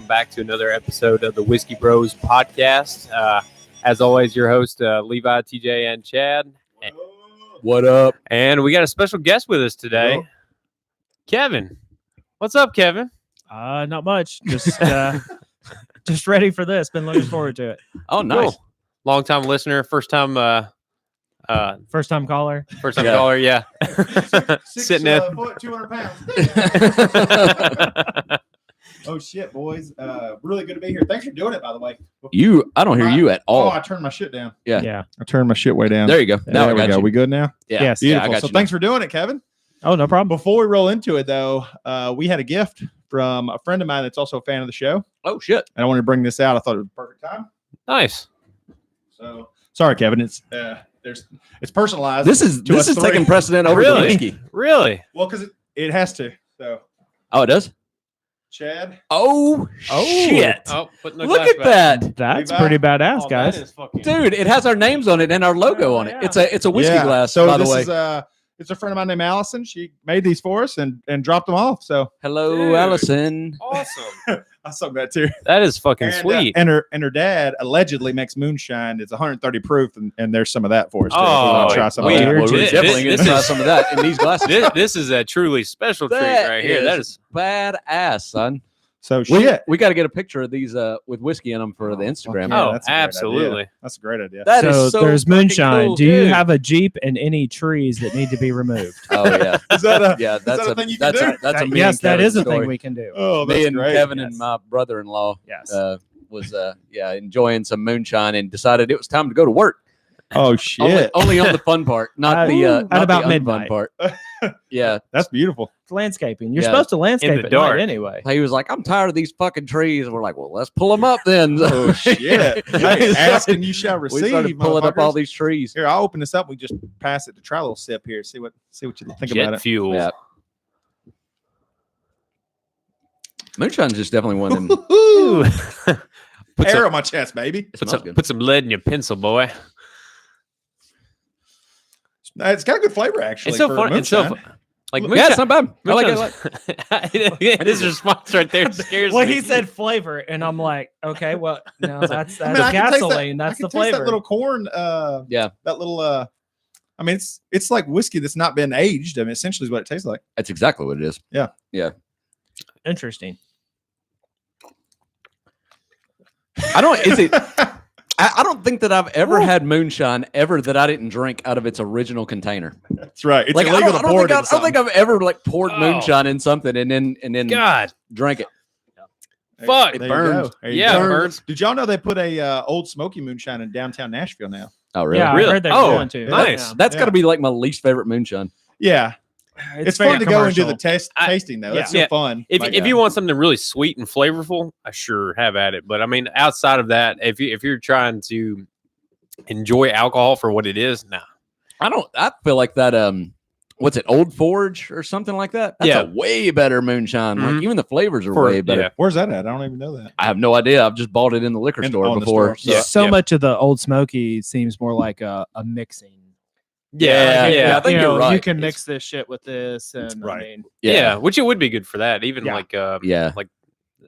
back to another episode of the Whiskey Bros podcast. As always, your host, Levi, TJ, and Chad. What up? And we got a special guest with us today, Yep. Kevin. What's up, Kevin? Not much. Just ready for this. Been looking forward to it. Oh, nice. Cool. Long-time listener, first-time caller. caller, yeah. Sitting at 200 pounds. Oh shit, boys! Really good to be here. Thanks for doing it, by the way. I don't hear you at all. Oh, I turned my shit down. Yeah. I turned my shit way down. There you go. Now There I we got go. you. We good now? Yeah. Yes. Yeah, Beautiful. I got So you thanks for doing it, Kevin. Oh, no problem. Before we roll into it, though, we had a gift from a friend of mine that's also a fan of the show, Oh, shit. and I wanted to bring this out. I thought it was the perfect time. Nice. So sorry, Kevin. It's personalized. This is to us three. taking precedent over the Really? whiskey. Really? Well, because it has to. So Oh, it does? Chad. Oh, shit. Oh, putting the Look glass at back. that. That's Levi? pretty badass, Oh, guys. that is fucking- Dude, it has our names on it and our logo on it. yeah. It's a whiskey Yeah. glass, So by the this way. is it's a friend of mine named Allison. She made these for us and dropped them off. So Hello, Dude. Awesome. Awesome. I sucked that too. That is fucking And, sweet. and her dad allegedly makes moonshine. It's 130 proof, and there's some of that for us. Too. If we Oh, want to try some of we- that. Well, we're This- definitely going this to try is- some of that in these glasses. This is a truly special treat right here. That is badass, son. So We shit. got to get a picture of these with whiskey in them for the Instagram. Yeah, oh, that's a great absolutely. idea. That's a great idea. That is so there's fucking moonshine. cool, Do you dude. have a Jeep and any trees that need to be removed? Oh yeah, Is that a? yeah. That's that a a thing you can that's do? a that's a me Yes, and that Kevin is a story. thing we can do. Oh, that's Me and great. Kevin yes. and my brother-in-law Yes. was enjoying some moonshine and decided it was time to go to work. Oh shit. Only on the fun part, not At the not about the unfun midnight. part. Yeah, That's beautiful. It's landscaping. You're Yeah. supposed to landscape the at dark. night anyway. he was like, "I'm tired of these fucking trees," and we're like, "Well, let's pull them up then." Oh shit. Hey, ask and you shall We receive. started pulling up all motherfuckers. these trees. Here, I'll open this up. We just pass it to try a little sip here. See what you think Jet about it. fuel. Yeah. Moonshine's just definitely one of them. Ooh. Put Air some, on my chest, baby. It put, smells some, good. put some lead in your pencil, boy. It's got a good flavor actually. It's so for fun. It's so moonshine. fun. Like Yeah, it's not bad. I like it. moonshine's- His response right there scares Well, me. he said flavor, and I'm like, okay, well, no, that's I mean, I can taste that- gasoline. That's I can the taste flavor. That little corn. Yeah. That little. I mean, it's like whiskey that's not been aged. I mean, essentially, is what it tastes like. That's exactly what it is. Interesting. I don't. Is it? I don't think that I've ever had moonshine ever that I didn't drink out of its original container. That's right. It's Like I illegal don't, to I, pour don't it think into I don't think something. I've ever like poured Oh. moonshine in something and then God. drank it. Fuck. There It you burns. go. There you Yeah, go. it burns. Did y'all know they put a Old Smoky moonshine in downtown Nashville now? Oh really? Yeah, Really? I heard they're Oh, going to. nice. Yeah. That's Yeah. got to be like my least favorite moonshine. Yeah, it's very fun to go and do the commercial. tasting though. That's Yeah. so fun. If, Like, if you want something really sweet and flavorful, I sure have at it. But I mean, outside of that, if you're trying to enjoy alcohol for what it is, nah. I feel like that what's it, Old Forge or something like that? That's Yeah. a way better moonshine. Mhm. Like even the flavors are For- way better. yeah. where's that at? I don't even know that. I have no idea. I've just bought it in the liquor In the store before. store. Yeah. So much of the Old Smoky seems more like a mixing. Yeah, yeah. I think you you're know, right. You can It's- mix this shit with this, and Right. I mean, Yeah. Which it would be good for that. Even Yeah. like, Yeah. like,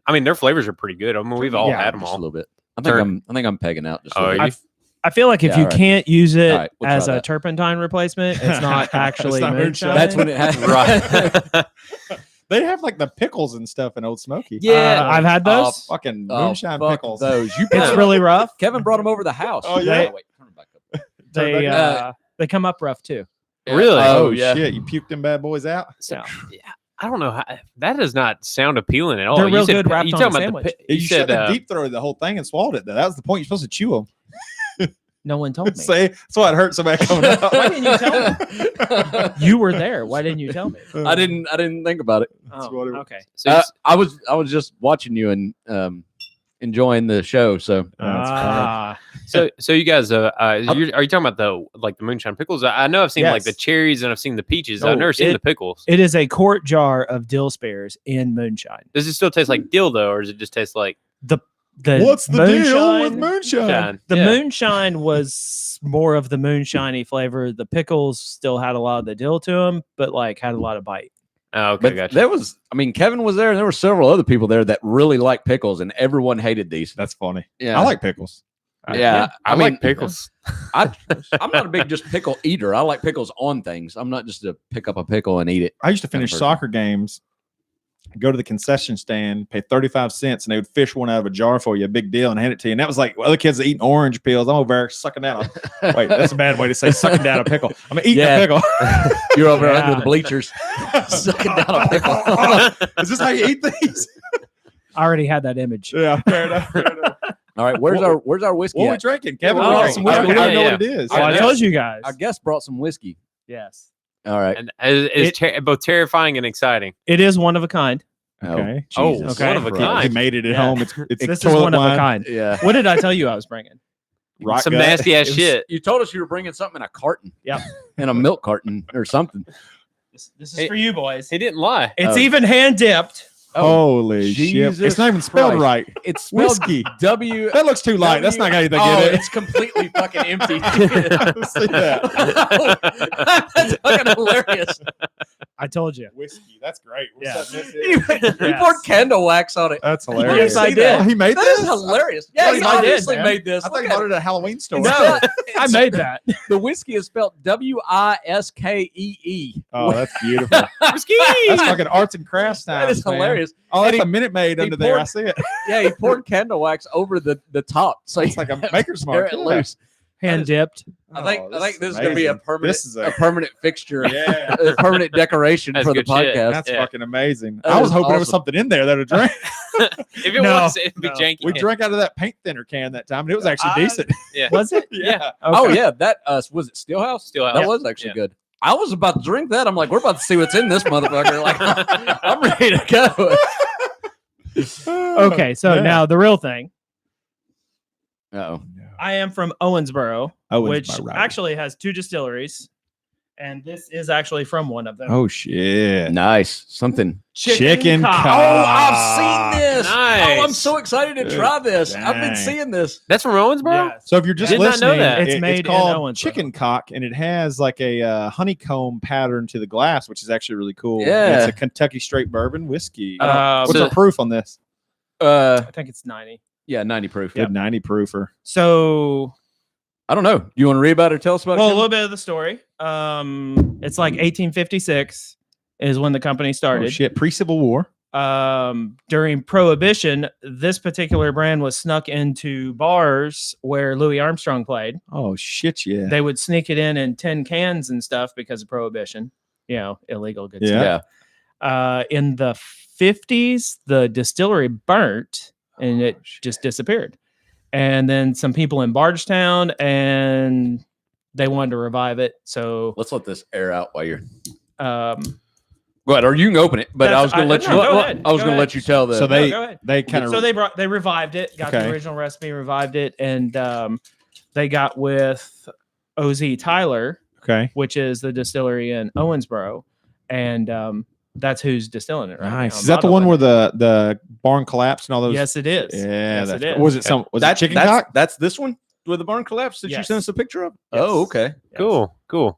I mean, their flavors are pretty good. I mean, we've all Yeah, had them Just a all. little bit. I Turn- think I'm pegging out just a Oh, little are bit. you? I feel like if Yeah, you all right. can't use it All right, we'll as try a that. turpentine replacement, it's not actually not moonshine. moonshine. That's when it has Right. They have like the pickles and stuff in Old Smoky. Yeah. I've had those. Fucking Oh, moonshine fuck pickles. those. You It's put- really rough. Kevin brought them over to the house. Oh, yeah? Wait, turn it back up. They come up rough too. Really? Oh, yeah. shit! You puked them bad boys out. So, Yeah. yeah, I don't know. How, that does not sound appealing at all. They're You real said- good wrapped you on talking a about the sandwich. pi- You You said shut the deep throated the whole thing and swallowed it. Though that was the point. You're supposed to chew them. No one told me. Say that's why it hurt so bad coming out. Why didn't you tell me? You were there. Why didn't you tell me? I didn't think about it. Oh, what it- okay. so you- I was just watching you and enjoying the show. So So you guys, are you talking about the moonshine pickles? I know I've seen like the Yes. cherries and I've seen the peaches. Oh, I've never seen it- the pickles. It is a quart jar of dill spares in moonshine. Does it still taste like dill though, or does it just taste like What's the deal with moonshine? moonshine? The Yeah. moonshine was more of the moonshiny flavor. The pickles still had a lot of the dill to them, but like had a lot of bite. Oh, okay, But gotcha. there was, I mean, Kevin was there, and there were several other people there that really liked pickles, and everyone hated these. That's funny. Yeah, I like pickles. Yeah, I mean, like pickles. I'm not a big just pickle eater. I like pickles on things. I'm not just to pick up a pickle and eat it. I used to finish person. soccer games, go to the concession stand, pay 35 cents, and they would fish one out of a jar for you, a big deal, and hand it to you. And that was like other kids are eating orange peels. I'm over there sucking down. Wait, that's a bad way to say sucking down a pickle. I'm eating a pickle. You're over Yeah. under the bleachers, sucking down a pickle. Is this how you eat these? I already had that image. Yeah, fair enough. Fair enough. All right, where's our whiskey? What are we at? drinking? Kevin Oh, brought some whiskey. We don't okay, know yeah. what it is. Well, I told you guys. Our guest brought some whiskey. Yes. All right. And it's both terrifying and exciting. It is one of a kind. Okay. Oh, Jesus okay. one of a Christ. He kind. made it at Yeah. home. It's This is toilet one of wine. a kind. Yeah. What did I tell you I was bringing? Rock Some gut. nasty ass It was- shit. You told us you were bringing something in a carton. Yep. In a milk carton or something. This is Hey, for you boys. He didn't lie. It's Oh. even hand dipped. Holy shit. Jesus It's not even spelled Christ. right. It's spelled Whiskey. W. That looks too light. That's not got anything Oh, in it. it's completely fucking empty. See that. That's fucking hilarious. I told you. Whiskey. That's great. Yeah. He poured candle wax on it. That's hilarious. Yes, I did. Oh, he made That this? is hilarious. Yeah, Well, he he might obviously man. made this. I thought Look he at bought it at a Halloween store. No, I made that. the whiskey is spelled Wiskee. Oh, that's beautiful. Whiskey. That's fucking arts and crafts time. That is hilarious. Oh, that's And a Minute Maid he under there. I poured- see it. Yeah, he poured candle wax over the top, so It's like a maker's tear mark. it Yeah. loose. Hand dipped. I think Oh, this is going to be a amazing. permanent, This is a permanent fixture, Yeah. a permanent decoration That's for the good shit. podcast. That's Yeah. fucking amazing. That I was is hoping there was awesome. something in there that would drink. If it No, was, it'd be no. janky. We drank out of that paint thinner can that time, and it was actually decent. Yeah. Was it? Yeah. Oh yeah, that was it Steelhouse? Steelhouse. That Yeah. was actually Yeah. good. I was about to drink that. I'm like, we're about to see what's in this motherfucker. Like, I'm ready to go. Okay, so Yeah. now the real thing. Oh, I am from Owensboro, Owensboro. which actually has 2 distilleries, and this is actually from one of them. Oh shit! nice. Something. Chicken cock. cock. Oh, I've seen this. Nice. Oh, I'm so excited to try this. I've been Dang. seeing this. That's from Owensboro? Yes. So if you're just Did not know listening, that. It's made in called Owensboro. chicken cock, and it has like a honeycomb pattern to the glass, which is actually really cool. Yeah. And it's a Kentucky straight bourbon whiskey. What's so- the proof on this? I think it's 90. Yeah, 90 proof. Good 90 proofer. So, I don't know. You want to read about it or tell us about well, a it? little bit of the story. It's like 1856 is when the company Oh started. shit! Pre-Civil War. During Prohibition, this particular brand was snuck into bars where Louis Armstrong played. Oh shit! Yeah. They would sneak it in tin cans and stuff because of Prohibition. You know, illegal good Yeah. stuff. In the 50s, the distillery burnt and it just disappeared. And then some people in Bardstown and they wanted to revive it. So, Let's let this air out while you're. um, Go ahead, or you can open it. But I was going to let no, you. go ahead, I was go going to ahead. let you tell the. So no, go ahead. they kind of So they revived it, got Okay. the original recipe, revived it, and they got with OZ Tyler, okay. which is the distillery in Owensboro, and that's who's distilling it right Nice. now. Is that the one where the barn collapsed and all those? Yes, it is. Yeah. Yes, That's, it is. was it some? Was it chicken cock? That's this one where the barn collapsed that you Yes. sent us a picture of. Yes. Oh, okay. Cool, cool.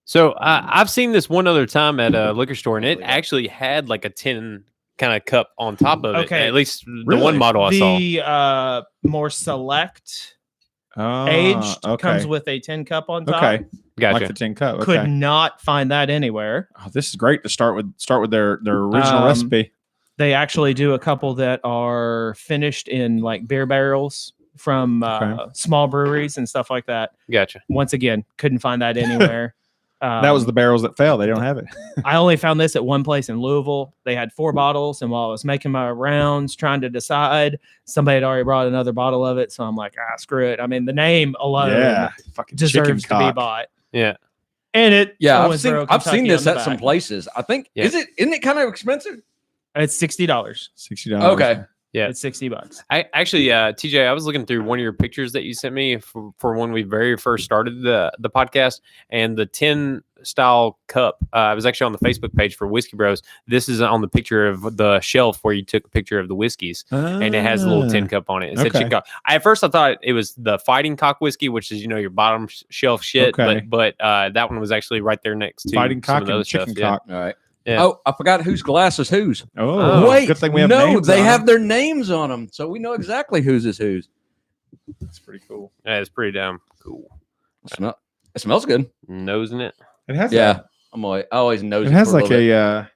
So I've seen this one other time at a liquor store, and it actually had like a tin kind of cup on top of it. Okay. At least the Really? one model I saw. The more select Oh, aged okay. comes with a tin cup on top. Okay. Gotcha. Like the tin cup. Okay. Could not find that anywhere. Oh, this is great to start with their original Um, recipe. They actually do a couple that are finished in like beer barrels from Okay. small breweries and stuff like that. Gotcha. Once again, couldn't find that anywhere. That was the barrels that fell. They don't have it. I only found this at one place in Louisville. They had 4 bottles, and while I was making my rounds trying to decide, somebody had already brought another bottle of it. So I'm like, screw it. I mean, the name alone Yeah. Fucking chicken deserves to be cock. bought. Yeah. And it, Yeah, Owensboro, I've seen Kentucky this on the at some back. places. I think Yeah. isn't it kind of expensive? It's $60. $60. Okay. Yeah. It's $60. I actually, TJ, I was looking through one of your pictures that you sent me for when we very first started the podcast, and the tin style cup. I was actually on the Facebook page for Whiskey Bros. This is on the picture of the shelf where you took a picture of the whiskeys, and it has a little tin cup on it. It said Okay. chicken cock. At first, I thought it was the fighting cock whiskey, which is your bottom shelf shit. Okay. But that one was actually right there next to Fighting some cock of the and other chicken stuff. cock. All right. Yeah. Oh, I forgot whose glass is whose. Oh, Wait, good thing we have no, names they on have them. their names on them, so we know exactly whose is whose. That's pretty cool. Yeah, it's pretty damn cool. It smells good. Nosing it. It has Yeah, I always know it has like a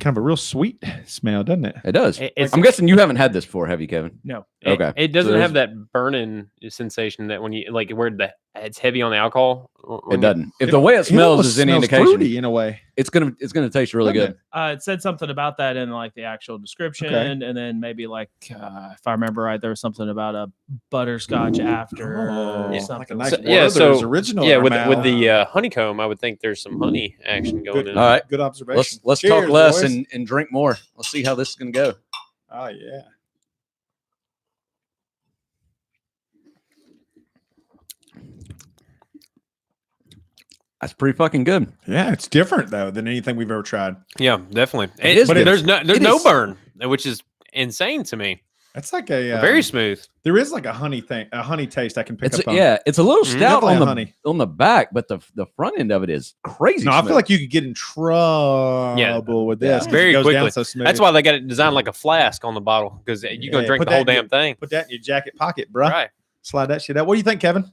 kind of a real sweet smell, doesn't it? It does. It's- I'm guessing you haven't had this before, have you, Kevin? No. Okay. It doesn't So have that burning sensation that when you like where it's heavy on the alcohol. It doesn't. If the way it smells almost is any smells indication, fruity in a way. it's gonna taste really Doesn't good. it? It said something about that in like the actual description, Okay. and then maybe like if I remember right, there was something about a butterscotch after or Yeah, something. like a nice So- yeah, Werther's so- original. Yeah, in our with mouth. the honeycomb, I would think there's some honey action going good, in. All right. good observation. Let's Cheers, talk less boys. and drink more. Let's see how this is gonna go. Oh yeah. That's pretty fucking good. Yeah, it's different though than anything we've ever tried. Yeah, definitely. It is But good. there's no is. burn, which is insane to me. That's like a Very smooth. There is like a honey taste I can pick It's up on. yeah, it's a little stout Definitely on the honey. on the back, but the front end of it is crazy. No, I feel smooth. like you could get in trouble with Yeah. this. 'cause Very it goes down quickly. so smooth. That's why they got it designed like a flask on the bottle because you're gonna Yeah, drink put the whole that in damn thing. Put that in your jacket pocket, bro. Right. Slide that shit out. What do you think, Kevin?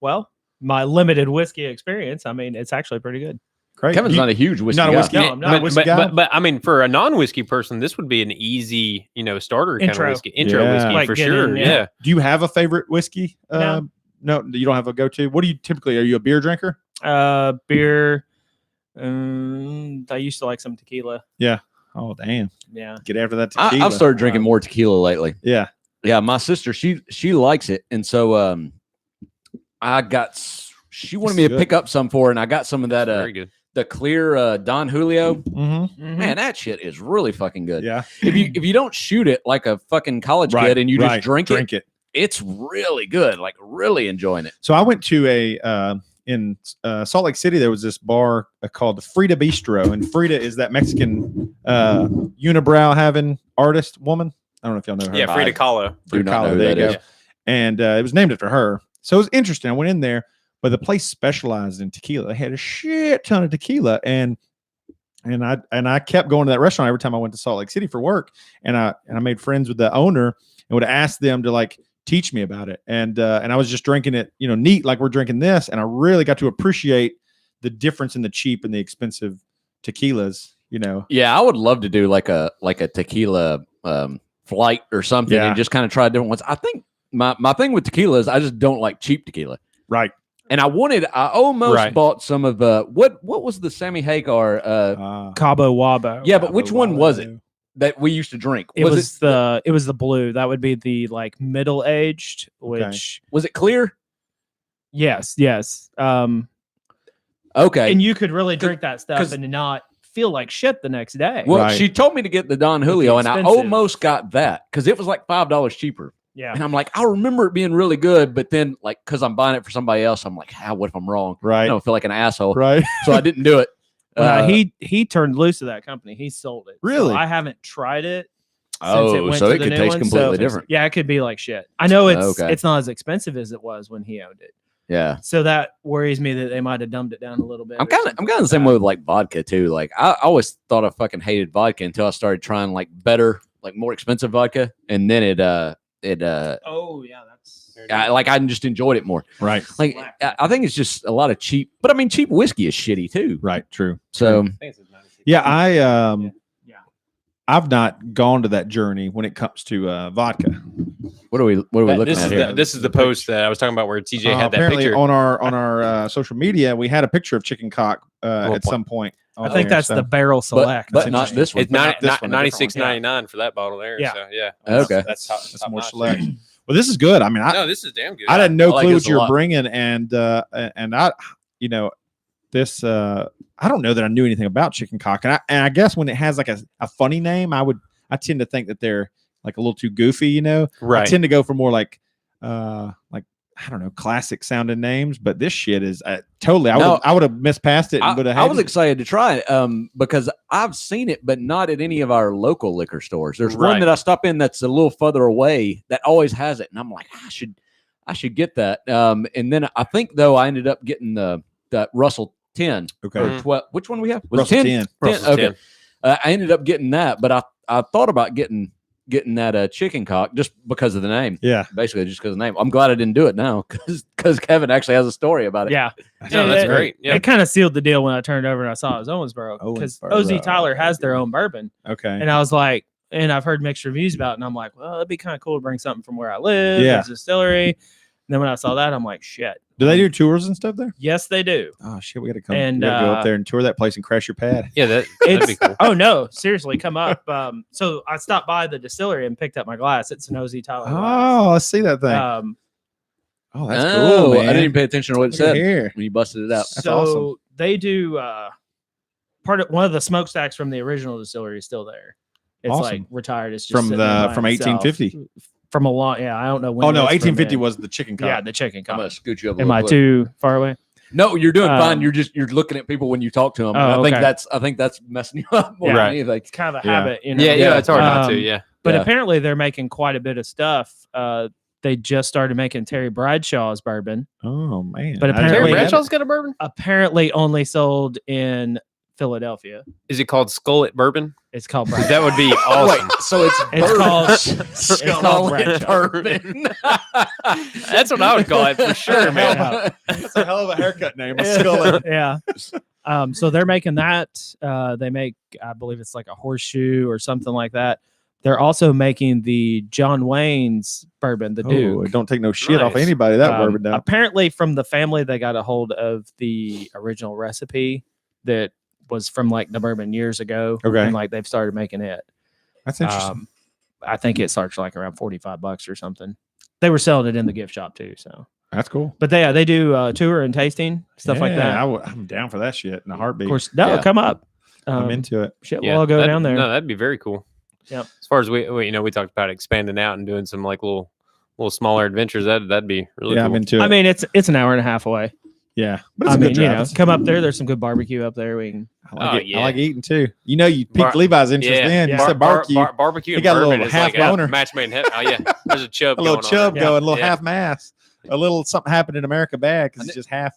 Well, my limited whiskey experience, I mean, it's actually pretty good. Great. Kevin's You- not a huge whiskey not a guy. whiskey- No, I'm not. not a whiskey guy? but I mean, for a non-whiskey person, this would be an easy, starter kind Intro. of whiskey, intro Yeah. whiskey Like for get sure. in, Yeah. yeah. Do you have a favorite whiskey? No. No, you don't have a go-to. What do you typically? Are you a beer drinker? Beer. I used to like some tequila. Oh damn! Yeah. Get after that tequila. I've started drinking more tequila lately. Yeah. Yeah, my sister, she likes it, and so she wanted me to Good. pick up some for her, and I got some of that Very good. the clear Don Julio. Mm-hmm. Man, that shit is really fucking good. Yeah. If you don't shoot it like a fucking college kid and you just drink it, it's really good. Like really enjoying it. So I went to in Salt Lake City. There was this bar called the Frida Bistro, and Frida is that Mexican unibrow having artist woman. I don't know if y'all know her. Yeah, Frida Kahlo. Do not Kahlo, know who there that you is. go. And it was named after her. So it was interesting. I went in there, but the place specialized in tequila. They had a shit ton of tequila, and I kept going to that restaurant every time I went to Salt Lake City for work. And I made friends with the owner and would ask them to like teach me about it. And I was just drinking it, neat like we're drinking this, and I really got to appreciate the difference in the cheap and the expensive tequilas. Yeah, I would love to do like a tequila flight or something Yeah. and just kind of try different ones. I think my thing with tequila is I just don't like cheap tequila. Right. And I almost Right. bought some of what was the Sammy Hagar Cabo Wabo. yeah, but which one was it that we used to drink? It was the blue. That would be the like middle aged, Okay. which was it clear? yes. Okay. And you could really drink that 'cause- stuff and not feel like shit the next day. Well, Right. she told me to get the Don Julio, and I expensive. almost got that because it was like $5 cheaper. Yeah. And I'm like, I remember it being really good, but then like because I'm buying it for somebody else, I'm like, what if I'm wrong? I Right. don't feel like an asshole, Right. so I didn't do it. He turned loose of that company. He sold it. So Really? I haven't tried it. Oh, so to it the could new taste one, completely so- different. Yeah, it could be like shit. I know Okay. it's not as expensive as it was when he owned it. Yeah, So that worries me that they might have dumbed it down a little bit. I'm or kind of something the like same that. way with like vodka too. Like I always thought I fucking hated vodka until I started trying like better, like more expensive vodka, and then it Oh yeah, that's I just enjoyed it more. Right. Like I think it's just a lot of cheap, but I mean cheap whiskey is shitty too. Right. True. So Yeah. yeah. I've not gone to that journey when it comes to vodka. what are we looking This at is here? this is the post that I was talking about where TJ had that Apparently picture. on our social media, we had a picture of chicken cock at some point. I think that's the barrel select. but not this one. It's not this one, a different one. $96.99 for that bottle there. Yeah. So yeah. Okay. That's top, That's top more notch. select. Well, this is good. I mean, No, this is damn good. I had no I like clue this what a you were lot. bringing, and I, this I don't know that I knew anything about chicken cock, and I guess when it has like a funny name, I tend to think that they're like a little too goofy, I Right. tend to go for more like I don't know, classic sounding names, but this shit is totally. I would have mispassed it and would have. I was excited to try it because I've seen it, but not at any of our local liquor stores. There's one Right. that I stop in that's a little further away that always has it, and I'm like, I should get that. And then I think though I ended up getting the Russell 10 Okay. or 12. Which one we have? Was Russell 10? 10. Russell Okay. 10. I ended up getting that, but I thought about getting that chicken cock just because of the name. Yeah. Basically, just because of the name. I'm glad I didn't do it now because Kevin actually has a story about it. Yeah. No, that's great. Yeah. It kind of sealed the deal when I turned over and I saw it was Owensboro because Owensboro. OZ Tyler has their own bourbon. Okay. And I was like, and I've heard mixed reviews about it, and I'm like, well, it'd be kind of cool to bring something from where I live, Yeah. a distillery. And then when I saw that, I'm like, shit. Do they do tours and stuff there? Yes, they do. Oh shit, we gotta come. And, we gotta go up there and tour that place and crash your pad. Yeah, that'd be cool. Oh no, seriously, come up. So I stopped by the distillery and picked up my glass. It's an OZ Tyler glass. Oh, I see that thing. Oh, that's cool, man. I didn't even pay attention to what it Look at said here. when you busted it out. That's so awesome. they do one of the smokestacks from the original distillery is still there. It's Awesome. like retired. It's just From sitting there by from itself. 1850. From a long, yeah, I don't know when. Oh no, it was from 1850 then. was the chicken cock. Yeah, the chicken I'm cock. gonna scoot you up. Am I too far away? No, you're doing fine. Um, You're looking at people when you talk to them. Oh, I think okay. that's messing you up more Yeah. than Right. anything. It's kind of a Yeah. habit, you know. Yeah, it's hard not to. Um, Yeah. But Yeah. apparently they're making quite a bit of stuff. They just started making Terry Bradshaw's bourbon. Oh man. But I didn't apparently- Terry know that. Bradshaw's got a bourbon. Apparently only sold in Philadelphia. Is it called Skullet Bourbon? It's called 'Cause Bradshaw. that would be awesome. Wait, so it's It's called Skull and Bradshaw. bourbon. That's what I would call it for sure, man. That's a hell of a haircut name. A skull. Yeah. So they're making that. They make, I believe it's like a horseshoe or something like that. They're also making the John Wayne's bourbon, the Oh, Duke. don't take no shit off Nice. anybody. That bourbon down. Apparently, from the family, they got a hold of the original recipe that was from like the bourbon years ago. Okay. And like they've started making it. That's interesting. I think it starts like around $45 or something. They were selling it in the gift shop too. So, That's cool. but they do tour and tasting stuff like that. I'm down for that shit in a heartbeat. Of course, no, Yeah. come up. I'm into it. Shit, Yeah, we'll all go that'd- down there. No, that'd be very cool. Yep. As far as we we talked about expanding out and doing some like little smaller adventures. That'd be really Yeah, cool. I'm into it. I mean, it's an hour and a half away. yeah, but it's I a mean, good you drive. know, It's- come up there. There's some good barbecue up there. We can. I like Oh, it. yeah. I like eating too. You know, you piqued Bar- Levi's interest yeah, in. You yeah. said barbecue. Barbecue. He and got a bourbon little is half like boner. match made in heaven. Oh yeah, there's a chub. a little going on chub there. going, a little Yeah. half mass, a little something happened in America bad because I it's just half.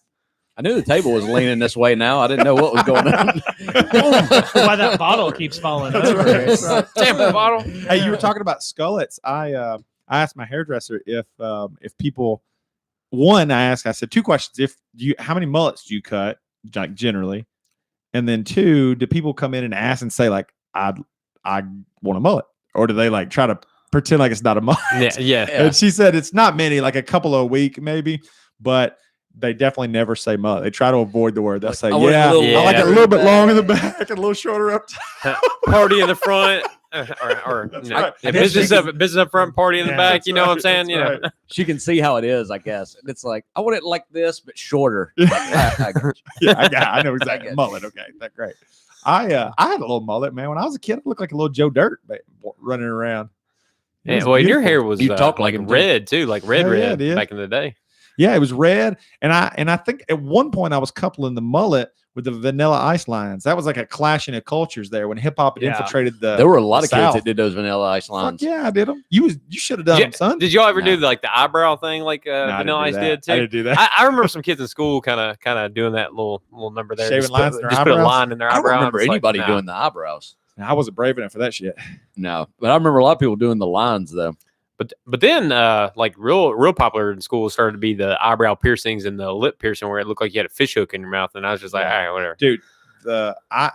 I knew the table was leaning this way now. I didn't know what was going on. Why that bottle keeps falling over? right. Sample bottle. Hey, you were talking about skullets. I asked my hairdresser if people. One, I said two questions. How many mullets do you cut, like generally? And then two, do people come in and ask and say like, I want a mullet, or do they like try to pretend like it's not a mullet? Yeah. Yeah. And she said it's not many, like a couple a week maybe, but they definitely never say mullet. They try to avoid the word. They'll say, I want it a yeah, little I like it a longer little in the bit long in the back." back and a little shorter up top. Party in the front. Or That's no, right. yeah, I guess business up front, party in the Yeah, back. that's You know what I'm right, saying? that's You know. right. She can see how it is, I guess. And it's like, I want it like this, but shorter. Yeah. I got you. Yeah, I know I exactly. get Mullet, okay, that's great. I had a little mullet, man. When I was a kid, I looked like a little Joe Dirt running around. It Yeah, was well, and your beautiful. hair was You talk like like him, too. red too, like red Hell yeah, red dude. back in the day. Yeah, it was red, and I think at one point I was coupling the mullet with the Vanilla Ice lines. That was like a clashing of cultures there when hip hop had Yeah. infiltrated the. There were a lot of kids South. that did those Vanilla Ice Fuck lines. yeah, I did them. You should have done them, son. Did y'all ever No. do like the eyebrow thing like No, I didn't Vanilla do Ice that. did I too? didn't do that. I remember some kids in school kind of doing that little number there. Shaving Just lines put, in their just put a eyebrows? line in their I don't eyebrow. remember It's like, anybody nah. doing the eyebrows. I wasn't brave enough for that shit. No, but I remember a lot of people doing the lines though. But then like real popular in school started to be the eyebrow piercings and the lip piercing where it looked like you had a fish hook in your mouth, and I was just like, all right, whatever. Dude, I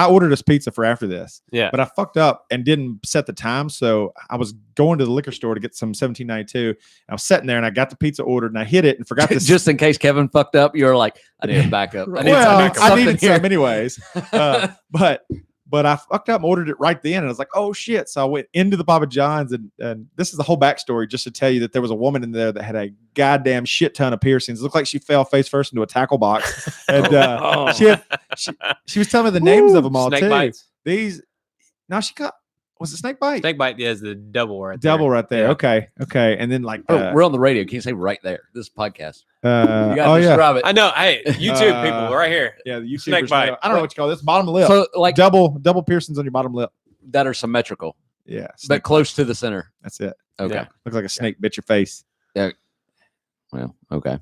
ordered us pizza for after this. Yeah. But I fucked up and didn't set the time. So I was going to the liquor store to get some 1792. I was sitting there and I got the pizza ordered and I hit it and forgot to Just in case Kevin fucked up, you're like, I need a backup. I need well, some I something needed here. some anyways. But I fucked up and ordered it right then. And I was like, oh shit. So I went into the Papa John's and this is the whole backstory just to tell you that there was a woman in there that had a goddamn shit ton of piercings. It looked like she fell face first into a tackle box. And Oh. she was telling me the names of them all Snake too. bites. Was it snake bite? Snake bite is the double right there. Double right there. Yeah. Okay. And then like Oh, we're on the radio. Can you say right there? This is a podcast. You oh got to yeah. describe it. I know. Hey, YouTube people, right here. Yeah, the Snake YouTubers bite. know. I don't know what you call this. Bottom lip. So like double piercings on your bottom lip. that are symmetrical, Yeah. but snake- close to the center. that's it. Okay. Yeah. Looks like a snake bit your face. Well, okay.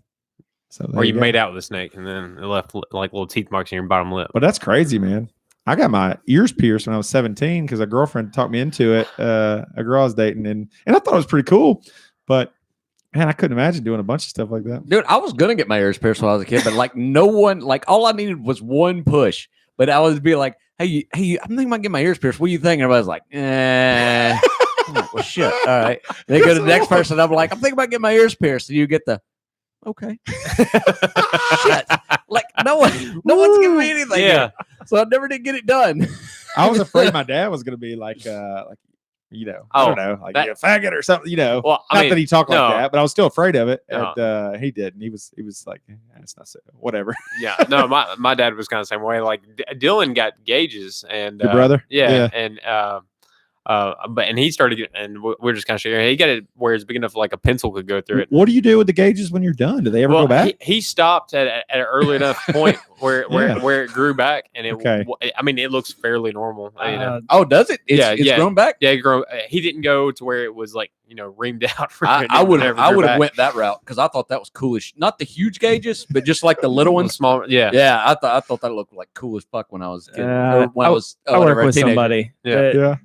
So Or you made out with a snake and then it left like little teeth marks in your bottom lip. But that's crazy, man. I got my ears pierced when I was 17 because a girlfriend talked me into it. A girl I was dating, and I thought it was pretty cool. But man, I couldn't imagine doing a bunch of stuff like that. Dude, I was gonna get my ears pierced when I was a kid, but like no one, like all I needed was one push. But I would be like, hey, I'm thinking about getting my ears pierced. What do you think? And everybody's like, I'm like, well, shit. All right. They go to the next person. I'm like, I'm thinking about getting my ears pierced. And you get the, okay. Shit. Like no one's giving me anything. Yeah. So I never did get it done. I was afraid my dad was going to be like, I don't know, like a faggot or something, Well, not that he talked no. like that, but I was still afraid of it. No. And he did. And he was like, it's not so, whatever. Yeah, no, my dad was kind of the same way. Like Dylan got gauges, and Your brother? yeah, and and he started, and we're just kind of sharing. He got it where it's big enough like a pencil could go through it. What do you do with the gauges when you're done? Do they ever go back? He stopped at an early enough point where it grew back, and it looks fairly normal. Oh, does it? It's grown back? Yeah, he didn't go to where it was like reamed out. I would have went that route because I thought that was coolish. Not the huge gauges, but just like the little ones. Small, yeah. Yeah, I thought that looked like cool as fuck when I was a kid. When I work with somebody. Yeah.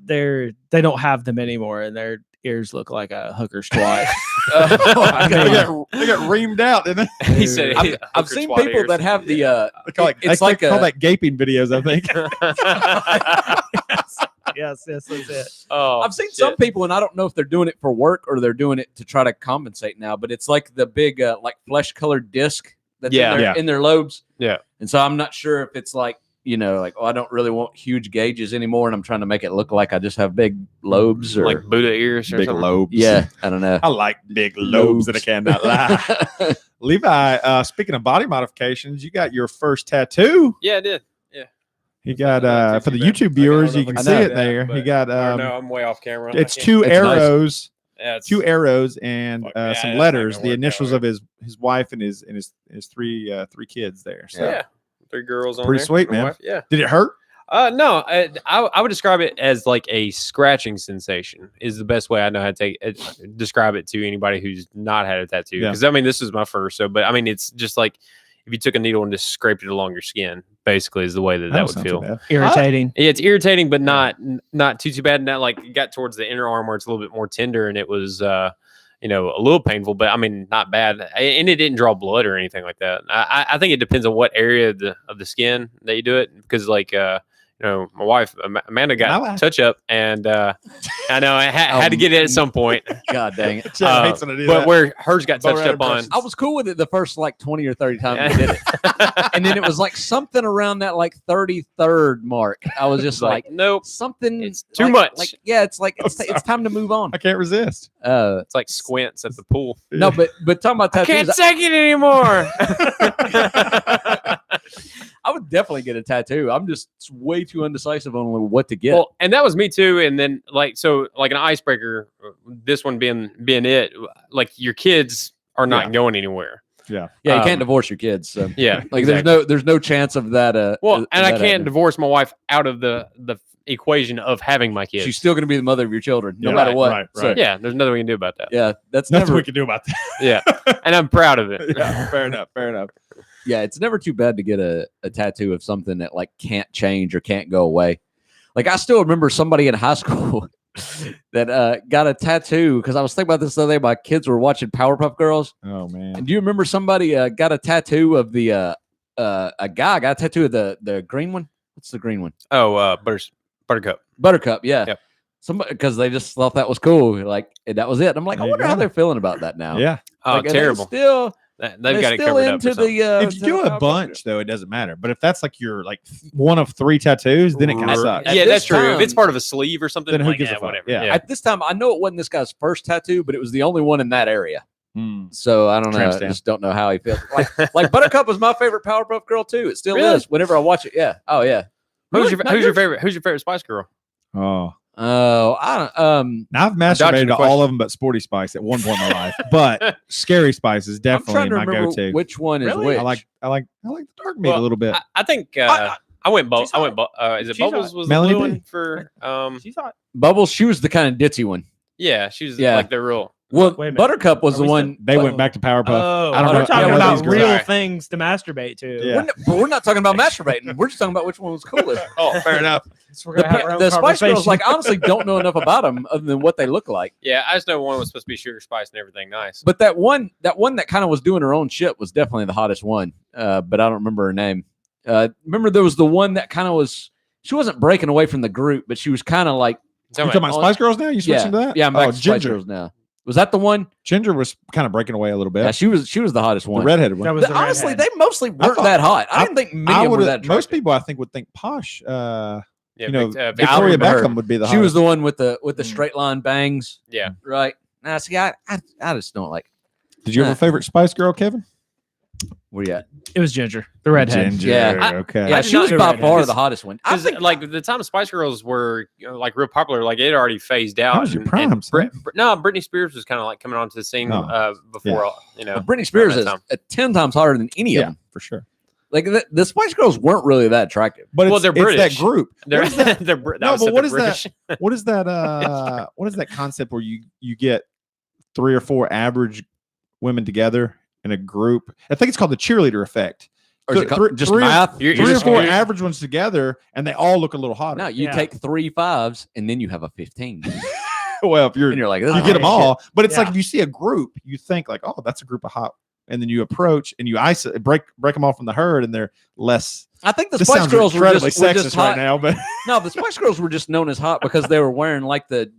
They don't have them anymore, and their ears look like a hooker's twat. They got reamed out, didn't they? He said, I've seen people that have the. It's like call that gaping videos, I think. yes, that's it. Oh, I've seen some people, and I don't know if they're doing it for work or they're doing it to try to compensate now. But it's like the big, like flesh-colored disc that's in their lobes. Yeah, and so I'm not sure if it's like. I don't really want huge gauges anymore, and I'm trying to make it look like I just have big lobes or like Buddha ears or big something. lobes. Yeah, I don't know. I like big lobes that I cannot lie. Levi, speaking of body modifications, you got your first tattoo. Yeah, I did. He got for the YouTube viewers, you can see it there. He got no, I'm way off camera. It's two arrows. Nice. Two arrows and some letters, the initials of his wife and his three kids there. So. Yeah. 3 girls on pretty there. Sweet, man. Wife. Yeah. Did it hurt? No. I would describe it as like a scratching sensation is the best way I know how to describe it to anybody who's not had a tattoo. Because this is my first. So, but it's just like if you took a needle and just scraped it along your skin. Basically, is the way that would feel. Irritating. Yeah, it's irritating, but not too bad. And that like got towards the inner arm where it's a little bit more tender, and it was a little painful, but not bad. And it didn't draw blood or anything like that. I think it depends on what area of the skin that you do it, because like my wife Amanda got touch up, and I know I had to get it at some point. God dang it! But where hers got touched up on, I was cool with it the first like 20 or 30 times we did it, and then it was like something around that like 33rd mark. I was just like, nope, something. It's too much. Like it's like it's time to move on. I can't resist. It's like squints at the pool. No, but talking about tattoos, I can't take it anymore. I would definitely get a tattoo. I'm just way too indecisive on what to get. Well, and that was me too. And then like an icebreaker, this one being it, like your kids are not going anywhere. Yeah. Yeah, you can't divorce your kids. So. Yeah. Like there's no chance of that. And I can't divorce my wife out of the equation of having my kids. She's still going to be the mother of your children, no matter what. Right. So, yeah, there's nothing we can do about that. Yeah, that's nothing never we can do about that. Yeah, and I'm proud of it. Yeah, fair enough. Yeah, it's never too bad to get a tattoo of something that like can't change or can't go away. Like I still remember somebody in high school that got a tattoo because I was thinking about this the other day. My kids were watching Powerpuff Girls. Oh man! And do you remember somebody got a tattoo of the a guy got a tattoo of the green one? What's the green one? Oh, Buttercup. Buttercup, yeah. Yep. Somebody because they just thought that was cool. Like and that was it. And I'm like, I wonder how they're feeling about that now. Yeah. Oh, like, terrible. They've got it covered up. If you do a bunch, though, it doesn't matter. But if that's like your one of 3 tattoos, then it kind of sucks. Yeah, that's true. If it's part of a sleeve or something, then who gives a fuck? Whatever. Yeah. At this time, I know it wasn't this guy's first tattoo, but it was the only one in that area. So I don't know. I just don't know how he feels. Like Buttercup was my favorite Powerpuff Girl too. It still is. Whenever I watch it, yeah. Oh yeah. Who's your favorite? Who's your favorite Spice Girl? I don't. Now I've masturbated to all of them but Sporty Spice at one point in my life, but Scary Spice is definitely my go-to. Which one is which? I like the dark meat a little bit. I think I went Bubbles. Is it Bubbles was the blue one for? She's hot. Bubbles. She was the kind of ditzy one. Yeah, she was like the real. Well, Wait a minute. Buttercup was Are the we one. They went back to Powerpuff. Oh, I don't we're know. talking Yeah, what about these girls real are. things to masturbate to. Yeah. We're not talking about masturbating. We're just talking about which one was coolest. Oh, fair enough. So we're gonna have our own The Spice Girls, conversation. like, honestly, don't know enough about them other than what they look like. Yeah, I just know one was supposed to be sugar spice and everything nice. But that one that kind of was doing her own shit was definitely the hottest one. But I don't remember her name. Remember there was the one that kind of was. She wasn't breaking away from the group, but she was kind of like. You talking about Spice Girls now? You switching to that? Yeah, I'm back Oh, to Spice Ginger. Girls now. Was that the one? Ginger was kind of breaking away a little bit. Yeah, she was the hottest the one. redheaded one. That was the Honestly, redhead. they mostly weren't thought- that hot. I I- didn't think many of them were that attractive. Most people, I think, would think Posh. Yeah, You know, Victoria Victoria remember her. Beckham would be the. She was hottest. the one with the Mm. straight line bangs. Yeah. Right. Now, see, I just don't like. Did you have a favorite Spice Girl, Kevin? Where you at? It was Ginger, the redhead. Ginger. Yeah. Okay. Yeah, did she was not by know far that. the hottest one. I Because think like the time Spice Girls were like real popular, like it had already phased out. was your prime, son. No, Britney Spears was kind of like coming onto the scene No. before you know. Britney Spears around is that time. 10 times hotter than any of Yeah, them. for sure. Like the Spice Girls weren't really that attractive. But Well, it's, they're it's British. that group. They're, What is that? they're, No, but what is British. what is that? What is that concept where you get 3 or 4 average women together in a group? I think it's called the cheerleader effect. Or is it Three- called just three or- math? You're 3 or just 4 you're- average ones together, and they all look a little hotter. No, you Yeah. take 3 5s and then you have a 15. Well, if you're And you're like, you "This get is them shit." all, but it's like Yeah. if you see a group, you think like, oh, that's a group of hot, and then you approach and you isolate, break them off from the herd, and they're less. I think the This Spice sounds Girls were incredibly just, were sexist just right hot. now, but No, the Spice Girls were just known as hot because they were wearing like the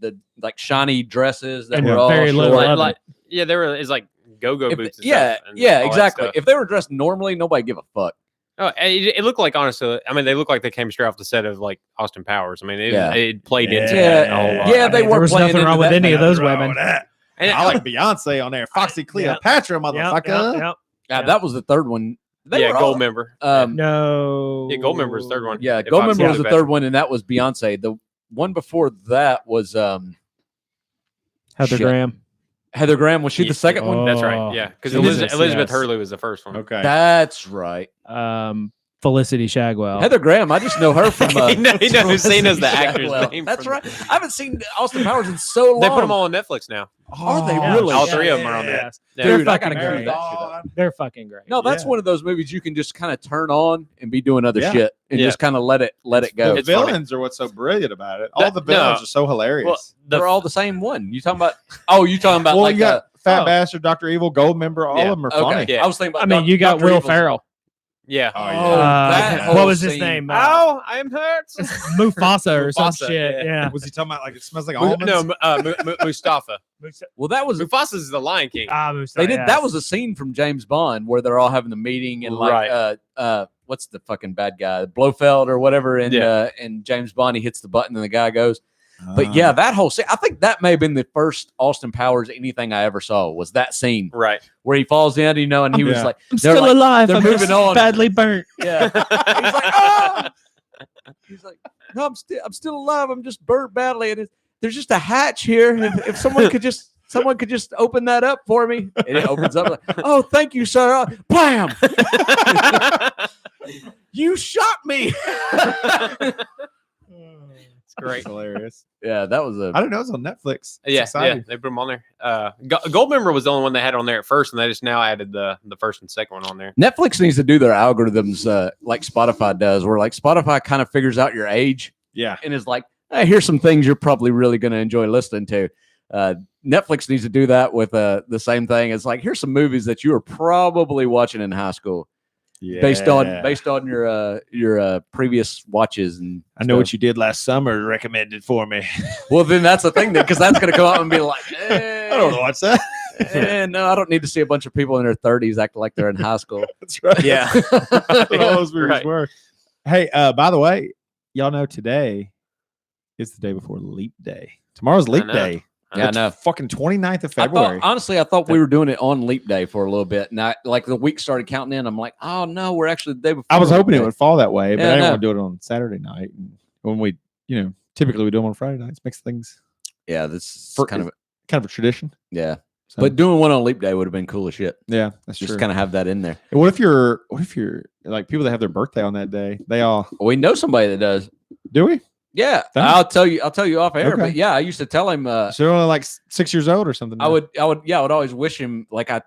like shiny dresses that And were all very short. little of it. yeah, there were is like go-go If- boots. And yeah, stuff and yeah, all that exactly. stuff. If they were dressed normally, nobody give a fuck. Oh, it looked like honestly. I mean, they looked like they came straight off the set of like Austin Powers. I mean, Yeah. it played into Yeah, that a whole lot. yeah, they There weren't was playing nothing into wrong with that. any of those Nothing wrong women. with that. And I like Beyonce on there, Foxy Cleopatra, motherfucker. Yep. Yeah, that was the third one. They yeah, were gold all- member. No. Yeah, Gold Member was the third one. Yeah, If Gold I'm Member seeing was it the better. third one, and that was Beyonce. The one before that was Heather Shit. Graham. Heather Graham. Was she the second one? That's Oh, right. Yeah, because Jesus, Elizabeth yes. Hurley was the first one. Okay. That's right. Felicity Shagwell. Heather Graham. I just know her from. He knows the actor's Well, name That's from- right. I haven't seen Austin Powers in so long. They put them all on Netflix now. Are they Yeah, really? All yeah, three of yeah, them are on yeah, there. yeah. Yeah. They're Dude, I fucking gotta go great. that shit up. They're fucking great. No, that's Yeah. one of those movies you can just kind of turn on and be doing other Yeah. shit and Yeah. just kind of let it go. The It's funny. villains are what's so brilliant about it. All That- the villains no. are so hilarious. Well, They're all the same one. You talking about? Oh, you talking about well, like you got Fat oh. Bastard, Dr. Evil, Gold Member. All Yeah. of them are okay. funny. Yeah. I was thinking about. I mean, you got Dr. Will Evil's- Ferrell. Yeah. Oh, Oh, yeah. that whole what was his scene. name? Ow, I am hurt. Mufasa or some Mufasa, shit. yeah. Yeah. Was he talking about like it smells like Mu- almonds? no, Mustafa. Well, that was Mufasa's the Lion King. Mustafa, they did. yes. That was a scene from James Bond where they're all having the meeting and like Right. what's the fucking bad guy, Blofeld or whatever, and Yeah. and James Bond he hits the button and the guy goes. But yeah, that whole scene, I think that may have been the first Austin Powers anything I ever saw was that scene Right. where he falls in, and he was Yeah. like, I'm they're still like- alive. they're I'm moving just on. badly burnt. yeah, he's like, oh! He's like, no, I'm still alive. I'm just burnt badly, and there's just a hatch here. If someone could just open that up for me, and it opens up. Like, oh, thank you, sir. Blam! You shot me. It's great. That's hilarious. Yeah, that was I didn't know it was on Netflix. It's Yeah, exciting. they put them on there. Gold Member was the only one they had on there at first, and they just now added the first and second one on there. Netflix needs to do their algorithms like Spotify does, where like Spotify kind of figures out your age Yeah. and is like, hey, here's some things you're probably really going to enjoy listening to. Netflix needs to do that with the same thing. It's like, here's some movies that you were probably watching in high school Yeah. based on your previous watches. And I know what you did last summer. Recommended for me. Well, then that's the thing, because that's going to come out and be like, I don't know what's that. no, I don't need to see a bunch of people in their 30s acting like they're in high school. That's right. Yeah. All those movies Right. were. Hey, by the way, y'all know today is the day before Leap Day. Tomorrow's Leap know. Day. Yeah, I It's know. Fucking 29th of I February. thought, honestly, we were doing it on Leap Day for a little bit. And like the week started counting in. I'm like, oh no, we're actually the day before. I was Leap hoping it Day. would fall that way, but Yeah, I didn't no. want to do it on Saturday night. And when we, typically we do them on Friday nights, makes things Yeah, this For- is kind of a tradition. yeah. So, But doing one on Leap Day would have been cool as shit. yeah, that's Just true. kind of have that in there. And what if you're like people that have their birthday on that day? They all We know somebody that does. do we? Yeah, Thanks. I'll tell you off air. Okay. But yeah, I used to tell him. So they're only like 6 years old or something. I would always wish him like I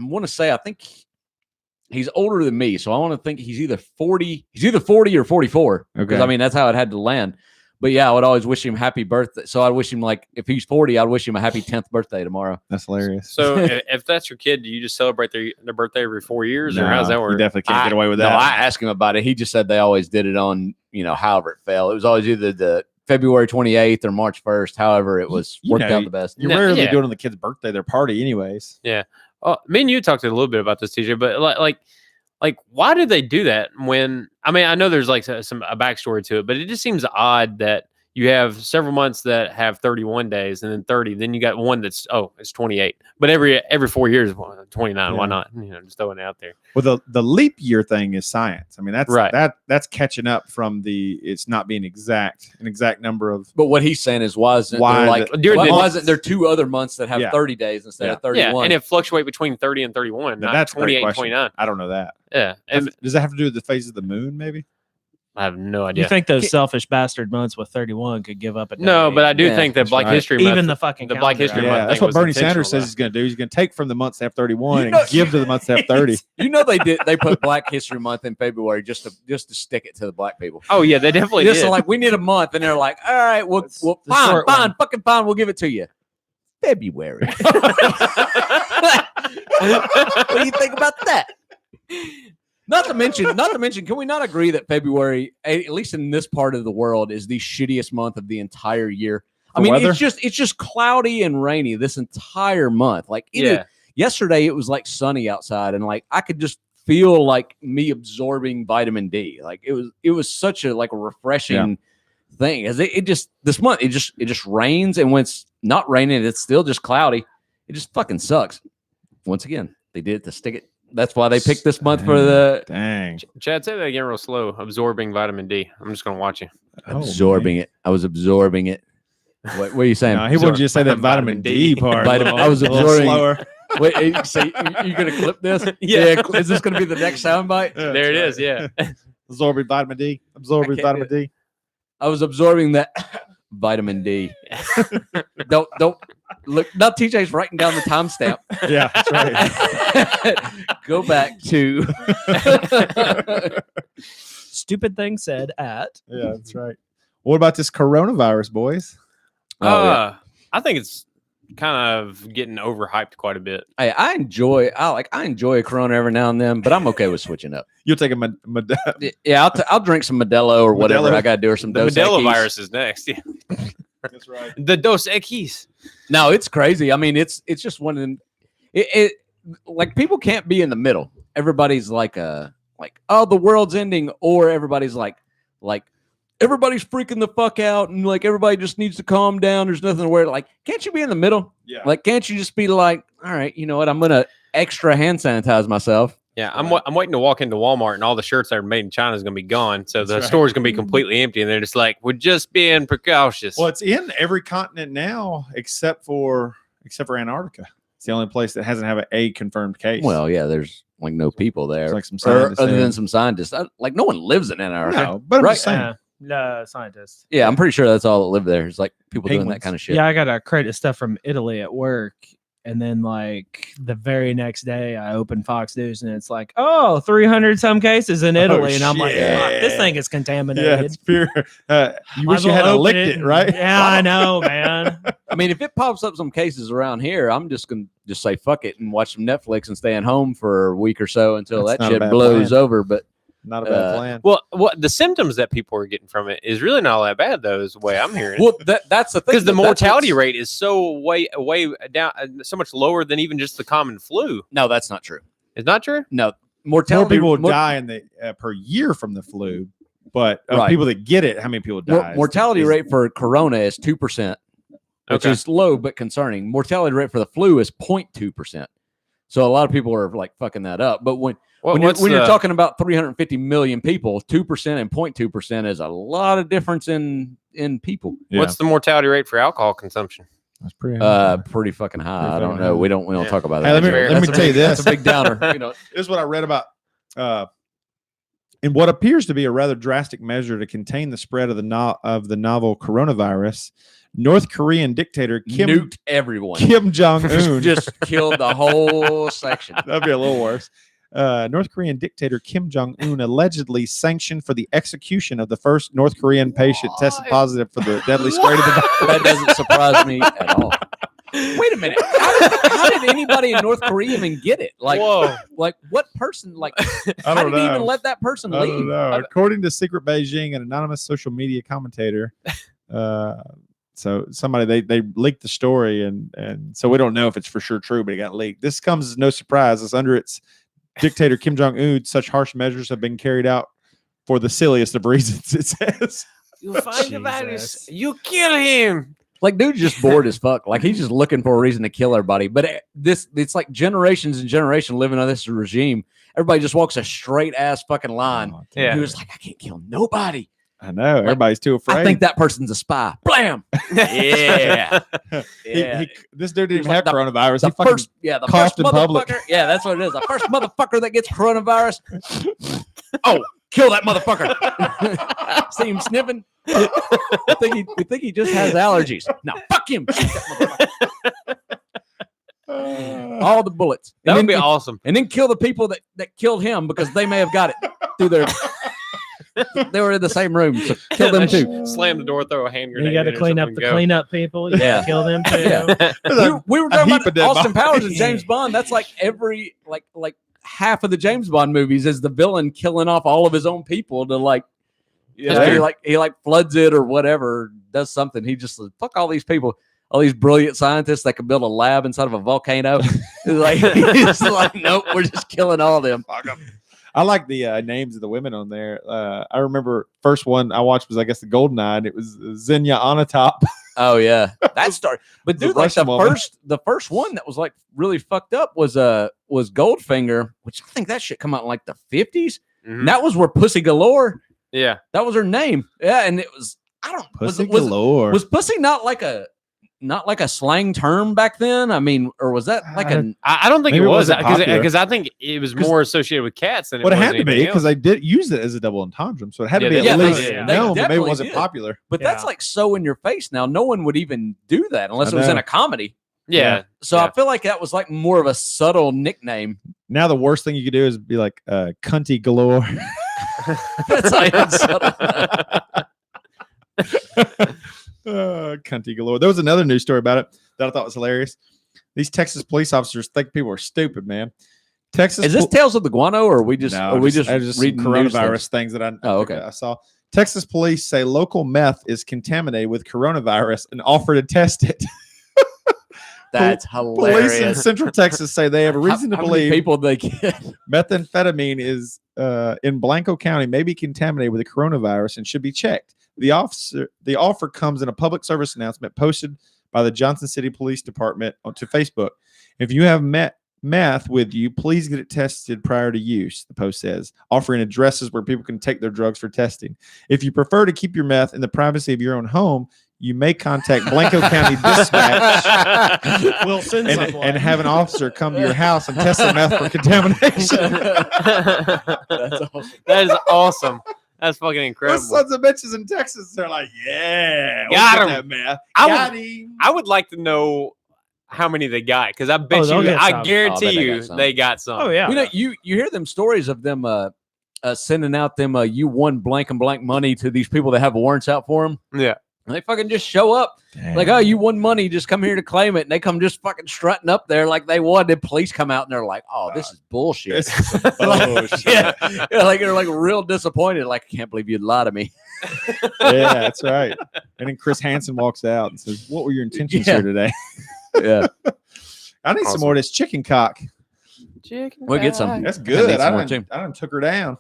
want to say I think he's older than me, so I want to think he's either 40 or 44. Because Okay. I mean that's how it had to land. But yeah, I would always wish him happy birthday. So I'd wish him like if he's 40, I'd wish him a happy 10th birthday tomorrow. That's hilarious. So if that's your kid, do you just celebrate their birthday every 4 years, or how's that You work? definitely can't get away with No, that. I asked him about it. He just said they always did it on, however it fell. It was always either the February 28th or March 1st. However, it was You worked know, out the best. You're No, rarely yeah. doing it on the kid's birthday, their party, anyways. Me and you talked a little bit about this, TJ, but like why do they do that? When I mean, I know there's like a backstory to it, but it just seems odd that you have several months that have 31 days and then 30. Then you got one that's it's 28. But every 4 years, 29. Why Yeah. not? Just throwing it out there. Well, the leap year thing is science. I mean, that's Right. that's catching up from it's not being an exact number of. But what he's saying is why isn't there 2 other months that have Yeah. 30 days instead of Yeah, 31? and it fluctuate between 30 and 31, Now, not that's a great 28 and question. 29. I don't know that. Yeah, and Does that have to do with the phases of the moon? Maybe. I have no You idea. think those selfish bastard months with 31 could give up a No, day? but I do Yeah, think that that's Black right. History even Month, the fucking the Black calendar, History I Month Yeah, thing that's what was Bernie Sanders intentional, says he's going to do. He's going to take from the months that have 31 You know- and give to the months that have 30. They put Black History Month in February just to stick it to the black people. Oh yeah, they definitely Just did. like we need a month, and they're like, all right, we'll the fine, short one. fucking fine, we'll give it to you. February. What do you think about that? Not to mention, can we not agree that February, at least in this part of the world, is the shittiest month of the entire year? I For mean, weather? it's just cloudy and rainy this entire month. Like Yeah. yesterday, it was like sunny outside, and like I could just feel like me absorbing vitamin D. Like it was such a like a refreshing thing. As this month it just rains, and when it's not raining, it's still just cloudy. It just fucking sucks. Once again, they did it to stick it. That's why they picked this month for the Dang. Chad, say that again real slow. Absorbing vitamin D. I'm just gonna watch you. absorbing it. I was absorbing it. What are you saying? No, he wanted you to say that vitamin D part. I was a little absorbing- slower. Wait, so you're gonna clip this? Yeah. Is this gonna be the next soundbite? Yeah, There it that's is. right. Yeah. Absorbing vitamin D. Absorbing can't vitamin D. I was absorbing that vitamin D. Don't look. Now TJ's writing down the timestamp. Yeah, that's right. Go back to Stupid thing said at. Yeah, that's right. What about this coronavirus, boys? I think it's kind of getting overhyped quite a bit. Hey, I enjoy a Corona every now and then, but I'm okay with switching up. You'll take a Yeah, I'll drink some Modelo or whatever Modelo? I got to do, or some The Dos Modelo Equis. virus is next. Yeah. That's right. The Dos Equis. No, it's crazy. I mean, it's just one of them. It like people can't be in the middle. Everybody's like oh, the world's ending, or everybody's like everybody's freaking the fuck out, and like everybody just needs to calm down. There's nothing to worry. Like, can't you be in the middle? Yeah. Like, can't you just be like, all right, you know what? I'm gonna extra hand sanitize myself. Yeah, I'm waiting to walk into Walmart and all the shirts that are made in China is going to be gone. So the That's right. store's going to be completely empty. And they're just like, we're just being precautious. Well, it's in every continent now except for Antarctica. It's the only place that hasn't have a confirmed case. Well, yeah, there's like no people There's there, like some or, scientists other there. than some scientists. Like no one lives in Antarctica. no, but I'm Right. just saying. Scientists. Yeah, I'm pretty sure that's all that live there. It's like people doing that Penguins. kind of shit. Yeah, I got a crate of stuff from Italy at work. And then, like, the very next day, I opened Fox News and it's like, 300 some cases in Italy. And I'm like, fuck, this thing is Yeah, contaminated. it's pure. You wish Might you as had well licked open it, right? Yeah, I know, man. I mean, if it pops up some cases around here, I'm just gonna just say fuck it and watch some Netflix and stay at home for a week or so until That's that not a shit bad blows plan. over. But Not a bad plan. well, what the symptoms that people are getting from it is really not all that bad, though, is the way I'm hearing. well, that's the thing Because the That's mortality what's- rate is so way down, so much lower than even just the common flu. No, that's not true. Is not true? No, More mortality. people die in the per year from the flu, but Right. people that get it, how many people die? mortality is- rate for Corona is 2%, which Okay. is low but concerning. Mortality rate for the flu is 0.2%. So a lot of people are like fucking that up. But when you're talking about 350 million people, 2% and 0.2% is a lot of difference in people. Yeah. What's the mortality rate for alcohol consumption? That's pretty high. Pretty fucking high. Pretty I don't fucking know. high. We don't Yeah. talk about Hey, that. let me That's tell you this. That's a big downer. You know, This is what I read about In what appears to be a rather drastic measure to contain the spread of the novel coronavirus, North Korean dictator Nuked everyone. Kim Jong-un just killed the whole section. That'd be a little worse. North Korean dictator Kim Jong-un allegedly sanctioned for the execution of the first North Korean patient tested positive for the deadly strain of the virus. That doesn't surprise me at all. Wait a minute. How did anybody in North Korea even get it? Like, Whoa. like what person? Like, I how don't did he know. even let that person I leave? don't know. According to Secret Beijing, an anonymous social media commentator, so somebody they leaked the story, and so we don't know if it's for sure true, but it got leaked. This comes as no surprise, as under its dictator Kim Jong-un, such harsh measures have been carried out for the silliest of reasons. It says, You find the virus, you kill him. Like, dude's just bored as fuck. Like, he's just looking for a reason to kill everybody. But it's like generations and generations living under this regime. Everybody just walks a straight ass fucking line. Oh, Yeah. He was like, I can't kill nobody. I know everybody's too afraid. I think that person's a spy. Blam. Yeah. This dude didn't He was have like coronavirus. The He fucking first coughed in public. motherfucker. Yeah, that's what it is. The first motherfucker that gets coronavirus. Oh, kill that motherfucker. See him sniffing? We think he just has allergies. No, fuck him. Shoot that motherfucker. All the bullets. That would And be then- awesome. And then kill the people that killed him because they may have got it through their. They were in the same room, so kill them too. Slam the door, throw a hand grenade. You got to in or clean up something the and go. cleanup people. You Yeah. gotta kill them too. Yeah. We were talking heap of about dead Austin bodies. Powers and James Bond. That's like every like half of the James Bond movies is the villain killing off all of his own people to like. Yeah. He floods it or whatever, does something. He just fuck all these people, all these brilliant scientists that can build a lab inside of a volcano. He's like, nope, we're just killing all of them. I like the names of the women on there. I remember first one I watched was, I guess, the Golden Eye. And it was Xenia Onatop. Oh yeah, that started. But The dude, like Russian woman. the first one that was like really fucked up was Goldfinger, which I think that shit come out in like the 50s. Mhm. And that was where Pussy Galore. Yeah. That was her name. Yeah, and it was Pussy was galore. was pussy not like a slang term back then? I mean, or was that like a I don't think Maybe it it was wasn't popular. because I think it was more associated with cats than it Well, it was had to be anything because else. they did use it as a double entendre, so it had to Yeah, be they at did. least Yeah, they known, but maybe it definitely wasn't did. popular. but that's Yeah. like so in your face now. No one would even do that unless I it was in know. a comedy. Yeah. So I feel like that was like more of a subtle nickname. Now the worst thing you could do is be like cunty galore. That's not even subtle. Cunty galore. There was another news story about it that I thought was hilarious. These Texas police officers think people are stupid, man. Texas Is this Tales of the Guano, or are we just No, are we just just some reading news coronavirus things that I Oh, okay. I saw. Texas police say local meth is contaminated with coronavirus and offer to test it. That's Police in hilarious. Central Texas say they have a reason to How many believe people they get. methamphetamine is in Blanco County may be contaminated with the coronavirus and should be checked. The offer comes in a public service announcement posted by the Johnson City Police Department onto Facebook. If you have meth with you, please get it tested prior to use, the post says, offering addresses where people can take their drugs for testing. If you prefer to keep your meth in the privacy of your own home, you may contact Blanco County Dispatch We'll send someone. and have an officer come to your house and test the meth for contamination. That's awesome. That is awesome. That's fucking Those incredible. sons of bitches in Texas, they're like, yeah, Got we'll him. get that meth. I Got would- him. I would like to know how many they got because I bet they'll you, get I some. guarantee Oh, I bet they you, got some. they got some. Oh yeah. You know, you hear them stories of them sending out them you won blank and blank money to these people that have warrants out for them. Yeah. And they fucking just show up like, oh, you won money, just come here to claim it. And they come just fucking strutting up there like they won. Then police come out and they're like, oh, this is bullshit. This is some bullshit. yeah, like they're like real disappointed. Like, I can't believe you'd lie to me. Yeah, that's right. And then Chris Hansen walks out and says, what were your intentions Yeah. here today? Yeah, I need some Awesome. more of this chicken cock. we'll get some. That's I good. need some more I done took her down.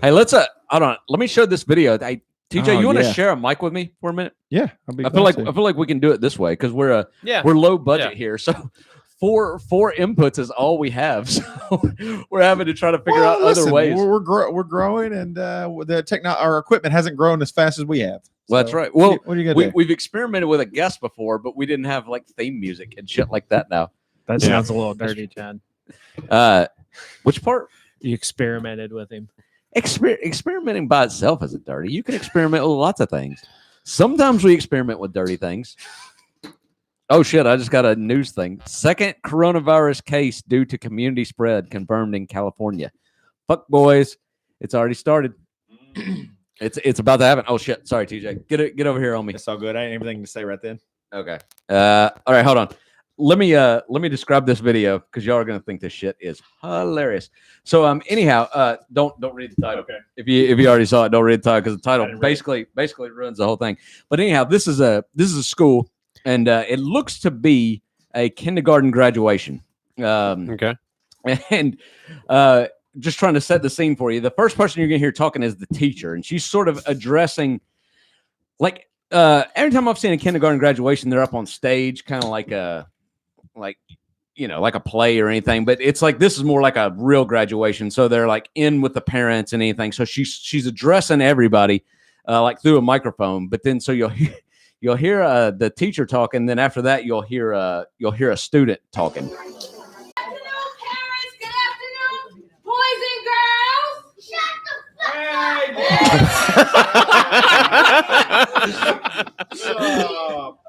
Hey, let's hold on. Let me show this video. Hey, TJ, Oh, you want to yeah. share a mic with me for a minute? Yeah. I feel like we can do it this way because we're Yeah. we're low budget here. So four inputs is all we have. So we're having to try to figure out other ways. We're growing, and our equipment hasn't grown as fast as we have. Well, that's So, right. Well, what are you gonna do? we've experimented with a guest before, but we didn't have like theme music and shit like that now. That Yeah. sounds a little dirty, Chad. Which part? You experimented with him. experimenting by itself isn't dirty. You can experiment with lots of things. Sometimes we experiment with dirty things. Oh shit, I just got a news thing. Second coronavirus case due to community spread confirmed in California. Fuck boys, it's already started. It's about to happen. Oh shit, sorry TJ. Get over here on me. It's all good. I ain't anything to say right then. Okay. All right, hold on. Let me describe this video because y'all are gonna think this shit is hilarious. So anyhow, don't read the title. Okay. If you already saw it, don't read the title because the title I didn't read basically ruins the whole thing. But anyhow, this is a school, and it looks to be a kindergarten graduation. Okay. And just trying to set the scene for you. The first person you're gonna hear talking is the teacher, and she's sort of addressing, like, every time I've seen a kindergarten graduation, they're up on stage, kind of like a play or anything. But it's like this is more like a real graduation, so they're like in with the parents and anything. So she's addressing everybody like through a microphone. But then so you'll hear the teacher talking. Then after that, you'll hear a student talking. Boys and girls, shut the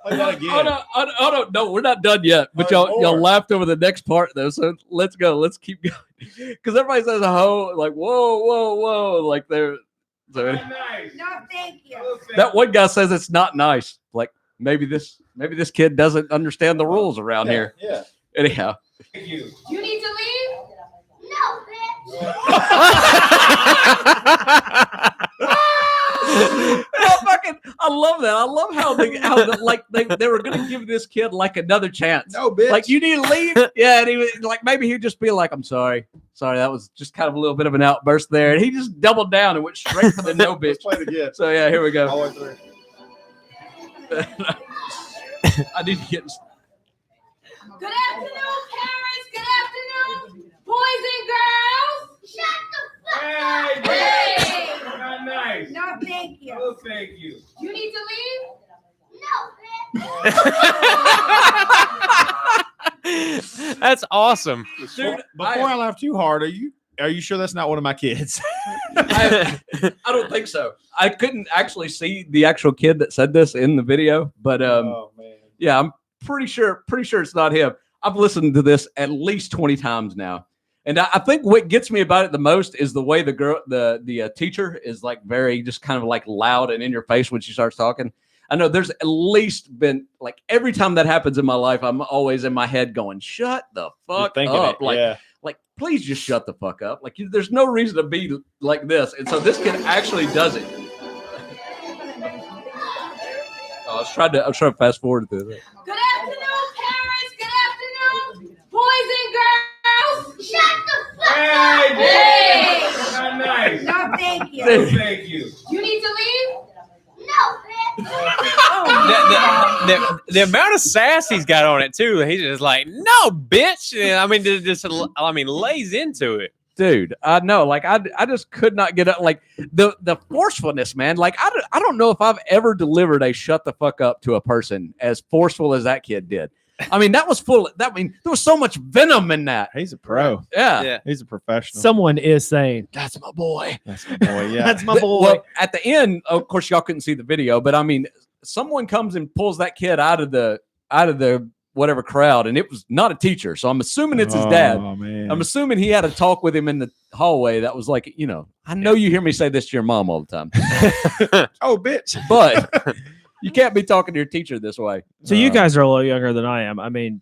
Play that again. Oh no, no, we're not done yet. But y'all laughed over the next part though, so let's go. Let's keep going because everybody says "ho," like whoa, like they're. So No, thank you. that one guy says it's not nice. Like maybe this kid doesn't understand the rules around here. Yeah. Anyhow. You need to leave? No, bitch. I love that. I love how they were gonna give this kid like another chance. No, bitch. Like you need to leave. Yeah, and he was like, maybe he'd just be like, I'm sorry, that was just kind of a little bit of an outburst there, and he just doubled down and went straight for the no bitch. Let's play it again. So yeah, here we go. All the way through. I need to get. Good afternoon, parents. Good afternoon, boys and girls. Shut the fuck up. Hey. Not nice. No, thank you. No, thank you. You need to leave? No, bitch. That's awesome. Dude, before I laugh too hard, are you sure that's not one of my kids? I don't think so. I couldn't actually see the actual kid that said this in the video, but Oh man. yeah, I'm pretty sure it's not him. I've listened to this at least 20 times now. And I think what gets me about it the most is the way the teacher is like very just kind of like loud and in your face when she starts talking. I know there's at least been like every time that happens in my life, I'm always in my head going, shut the fuck up. Like, please just shut the fuck up. Like, there's no reason to be like this. And so this kid actually does it. I was trying to fast forward through that. Good afternoon, parents. Good afternoon, boys and girls. Shut the fuck up. Hey. Not nice. No, thank you. No, thank you. You need to leave? No, bitch. The amount of sass he's got on it too. He's just like, no, bitch. And, I mean, lays into it. Dude, I know. Like, I just could not get up. Like the forcefulness, man. Like, I don't know if I've ever delivered a shut the fuck up to a person as forceful as that kid did. I mean, that was full. There was so much venom in that. He's a pro. Yeah. He's a professional. Someone is saying, That's my boy. That's my boy. Yeah. "That's my boy." Well, at the end, of course, y'all couldn't see the video, but I mean, someone comes and pulls that kid out of the whatever crowd, and it was not a teacher. So I'm assuming it's his dad. Oh man. I'm assuming he had a talk with him in the hallway that was like, I know you hear me say this to your mom all the time, Oh bitch. but you can't be talking to your teacher this way. So you guys are a little younger than I am. I mean,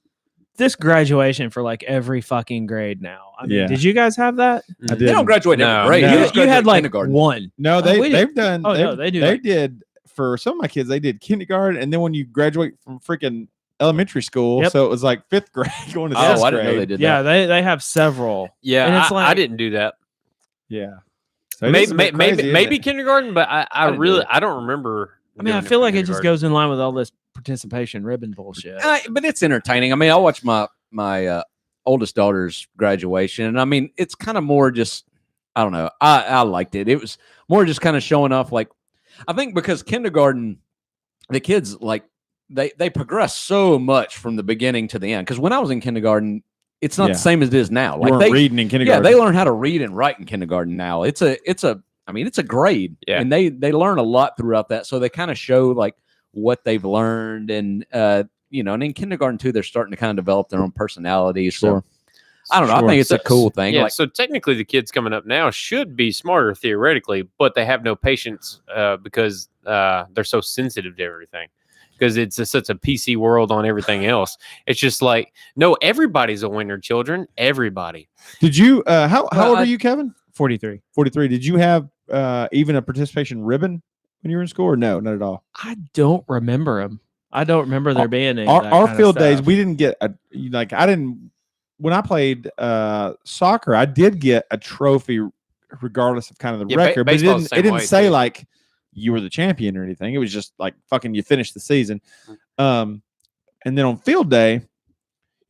this graduation for like every fucking grade now. I mean, Yeah. did you guys have that? I They don't graduate No. every grade. No. They You, just you had graduate like kindergarten. one. No, we they've done. Oh, no, they do They that. did for some of my kids. They did kindergarten, and then when you graduate from freaking elementary school, Yep. so it was like fifth grade going to Oh, sixth I didn't know grade. they did Yeah, that. they have several. Yeah, And it's I like- didn't do that. Yeah. So it is a bit crazy, isn't Maybe it? kindergarten, but I didn't do really it. I don't remember. I mean, I doing feel for like it just kindergarten. goes in line with all this participation ribbon bullshit. But it's entertaining. I mean, I watched my oldest daughter's graduation, and I mean, it's kind of more just, I don't know. I liked it. It was more just kind of showing off. Like, I think because kindergarten, the kids like they progress so much from the beginning to the end. Because when I was in kindergarten, it's not Yeah. the same as it is now. You Like weren't they reading in yeah, kindergarten. they learn how to read and write in kindergarten now. It's a grade. Yeah. And they learn a lot throughout that. So they kind of show like what they've learned. And and in kindergarten too, they're starting to kind of develop their own personalities. Sure. So I don't know. I Sure. think it's a cool thing. Yeah, Like so technically the kids coming up now should be smarter theoretically, but they have no patience because they're so sensitive to everything. Because it's such a PC world on everything else. It's just like, no, everybody's a winner, children. Everybody. Did you? How old I- are you, Kevin? 43. 43. Did you have even a participation ribbon when you were in school? Or no, not at all. I don't remember them. I don't remember there being any. Our field days, we didn't get I didn't. When I played soccer, I did get a trophy, regardless of kind of the Yeah, record. But it baseball's the didn't. same It way, didn't say too. like you were the champion or anything. It was just like fucking you finished the season. And then on field day,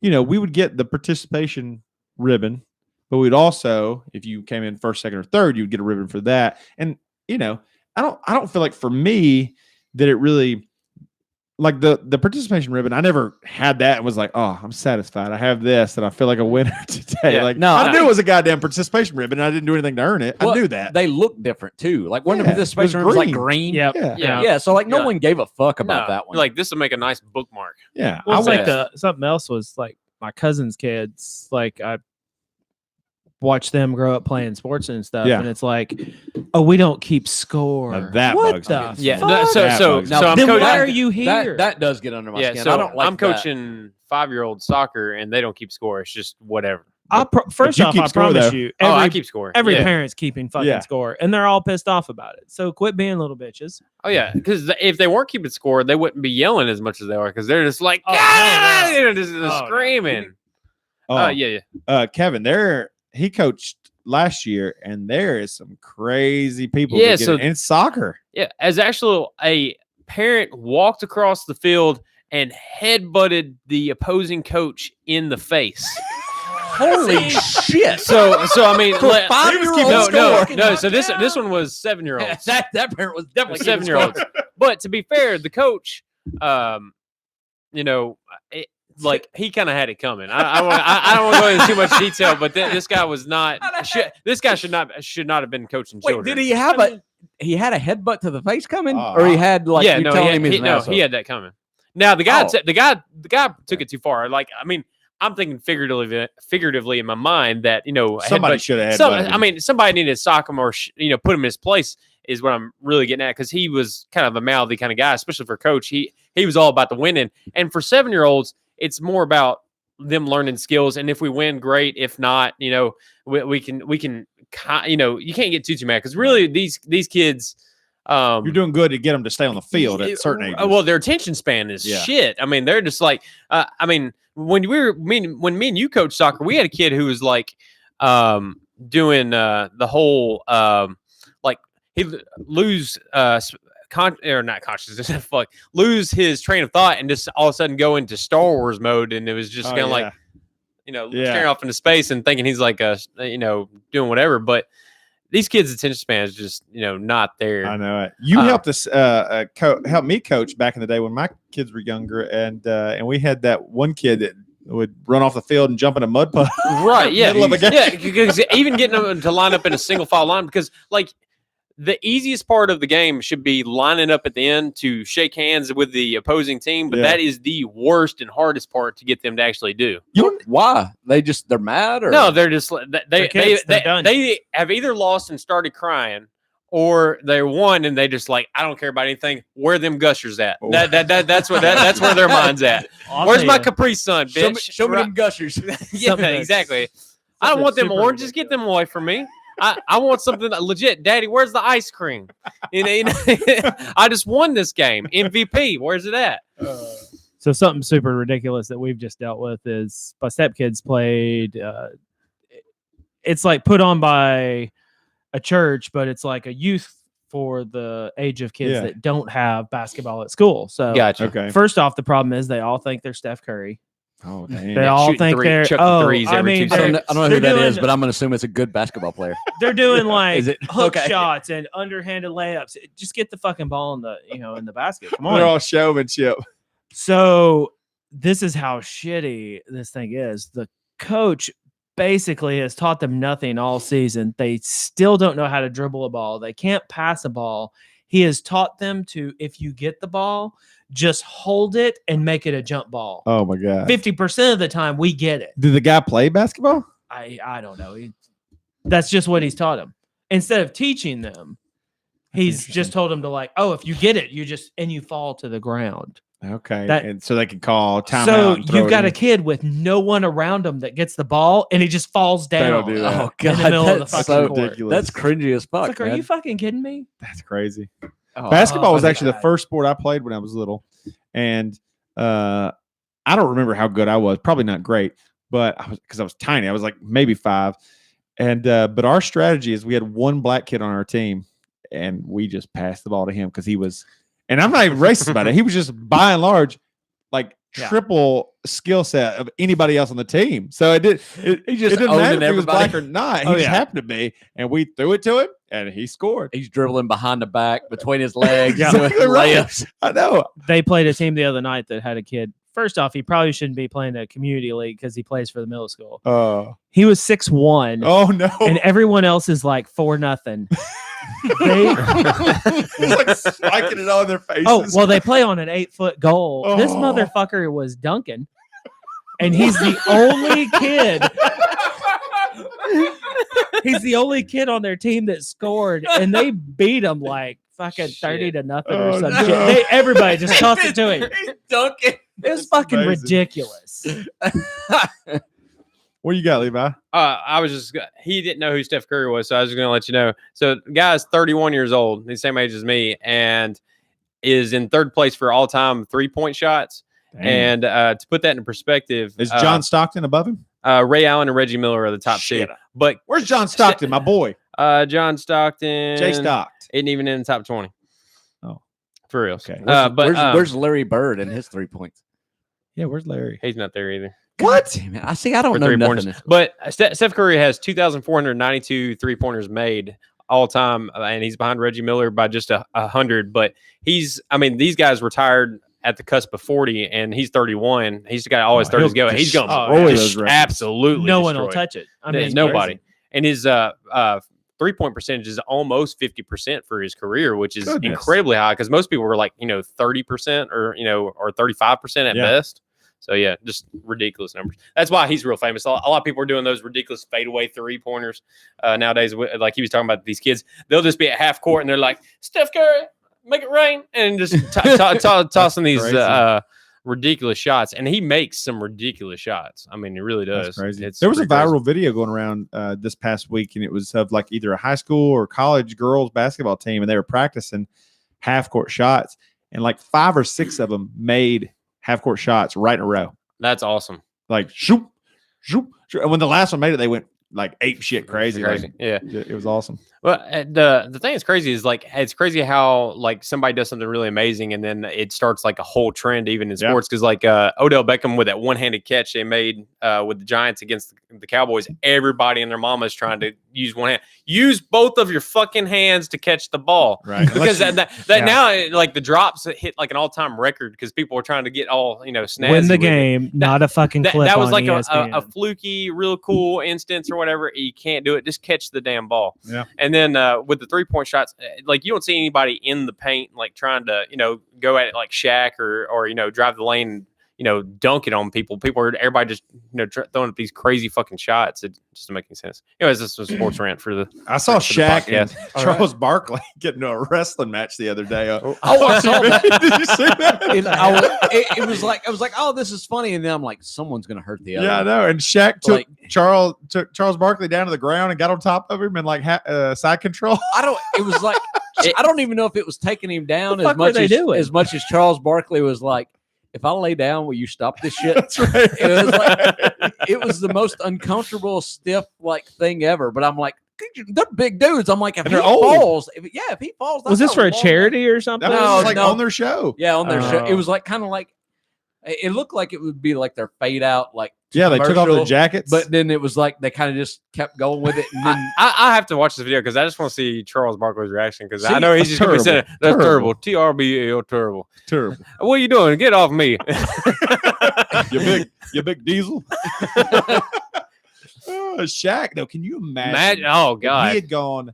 we would get the participation ribbon, but we'd also, if you came in first, second, or third, you'd get a ribbon for that. And I don't feel like for me that it really like the participation ribbon. I never had that and was like, oh, I'm satisfied. I have this and I feel like a winner today. Yeah. Like No, I I knew it was a goddamn participation ribbon. And I didn't do anything to earn it. Well, I knew that. they look different too. Like one of Yeah, the it was participation was like green. green. Yep. Yeah. Yeah. So like no Yeah. one gave a fuck about No, that one. Like this will make a nice bookmark. Yeah. Well, it's I like went- something else was like my cousin's kids. Like I watched them grow up playing sports and stuff, Yeah. and it's like, oh, we don't keep score. Now that what bugs the? me. Yeah. fuck? No, so That so bugs so me. I'm then coaching. why are you here? that does get under my Yeah, skin. so I don't like I'm that. coaching 5-year-old soccer, and they don't keep score. It's just whatever. First you off, keep I score, promise though. you, I keep score. every yeah. parent's keeping fucking Yeah. score, and they're all pissed off about it. So quit being little bitches. Oh yeah, because if they weren't keeping score, they wouldn't be yelling as much as they are. Because they're just like, Oh, ah! hell no. Just Oh, no. screaming. Oh, Yeah, yeah. Kevin, he coached last year, and there is some crazy people. Yeah, that get so- it. And it's soccer. Yeah, as actually a parent walked across the field and headbutted the opposing coach in the face. Holy shit! So I mean, For let- 5-year-olds no. So this one was 7-year-olds. that parent was definitely keeping 7-year-olds. score. But to be fair, the coach, like he kind of had it coming. I don't want to go into too much detail, but this guy was not. This guy should not have been coaching Wait, children. did he have he had a headbutt to the face coming, Oh. or he had like yeah, you no, telling he, him he's he, an no, asshole? he had that coming. Now the guy, Oh. the guy took it too far. Like, I mean, I'm thinking figuratively in my mind that a Somebody headbutt- should have had. I mean, somebody needed to sock him or put him in his place is what I'm really getting at, because he was kind of a mouthy kind of guy, especially for coach. He was all about the winning, and for 7-year-olds, it's more about them learning skills. And if we win, great. If not, we can you can't get too mad, because really these kids. You're doing good to get them to stay on the field at certain ages. Well, their attention span is Yeah. shit. I mean, they're just like, I mean, when me and you coach soccer, we had a kid who was like, doing the whole, like he'd lose, or not consciousness, fuck, lose his train of thought and just all of a sudden go into Star Wars mode, and it was just Oh, kind of yeah. like, Yeah. staring off into space and thinking he's like, doing whatever, but. These kids' attention span is just, not there. I know it. You helped us help me coach back in the day when my kids were younger, and we had that one kid that would run off the field and jump in a mud puddle. Right? Yeah, Middle of a game. yeah. Because even getting them to line up in a single file line, because like the easiest part of the game should be lining up at the end to shake hands with the opposing team, but Yeah. that is the worst and hardest part to get them to actually do. Why? They're mad, or No, they're just They're kids, they're done. they have either lost and started crying, or they won and they just like, I don't care about anything. Where are them gushers at? Oh. That's where their mind's at. I'll Where's tell my you, Capri Sun, bitch? show me Right. them gushers. Yeah, Something that's- exactly. I don't something want them super oranges. Get them away from me. I want something that legit. Daddy, where's the ice cream? I just won this game. MVP. Where's it at? So something super ridiculous that we've just dealt with is my stepkids played. It's like put on by a church, but it's like a youth for the age of kids Yeah. that don't have basketball at school. So Gotcha. Okay. first off, the problem is they all think they're Steph Curry. Oh, dang. They all shooting think they're chucking threes I every mean, 2 I don't, seconds. know, I don't know who They're that is, doing- but I'm going to assume it's a good basketball player. they're doing like Is it? hook Okay. shots and underhanded layups. Just get the fucking ball in the in the basket. Come They're on. all showmanship. So this is how shitty this thing is. The coach basically has taught them nothing all season. They still don't know how to dribble a ball. They can't pass a ball. He has taught them to, if you get the ball, just hold it and make it a jump ball. Oh my god! 50% of the time we get it. Did the guy play basketball? I don't know. That's just what he's taught them. Instead of teaching them, he's just told them to like, oh, if you get it, you fall to the ground. Okay, That- and so they can call timeout. So and throw you've it got in. a kid with no one around him that gets the ball, and he just falls They down. don't do that. Oh god, in the middle of the that's fucking so court. ridiculous. That's cringy as fuck. It's like, are you fucking kidding me? That's crazy. Oh, Basketball was my actually the God. first sport I played when I was little, and I don't remember how good I was. Probably not great, but because I was tiny. I was like maybe 5, and but our strategy is we had one black kid on our team, and we just passed the ball to him because he was. And I'm not even racist about it. He was just by and large like triple skill set of anybody else on the team. So it did. He just didn't owning matter if he was everybody. black or not. He Oh, just yeah. happened to be, and we threw it to him, and he scored. He's dribbling behind the back between his legs. Yeah. doing Exactly right. layups. I know. They played a team the other night that had a kid. First off, he probably shouldn't be playing a community league because he plays for the middle school. He was 6'1", Oh no. and everyone else is like 4-0. He's like spiking it on their faces. Oh, well, they play on an 8-foot goal. This Oh. motherfucker was dunking, and he's the only kid. He's the only kid on their team that scored, and they beat him like fucking 30-0 or Oh, some no. shit. Everybody just tossed it to him. He's dunking. It was fucking amazing. ridiculous. What you got, Levi? I was just, he didn't know who Steph Curry was, so I was just going to let you know. So, the guy's 31 years old, the same age as me, and is in third place for all time 3-point shots. And to put that in perspective, Is John Stockton above him? Ray Allen and Reggie Miller are the top Shit. two. But Where's John Stockton, my boy? John Stockton Jay Stockton. isn't even in the top 20. Oh. For real. Okay. Where's Larry Bird and his 3 points? Yeah, where's Larry? He's not there either. What? Damn it. I see. I don't For know 3 nothing. pointers. But Steph Curry has 2,492 3-pointers made all time, and he's behind Reggie Miller by just 100. But these guys retired at the cusp of 40, and he's 31. He's got all his 30s going. He's going destroy to those records. absolutely No one will destroy it. touch it. I mean, There's it's nobody. crazy. And his 3-point percentage is almost 50% for his career, which is Goodness. incredibly high because most people were like, 30% or 35% at Yeah. best. So yeah, just ridiculous numbers. That's why he's real famous. A lot of people are doing those ridiculous fadeaway 3-pointers nowadays. Like he was talking about these kids, they'll just be at half court and they're like, Steph Curry, make it rain, and just tossing these crazy. ridiculous shots. And he makes some ridiculous shots. I mean, he really does. That's crazy. It's There was a pretty crazy. viral video going around this past week, and it was of like either a high school or college girls basketball team, and they were practicing half court shots, and like 5 or 6 of them made half court shots right in a row. That's awesome. Like shoot, shoot, shoot. And when the last one made it, they went like ape shit crazy. Crazy. Like, Yeah. it was awesome. Well, the thing that's crazy is like it's crazy how like somebody does something really amazing and then it starts like a whole trend even in Yeah. sports because like Odell Beckham with that one-handed catch they made with the Giants against the Cowboys, everybody and their mama is trying to use one hand. Use both of your fucking hands to catch the ball. Right. Because that Yeah. now like the drops hit like an all-time record because people are trying to get all snazzy Win the with it. game, not a fucking clip. That was on like ESPN. a fluky, real cool instance or whatever. You can't do it. Just catch the damn ball. Yeah. And then with the 3-point shots, like you don't see anybody in the paint like trying to go at it like Shaq or drive the lane, dunk it on people. Everybody just throwing up these crazy fucking shots. It just doesn't make any sense. Anyways, this was a sports rant for the. I saw for the Shaq and podcast. Charles Barkley get into a wrestling match the other day. I saw that. Did you see that? And it was like I was like, oh, this is funny, and then I'm like, someone's gonna hurt the other. Yeah, I one. know. And Shaq took Like- Charles Barkley down to the ground and got on top of him and like side control. I don't. It was like I don't even know if it was taking him down The as fuck were much they as doing? Charles Barkley was like, if I lay down, will you stop this shit? That's right. It was like it was the most uncomfortable, stiff like thing ever. But I'm like, they're big dudes. I'm like, if And he they're old. falls, if he falls, was that's this for a long- charity or something? That No, was like no. on their show. Yeah, on their show. Oh. It was like kind of like it looked like it would be like their fade out, like Yeah, they took off their commercial, jackets. but then it was like they kind of just kept going with it. And then I have to watch this video because I just want to see Charles Barkley's reaction because I See, know he's that's just going to be saying terrible. that's terrible. TRBL terrible. terrible. What are you doing? Get off me. you big diesel. Shaq, though, can you imagine? Oh if God. he had gone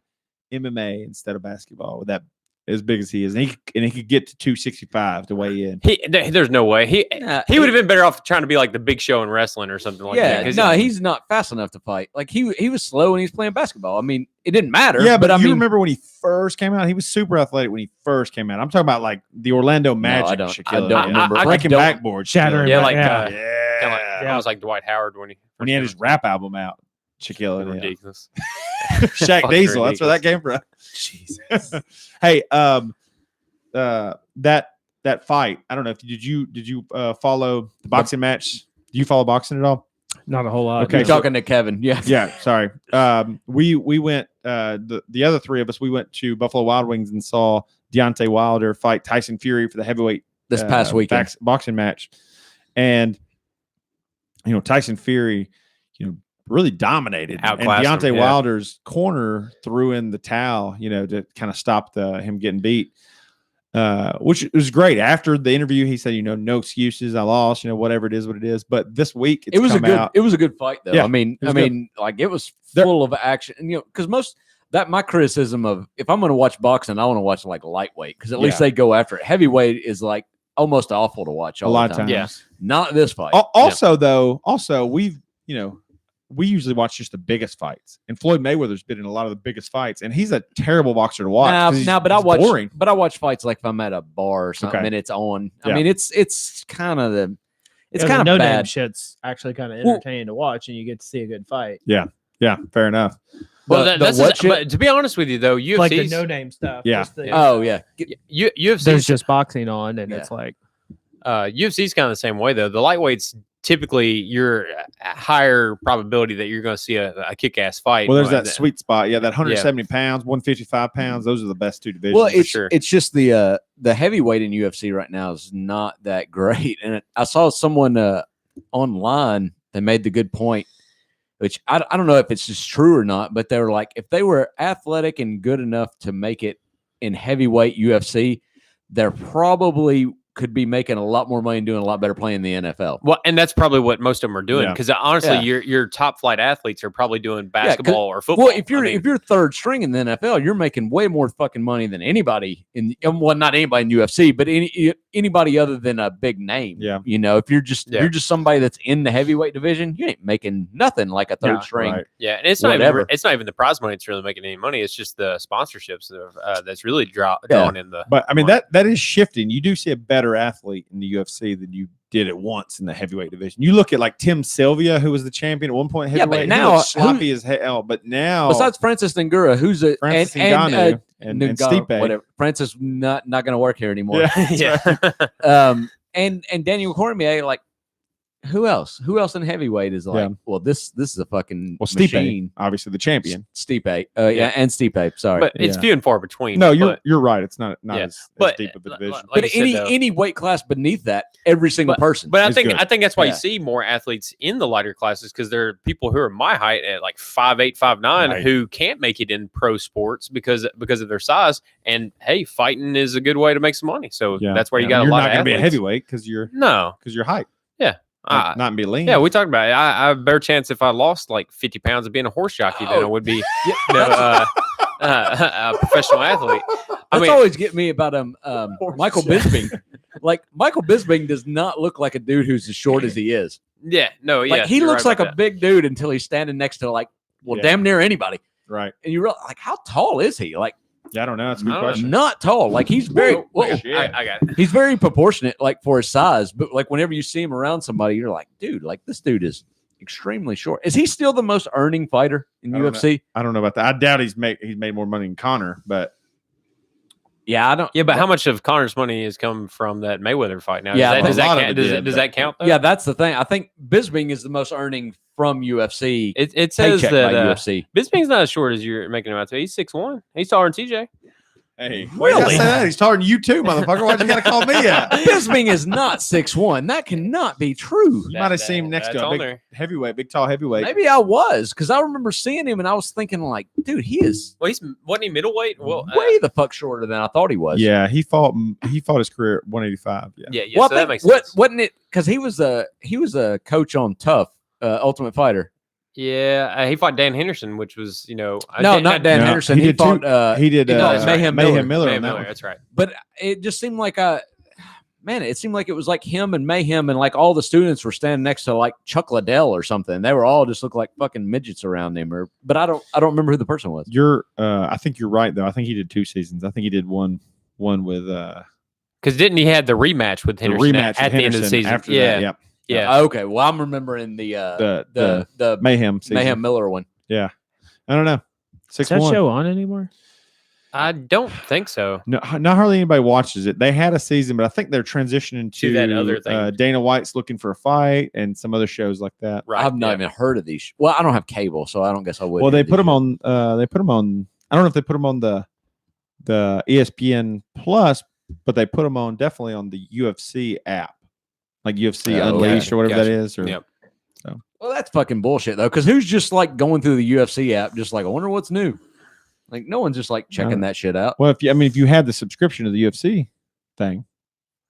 MMA instead of basketball with that as big as he is, and he could get to 265 to weigh in. There's no way he Nah, would have been better off trying to be like the Big Show in wrestling or something like that. Yeah, 'cause no, he's not fast enough to fight. Like he was slow when he was playing basketball. I mean, it didn't matter. Yeah, but I you mean, remember when he first came out? He was super athletic when he first came out. I'm talking about like the Orlando Magic. I don't Shaquille remember. I breaking don't- backboard, Shattering. Yeah, but like, yeah. kinda like almost like Dwight Howard when when he had his rap album out. Shaquille and ridiculous. Shaq Fucking Diesel. That's where that came from. Jesus. Hey, that fight. I don't know if did you follow the boxing match? Do you follow boxing at all? Not a whole lot. Okay, You're so- talking to Kevin. Yeah. Yeah, sorry. We went the other three of us. We went to Buffalo Wild Wings and saw Deontay Wilder fight Tyson Fury for the heavyweight This past weekend. boxing match, and Tyson Fury, really dominated. And Outclassed Deontay him, yeah. Wilder's corner threw in the towel, to kind of stop him getting beat. Which was great. After the interview, he said, no excuses. I lost, whatever it is, what it is. But this week, It was a come good. out. It was a good fight, though. Yeah, I mean, it was like it was There- full of action. And because my criticism of if I'm going to watch boxing, I want to watch like lightweight because at least Yeah. they go after it. Heavyweight is like almost awful to watch a all lot the of time. times. Yeah. Not this fight. Also, we've we usually watch just the biggest fights, and Floyd Mayweather's been in a lot of the biggest fights, and he's a terrible boxer to watch. 'cause he's- But I he's watch. boring. But I watch fights like if I'm at a bar or something Okay. and it's on. Yeah. I mean, it's kind of the. It's Yeah, kind of no name bad. shit's actually kind of Well- entertaining to watch, and you get to see a good fight. Yeah, fair enough. Well, The that's what shit? but to be honest with you, though, UFC's Like the no name stuff. Yeah. just the- Oh yeah. UFC's there's just boxing on, and Yeah. it's like UFC's kind of the same way though. The lightweights typically you're a higher probability that you're going to see a kick-ass fight. Well, there's Like that sweet spot. Yeah, that 170 pounds, 155 pounds. Those are the best two divisions. Well, it's sure. it's just the heavyweight in UFC right now is not that great. And I saw someone online that made the good point, which I don't know if it's just true or not, but they were like, if they were athletic and good enough to make it in heavyweight UFC, they're probably could be making a lot more money and doing a lot better playing in the NFL. Well, and that's probably what most of them are doing Yeah. because honestly, Yeah. your top flight athletes are probably doing basketball or football. Well, if you're third string in the NFL, you're making way more fucking money than anybody not anybody in UFC, but anybody other than a big name. Yeah. If you're just Yeah. you're just somebody that's in the heavyweight division, you ain't making nothing like a third No, string. right. yeah, and it's not even whatever. it's not even the prize money that's really making any money. It's just the sponsorships that's really drawing in the. But I mean that is shifting. You do see a better athlete in the UFC than you did at once in the heavyweight division. You look at like Tim Sylvia, who was the champion at one point. Yeah, but Heavyweight. He now, looked sloppy as hell. But now, Besides Francis Ngura, who's a Francis and Ngannou and Ngannou, Stipe. whatever. Francis not going to work here anymore. Yeah. yeah. And Daniel Cormier, like who else? Who else in heavyweight is like, Yeah. well, this is a fucking Well, Stipe, machine. obviously the champion. Stipe, Yeah. yeah, and Stipe. Sorry, but it's Yeah. few and far between. No, but, you're right. It's not Yeah. as but deep of a division. like but you said, though- any weight class beneath that, every single person. But I It's think good. I think that's why Yeah. you see more athletes in the lighter classes because there are people who are my height at like 5'8", 5'9", Right. who can't make it in pro sports because of their size. And hey, fighting is a good way to make some money. So Yeah. that's where you Yeah. got You're a lot not of gonna be a athletes. heavyweight because you're No, height. Yeah. Not be lean. yeah, we talked about it. I have a better chance if I lost like 50 pounds of being a horse jockey than I would be a professional athlete. That's always get me about Michael Bisping. Like Michael Bisping does not look like a dude who's as short as he is. yeah, no, yeah. Like he you're looks right like a about big dude until he's standing next to Yeah. damn near anybody. right. And you realize like how tall is he? Like Yeah, I don't know. That's a good I don't know. question. not tall. Like he's very that. I got it. he's very proportionate like for his size, but like whenever you see him around somebody, you're like, dude, like this dude is extremely short. Is he still the most earning fighter in I don't UFC? I don't know about that. I doubt he's made more money than Connor, but Yeah, I don't. Yeah, but how much of Connor's money has come from that Mayweather fight now? Yeah, does a lot that of count? it Does, did, does but- that count? Though? Yeah, that's the thing. I think Bisping is the most earning from UFC. It says Paycheck that by UFC. Bisping's not as short as you're making him out to. He's 6'1". He's taller than TJ. Hey, why you gotta Really? say that? He's taller than you too, motherfucker. Why'd you gotta call me out? Bisping is not 6'1". That cannot be true. You might have seen him next that's to a on big there. heavyweight, big tall heavyweight. Maybe I was, because I remember seeing him and I was thinking, like, dude, he is Well, wasn't he middleweight? Well, way the fuck shorter than I thought he was. Yeah, he fought his career at 185. Yeah. yeah. Well, So I that think, makes sense. wasn't it? Because he was a coach on Tough, Ultimate Fighter. Yeah, he fought Dan Henderson, which was No, not Dan No, Henderson. he He did fought. two- He did fought Mayhem Miller. Mayhem Miller. Miller. on that one. That's right. But it just seemed like it seemed like it was like him and Mayhem, and like all the students were standing next to like Chuck Liddell or something. They were all just look like fucking midgets around him. But I don't remember who the person was. I think you're right though. I think he did 2 seasons. I think he did one with Because didn't he have the rematch with the Henderson rematch at with the end of the Henderson season? after yeah, that. Yep. yeah. Okay, well I'm remembering the Mayhem season. Mayhem Miller one. I don't know. Is that 6'1". show on anymore? I don't think so. No, not hardly anybody watches it. They had a season, but I think they're transitioning to that other thing. Dana White's Looking for a Fight and some other shows like that. Right. I've not yeah. even heard of these. Well, I don't have cable, so I don't guess I would. Well, they put them on. They put them on. I don't know if they put them on the ESPN Plus, but they put them on definitely on the UFC app, like UFC Oh, Unleashed or whatever Gotcha. that is. Or Yep. Well, that's fucking bullshit though. Because who's just like going through the UFC app, just like I wonder what's new. Like no one's just like checking that shit out. well, if you had the subscription to the UFC thing,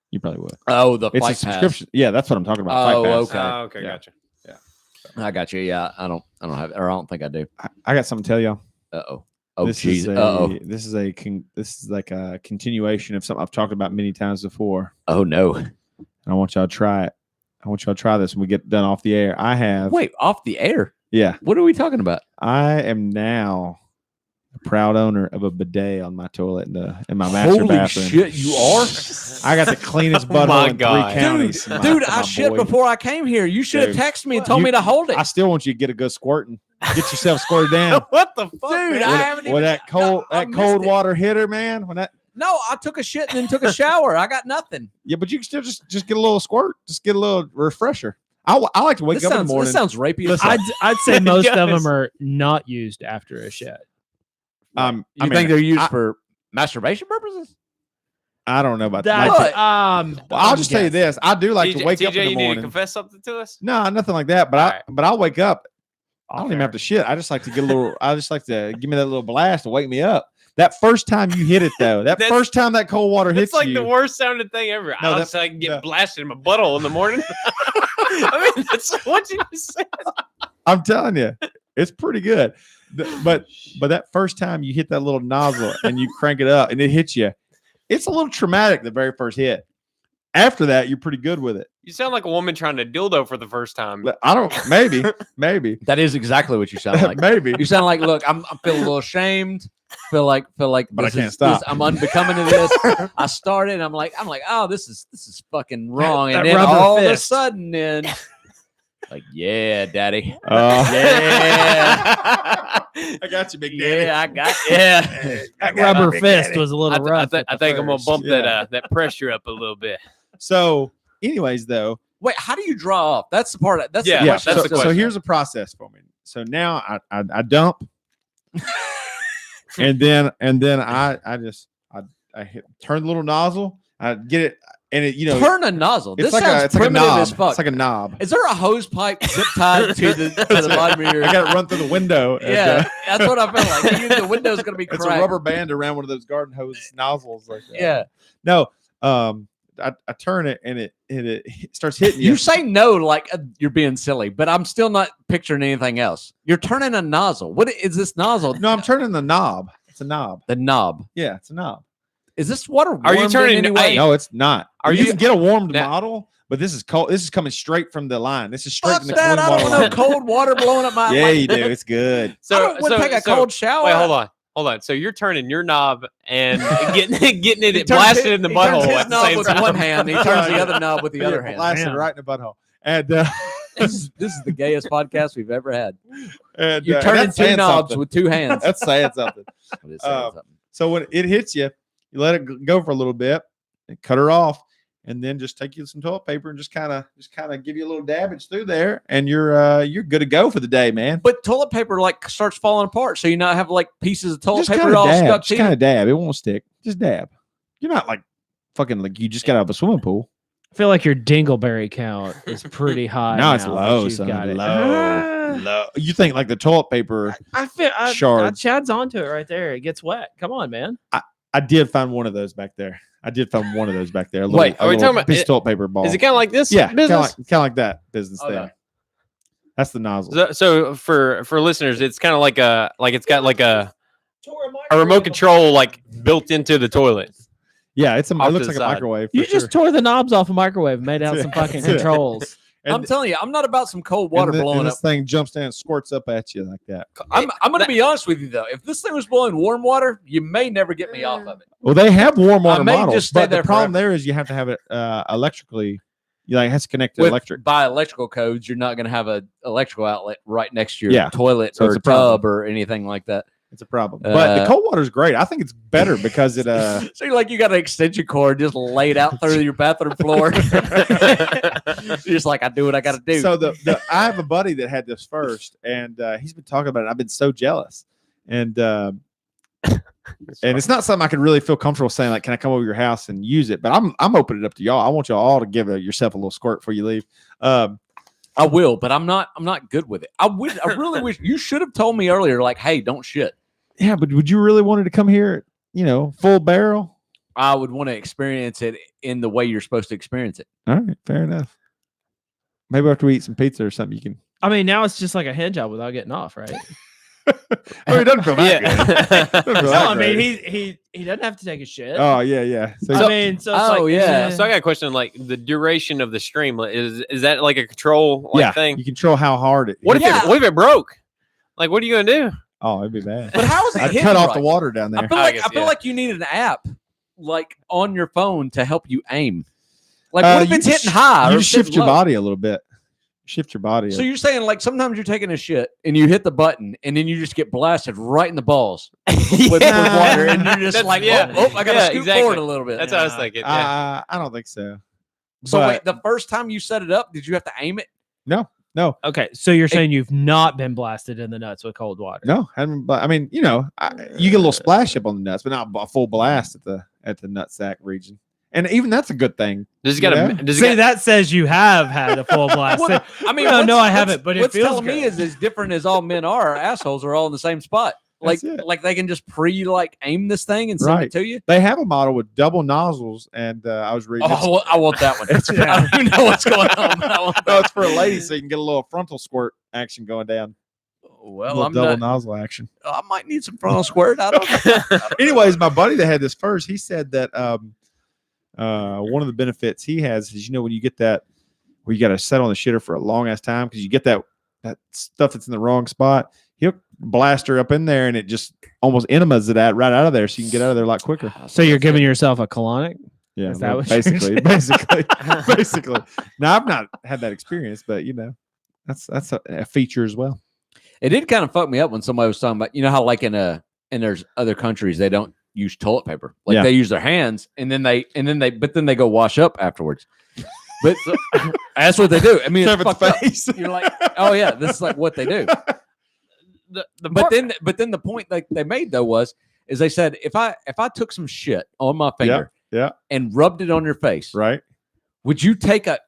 you probably would. Oh, the It's fight a subscription. Yeah, that's what I'm talking about. Oh, Fight Pass. okay. Oh, okay, Yeah. gotcha. I got you. Yeah, I don't have, or I don't think I do. I got something to tell y'all. Oh, This jeez. This is like a continuation of something I've talked about many times before. Oh no. And I want y'all to try it. I want y'all to try this when we get done off the air. I have. Wait, off the air? Yeah, What are we talking about? I am now a proud owner of a bidet on my toilet in my master Holy bathroom. shit, you are? I got the cleanest my butthole in God. 3 counties. Dude, I shit boy. before I came here. You should have Dude. texted me and told me to hold it. I still want you to get a good squirting. Get yourself squirted down. What the fuck, Dude, man? I haven't With even that cold I that missed cold it. water hitter, man. When that No, I took a shit and then took a shower. I got nothing. yeah, but you can still just get a little squirt. Just get a little refresher. I like to wake This up in the morning. sounds rapey. as Listen, fuck. I'd say most of Yes. them are not used after a shit. You think they're used for masturbation purposes? I don't know about That, that. Well, I'll just tell you this. I do like to wake TJ, up in the you need to morning. confess something to us? No, nothing like that. But All right. I'll wake up. I don't even have to shit. I just like to get a little. I just like to give me that little blast to wake me up. That first time you hit it though, that That's- first time that cold water hits It's like you, the worst sounding thing ever. No, I that- was like get no. blasted in my butthole in the morning. I mean, that's what you just said. I'm telling you, it's pretty good. But that first time you hit that little nozzle and you crank it up and it hits you, it's a little traumatic the very first hit. After that, you're pretty good with it. You sound like a woman trying to dildo for the first time. I don't. Maybe, That is exactly what you sound like. maybe. You sound like, look, I'm feeling a little ashamed. Feel like, But I this can't is- stop. I'm unbecoming of this. I started. I'm like, oh, this is fucking wrong. And That then rubber all of a fist. sudden, then, like, yeah, daddy, Yeah. I got you, big daddy. yeah, I got, yeah. That rubber fist was a I, little th- I, rough. th- at I the think I'm gonna first. bump Yeah. that pressure up a little bit. So, anyways, though, Wait, how do you draw off? That's the part. That's Yeah, the yeah. question. that's the So question. here's a process for me. So now I dump, and then I just turn the little nozzle. I get it, and it Turn a nozzle. This it's like sounds it's like a primitive knob. as fuck. It's like a knob. Is there a hose pipe zip tied to the bottom of your? I got to run through the window. and, Yeah, that's what I felt like. The window's gonna be it's cracked. a rubber band around one of those garden hose nozzles like that. Yeah. No, I turn it and it starts hitting you. You say no like you're being silly, but I'm still not picturing anything else. You're turning a nozzle. What is this nozzle? No, I'm turning the knob. It's a knob. The knob. Yeah, it's a knob. Is this water? Are you warmed turning- in any way? hey, No, it's not. Are you you- can get a warmed Now- model, but this is cold. This is coming straight from the line. This is straight Fuck from the that! I cooling don't water want no line. cold water blowing up my. Yeah, like, you do. It's good. I So don't want to take a cold shower. Wait, hold on. So you're turning your knob and getting it He turns blasted his- in the he turns butthole his at the knob same with time. one hand. He turns the other knob with the other hand. Blasted Damn. right in the butthole. And This is the gayest podcast we've ever had. and You're turning that's two saying knobs something. with two hands. That's saying something. That is saying something. So when it hits you, you let it go for a little bit and cut her off. and then just take you some toilet paper and just kind of give you a little dabbage through there, and you're good to go for the day, man. But toilet paper like starts falling apart, so you not have like pieces of toilet Just paper kinda all dab, stuck to just kind of dab. It won't stick. Just dab. You're not like fucking like you just got out of a swimming pool. I feel like your dingleberry count is pretty high. Now it's that low, you've son. got it. Low. You think like the toilet paper? I feel Shards. Chad's onto it right there. It gets wet. Come on, man. I did find one of those back there. A Wait, little, are we talking about piece of toilet paper ball? Is it kind of like this? Yeah, kind business? of like that business Okay. there. That's the nozzle. So for listeners, it's kind of like it's got like a remote control like built into the toilet. Yeah, it off looks to like the a side. microwave. You for just sure. tore the knobs off a microwave, made out some That's fucking it. controls. And I'm telling you, I'm not about some cold water and blowing this up. thing jumps down and squirts up at you like that. I'm going to be honest with you though. If this thing was blowing warm water, you may never get me off of it. Well, they have warm water may models, just stay but the there problem forever. there is you have to have it electrically. You like it has to connect to With, electric. By electrical codes, you're not going to have an electrical outlet right next to your Yeah. toilet So or it's a problem. tub or anything like that. It's a problem. But the cold water is great. I think it's better because it So you're like you got an extension cord just laid out through your bathroom floor. You're just like, I do what I got to do. So I have a buddy that had this first, and he's been talking about it. I've been so jealous, and it's not something I could really feel comfortable saying. Like, can I come over to your house and use it? But I'm opening it up to y'all. I want y'all all to give yourself a little squirt before you leave. I will, but I'm not good with it. I really wish you should have told me earlier, like, hey, don't shit. Yeah, but would you really wanted to come here? Full barrel. I would want to experience it in the way you're supposed to experience it. All right, fair enough. Maybe after we eat some pizza or something, you can. I mean, now it's just like a hand job without getting off, right? Oh, he doesn't feel that good. Doesn't feel No, that I mean, great. he doesn't have to take a shit. Oh yeah. So, I mean, so it's Oh, like, yeah. So I got a question. Like the duration of the stream is that like a control yeah, thing? you control how hard it. What hits. if it broke? Like, what are you gonna do? Oh, it'd be bad. But how is it I'd hitting cut off right? the water down there. I guess, feel yeah. like you need an app like on your phone to help you aim. Like what if you it's can hitting high? You or shift hitting your low? body a little bit. Shift your body. So you're saying like sometimes you're taking a shit and you hit the button and then you just get blasted right in the balls with water and you're just That's- like, yeah. oh, I got to Yeah, scoot exactly. forward a little bit. That's what I was thinking. Yeah. I don't think so. So But- wait, the first time you set it up, did you have to aim it? No, Okay, so you're saying you've not been blasted in the nuts with cold water? no. But I mean, you get a little splash up on the nuts, but not a full blast at the nutsack region. And even that's a good thing. Does it got Yeah. a? Does it See, got, that says you have had a full blast. Well, I mean, No, no, I what's- haven't, but it what's feels telling me good. is as different as all men are. Our assholes are all in the same spot. Like, That's it. like they can just aim this thing and send Right. it to you. They have a model with double nozzles, and I was reading. Oh, I want that one. I don't even know what's going on. But I want No, it's for a lady, so you can get a little frontal squirt action going down. well, a little I'm double not, nozzle action. I might need some frontal squirt. I don't know. Anyways, my buddy that had this first, he said that one of the benefits he has is when you get that where you got to set on the shitter for a long ass time because you get that stuff that's in the wrong spot. He'll blast her up in there and it just almost enemas it right out of there, so you can get out of there a lot quicker. So you're giving yourself a colonic? Yeah, Is that what you're basically. Now I've not had that experience, but that's a feature as well. It did kind of fuck me up when somebody was talking about, how like in there's other countries they don't use toilet paper, like Yeah. they use their hands and then they go wash up afterwards. But that's what they do. I mean, it's Except for fucked the up. face. You're like, oh yeah, this is like what they do. But then the point that they made though is they said if I took some shit on my finger yeah. and rubbed it on your face, Right. would you take a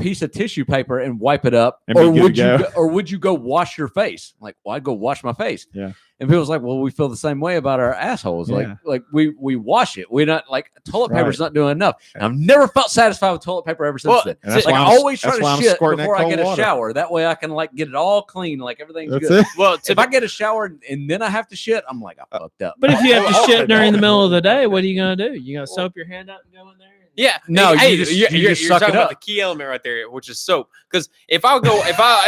piece of tissue paper and wipe it up, And be or good to would you go wash your face? Like, well, I'd go wash my face. Yeah. And people's like, well, we feel the same way about our assholes. Yeah. Like we wash it. We're not like toilet paper's Right. not doing enough. And I've never felt satisfied with toilet paper ever since Well, then. And that's Like why I I'm- always try that's why to I'm shit squirting that before I cold get a water. shower. That way I can like get it all clean, like everything's That's good. it. well, If I get a shower and then I have to shit, I'm like, I fucked up. But if you have to Oh, shit during the middle of the day, what are you gonna do? You gonna soap your hand out and go in there? yeah, No, hey, you just you're suck talking it about up. the key element right there, which is soap. Because if I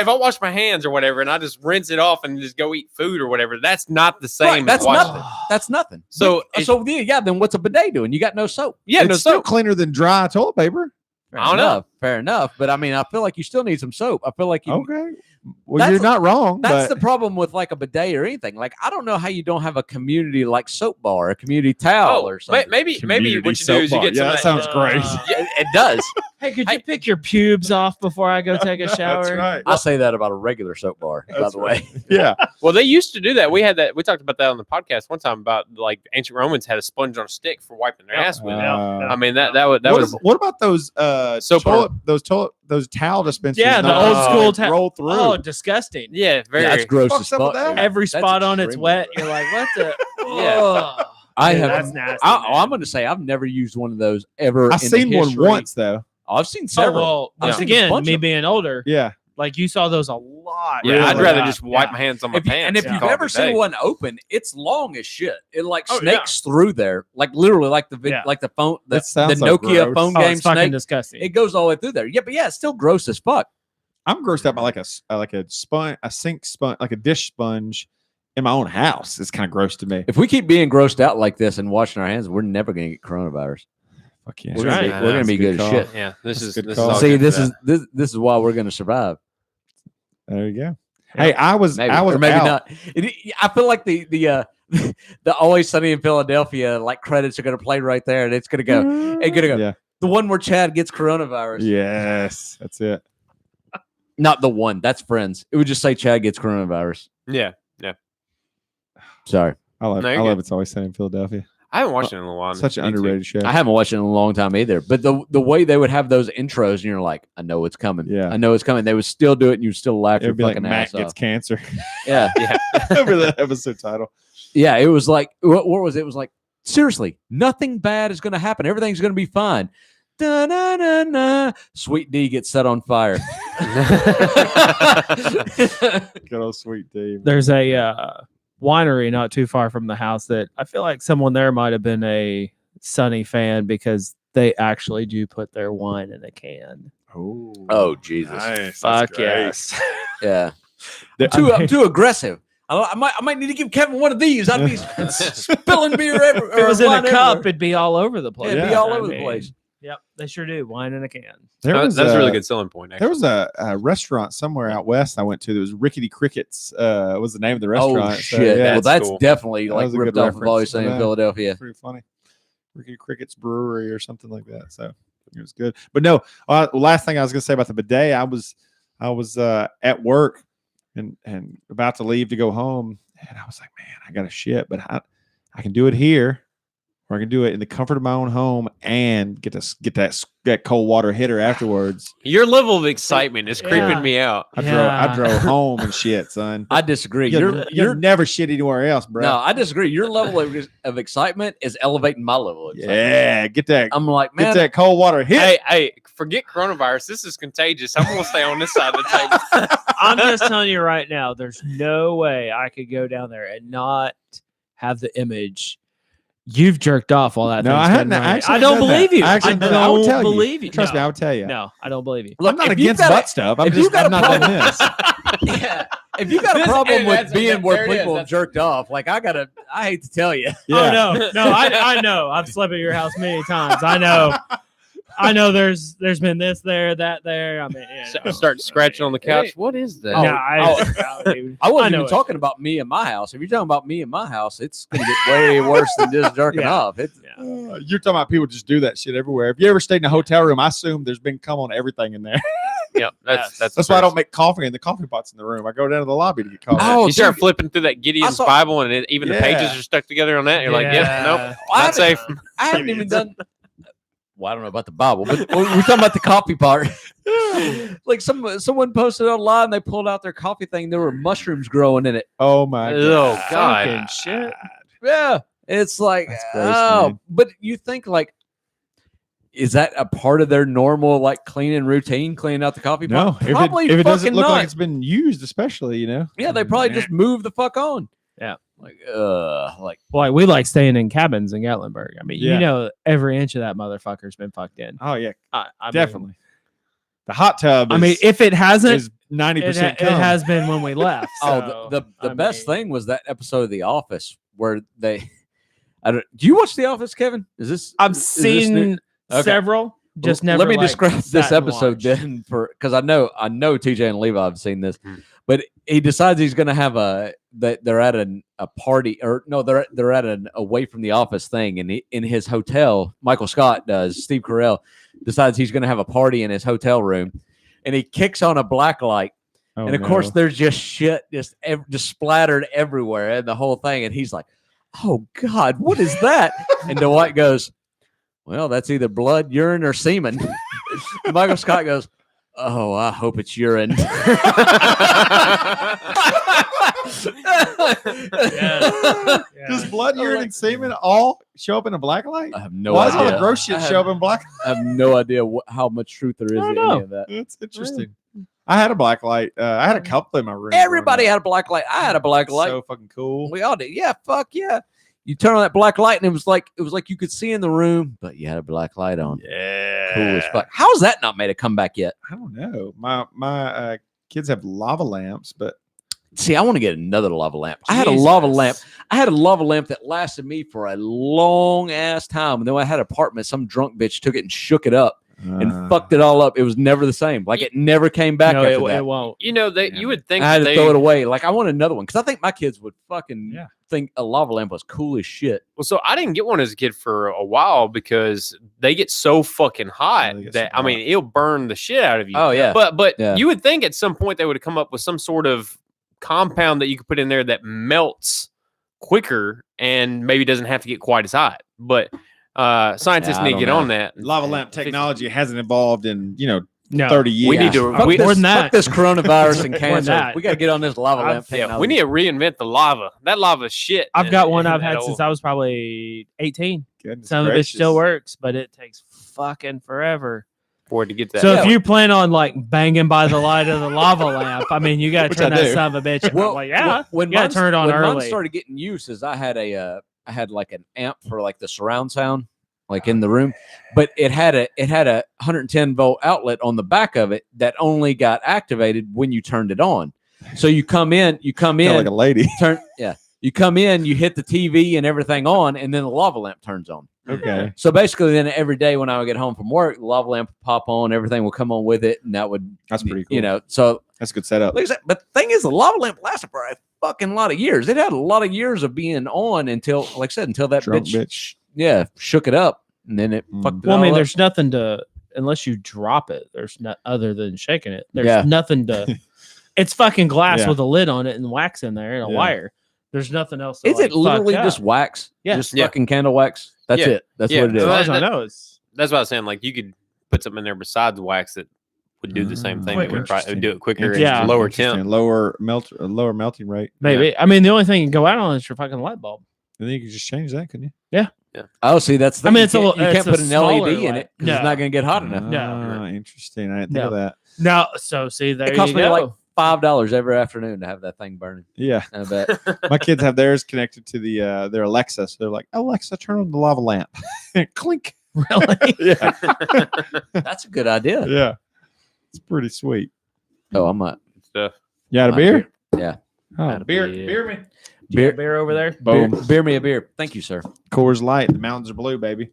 wash my hands or whatever, and I just rinse it off and just go eat food or whatever, that's not the same. Right, as that's washing nothing. it. That's nothing. So Yeah. Then what's a bidet doing? You got no soap. Yeah, It's no still soap. cleaner than dry toilet paper. I don't know. Fair enough. But I mean, I feel like you still need some soap. I feel like you, Okay. Well, That's- you're not wrong. That's but the problem with like a bidet or anything. Like, I don't know how you don't have a community like soap bar, a community towel or something. maybe Community what you do is you soap get bar. some Yeah, of that that. sounds great. It does. Hey, could you pick your pubes off before I go take a shower? That's right. I say that about a regular soap bar, by That's the way. Yeah. Well, they used to do that. We had that. We talked about that on the podcast one time about like ancient Romans had a sponge on a stick for wiping their ass with. I mean that was What about those Soap those towel dispensers? Yeah, the that, old school roll through. Oh, disgusting. yeah, very. That's gross Fuck's as up with fuck. that? man. Every That's spot on it's extremely wet. gross. You're like, what the? Yeah. Ugh. I Yeah, have. that's nasty. I'm going to say I've never used one of those ever. I've in the seen one history. once though. I've seen Oh, several. well, I've once seen a again, bunch me of them. being older, Yeah. like you saw those a lot. Yeah, Really? I'd rather Yeah. just wipe my hands on my If you- pants. and if Yeah. you've call it ever a seen day. one open, it's long as shit. It like Oh, snakes through there, like literally, like the Yeah. like the phone, the That sounds so Nokia gross. phone Oh, game it's fucking snake. disgusting. It goes all the way through there. Yeah, but yeah, it's still gross as fuck. I'm grossed out by like a sink sponge, like a dish sponge in my own house. It's kind of gross to me. If we keep being grossed out like this and washing our hands, we're never gonna get coronavirus. Fuck yeah. We're gonna right. be, we're gonna be good as shit. Yeah, this That's is a good this call. is all See, good this for is this is why we're gonna survive. There you go. Hey, I was Maybe, out. or maybe not. I feel like the Always Sunny in Philadelphia like credits are gonna play right there, and it's gonna go. It's gonna go. Yeah. The one where Chad gets coronavirus. Yes, that's it. Not the one. That's Friends. It would just say Chad gets coronavirus. Yeah, Sorry, I love. No, I you're love good. It's Always Sunny in Philadelphia. I haven't watched it in a while. Such an Me too. underrated show. I haven't watched it in a long time either. But the way they would have those intros, and you're like, I know it's coming. Yeah. I know it's coming. They would still do it, and you still laugh It your would be like fucking Matt ass gets off. cancer. Yeah, Yeah, Remember that episode title? yeah. It was like, what was it? It was like, seriously, nothing bad is going to happen. Everything's going to be fine. Da, na, na, na. Sweet D gets set on fire. Good old Sweet D. There's a winery not too far from the house that I feel like someone there might have been a Sunny fan because they actually do put their wine in a can. Oh Jesus! nice. Fuck yes. Yeah, The- I'm too aggressive. I might need to give Kevin one of these. I'd be spilling beer everywhere. If it was in a wine cup, everywhere. it'd be all over the place. It'd be Yeah. all I over the mean, place. Yep, they sure do. Wine in a can. There was that's a really a- good selling point. There Actually. was a restaurant somewhere out west I went to. There was Rickety Crickets. Was the name of the restaurant? Oh So, shit! yeah, well, that's that's cool. definitely That like was a ripped good off of reference. Always Sunny in Yeah. Philadelphia. pretty funny. Rickety Crickets Brewery or something like that. So it was good. But no, last thing I was going to say about the bidet, I was at work and about to leave to go home, and I was like, man, I got a shit, but I can do it here, or I can do it in the comfort of my own home and get that cold water hitter afterwards. Your level of excitement is creeping Yeah. me out. I Yeah. drove home and shit, son. I disagree. You're never shit anywhere else, bro. no, I disagree. Your level of excitement is elevating my level of excitement. Yeah, get that I'm like, man, get that cold water hit. Hey, forget coronavirus. This is contagious. I'm gonna stay on this side of the table. I'm just telling you right now, there's no way I could go down there and not have the image. You've jerked off all that. No, thing's I been hadn't. running. Actually I don't done that. believe you. I actually I done that. I would don't tell you. believe you. Trust me, I No. would tell you. No, I don't believe you. I'm not if you've against got a- butt stuff. if you've got I've a not done problem- this. yeah. If you got a This- problem and with that's- being there where it is. people have jerked off, like I hate to tell you. Oh no, I know. I've slept at your house many times. I know. There's been this there, that there. I mean, yeah, Start scratching on the couch. What is that? No, I wasn't know even it. talking about me and my house. If you're talking about me and my house, it's gonna get way worse than just jerking Yeah. off. It's You're talking about people just do that shit everywhere. If you ever stayed in a hotel room, I assume there's been cum on everything in there. Yeah, that's That's why I don't make coffee in the coffee pots in the room. I go down to the lobby to get coffee. Oh, you start dude. flipping through that Gideon's saw- Bible, and even the Yeah. pages are stuck together on that. You're like, yep, nope, I not safe. I haven't even done. Well, I don't know about the Bible, but we're talking about the coffee part. Like someone posted online, they pulled out their coffee thing. There were mushrooms growing in it. Oh my Oh god. God. Fucking shit. Yeah, it's like That's gross, oh, man. but you think like, is that a part of their normal like cleaning routine, cleaning out the coffee No, pot? if Probably it doesn't fucking look not. like it's been used, especially, Yeah, they probably just move the fuck on. Yeah. Like Boy, we like staying in cabins in Gatlinburg. I mean, Yeah. you know, every inch of that motherfucker's been fucked in. Oh yeah, I mean- definitely. The hot tub. I mean, if it hasn't, is 90%. it has been when we left. oh, so, the I best mean, thing was that episode of The Office where they. Do you watch The Office, Kevin? Is this? I've is this new? seen Okay. several. just never. Let me like, describe sat this and episode watched. then, because I know TJ and Levi have seen this, but he decides he's going to have that they're at a party, or no, they're at an away from the office thing, and in his hotel, Michael Scott does. Steve Carell decides he's going to have a party in his hotel room, and he kicks on a black light. Oh, And of course, there's just shit just splattered everywhere and the whole thing. And he's like, "Oh God, what is that?" And Dwight goes, "Well, that's either blood, urine, or semen." And Michael Scott goes, "Oh, I hope it's urine." Does blood, urine, and semen all show up in a black light? I have no Why does all the idea. gross shit show up in black? I have no idea how much truth there is I in don't any know. of that. That's interesting. I had a black light. I had a couple in my room. Everybody had a black light. I had a black light. So fucking cool. We all did. Yeah, fuck yeah. You turn on that black light, and it was like you could see in the room, but you had a black light on. Yeah. Cool as fuck. How's that not made a comeback yet? I don't know. My kids have lava lamps, but See, I want to get another lava lamp. I had a lava Jesus. lamp. I had a lava lamp that lasted me for a long ass time. And then I had an apartment. Some drunk bitch took it and shook it up and fucked it all up. It was never the same. Like it never came back No, after that. it won't. You know, you would think I had that to throw it away. Like I want another one because I think my kids would fucking think a lava lamp was cool as shit. Well, so I didn't get one as a kid for a while because they get so fucking hot they get that so I mean it'll burn the shit out of you. Oh yeah. But Yeah. you would think at some point they would have come up with some sort of compound that you could put in there that melts quicker and maybe doesn't have to get quite as hot. But scientists Yeah, I need to don't get know. on that. lava lamp technology hasn't evolved in No. 30 years. We need to. Fuck We, this, more than fuck that. this coronavirus and More than cancer. that. We got to get on this lava I've- lamp yeah, technology. we need to reinvent the lava. That lava shit. I've got one and I've had that since old- I was probably 18. Goodness Some of it gracious. still works, but it takes fucking forever. for it to get that. So Yeah. if you plan on like banging by the light of the lava lamp, I mean, you got to Which turn I that do. son of a bitch. Well, Like, yeah, when you gotta mine- turn it on when mine early. started getting used, is I had like an amp for like the surround sound, like in the room, but it had a 110 volt outlet on the back of it that only got activated when you turned it on. So you come in, Feel like a lady. you come in, you hit the TV and everything on, and then the lava lamp turns on. Okay. So basically, then every day when I would get home from work, the lava lamp would pop on, everything would come on with it, and that would That's pretty cool. you know. So That's a good setup. like I said, but the thing is, the lava lamp lasted for a fucking lot of years. It had a lot of years of being on until, like I said, until that Drunk bitch, shook it up, and then it fucked it Well, I all mean, up. there's nothing to unless you drop it. There's not other than shaking it. There's Yeah. nothing to. It's fucking glass Yeah. with a lid on it and wax in there and a Yeah. wire. There's nothing else. To, Is like, it literally fuck just up. wax? Yeah. Just Yeah. fucking candle wax. That's Yeah. it. That's Yeah. what it is. As far as I That- know, it's That's what I was saying. Like you could put something in there besides wax that would do the same thing. That Quicker. would try, do it quicker and Yeah. lower Interesting. temp. Lower melting rate. maybe. I mean, the only thing you can go out on is your fucking light bulb. And then you could just change that, couldn't you? Oh, see, that's the I thing. mean, You it's a can't- little- you it's can't a put an smaller LED in light. it because it's No. not going to get hot enough. No. Interesting. I didn't think No. of that. No, so see, there It you costs me go. like $5 every afternoon to have that thing burning. Yeah. I bet. My kids have theirs connected to their Alexa. So they're like, Alexa, turn on the lava lamp. Clink. Really? Yeah. That's a good idea. Yeah. It's pretty sweet. Oh, I'm not. Stuff. You had a My beer? Yeah. Oh, Had a beer. beer. Beer me. Beer, beer over there. Beer, Boom. beer me a beer. Thank you, sir. Coors Light. The mountains are blue, baby.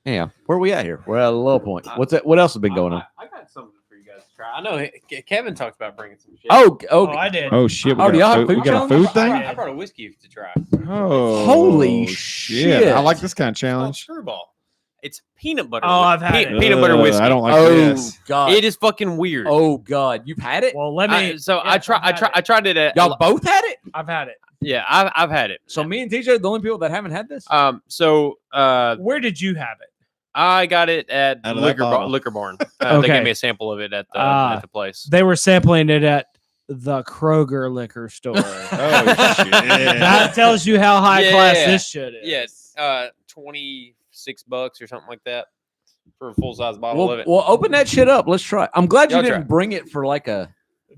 Yeah. Where are we at here? We're at a low point. What's that? What else has been going on? I got something for you guys to try. I know Kevin talked about bringing some shit. Oh, Oh, I did. Oh, shit. Oh, do y'all have we food got a challenge? food thing? I brought a whiskey to try. Oh, Holy shit. I like this kind of It's called challenge. Screwball. It's peanut butter. Oh, I've had it. Peanut butter whiskey. I don't like Oh this. God. It is fucking weird. Oh God. You've had it? Well, let me. I tried it at Y'all both had it? I've had it. yeah, I've had it. So me and TJ are the only people that haven't had this? So Where did you have it? I got it at Out of that bottle. Liquor Barn. They Okay. gave me a sample of it at the place. They were sampling it at the Kroger liquor store. Oh, shit. That tells you how high class Yeah. this shit is. Yes, $26 or something like that for a full size bottle of it. Well, open that shit up. Let's try. I'm glad you Y'all didn't try. bring it for like a.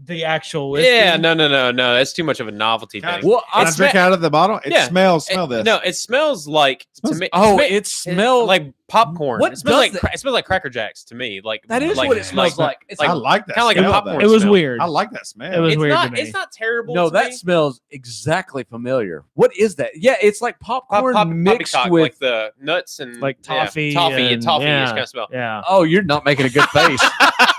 The actual whiskey. Yeah, no. That's too much of a novelty Can I- thing. Well, Can I It's drink out of the bottle? It Yeah. Smell this. No, it smells like to Smells- me. oh, to me- it smells like popcorn. What It smells like does that- it smells like Cracker Jacks to me. Like that is like, what it smells like. It's I like that. kinda like a smell, popcorn though. It was smell. weird. I like that smell. It was It's weird not. to me. It's not terrible. no, to that me. smells exactly familiar. What is that? Yeah, it's like popcorn mixed poppycock, with. like the nuts and Like toffee toffee and and- toffee yeah. kind of smell. Yeah. Oh, you're not making a good face.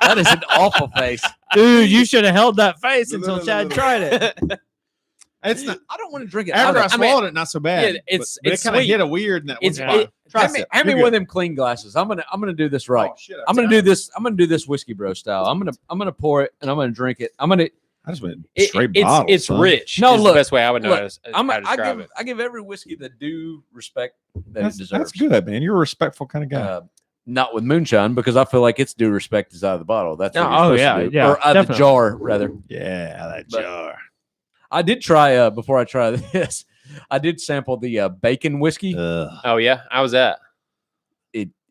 That is an awful face. Dude, you should have held that face until Chad tried it. It's not. I don't want to drink it. After I I mean, swallowed it, not so bad. Yeah, it's- but it's it kind of sweet. hit a weird. In that It's- one spot. it- Try hand me, sip. hand me You're one of good. them clean glasses. I'm gonna do this right. Oh, shit, I'm gonna do this. I'm gonna do this whiskey bro style. I'm gonna pour it and I'm gonna drink it. I'm gonna. I just went It- straight it's bottle. it's son. rich. No, is look, the best way I would know look, how to describe it. I give every whiskey the due respect that That's, it deserves. that's good, man. You're a respectful kind of guy. Not with moonshine because I feel like its due respect is out of the bottle. That's what No, you're oh, supposed yeah, to do. yeah, or out of the definitely. jar rather. Yeah, that but- jar. I did try before I try this. I did sample the bacon whiskey. Oh yeah, how was that?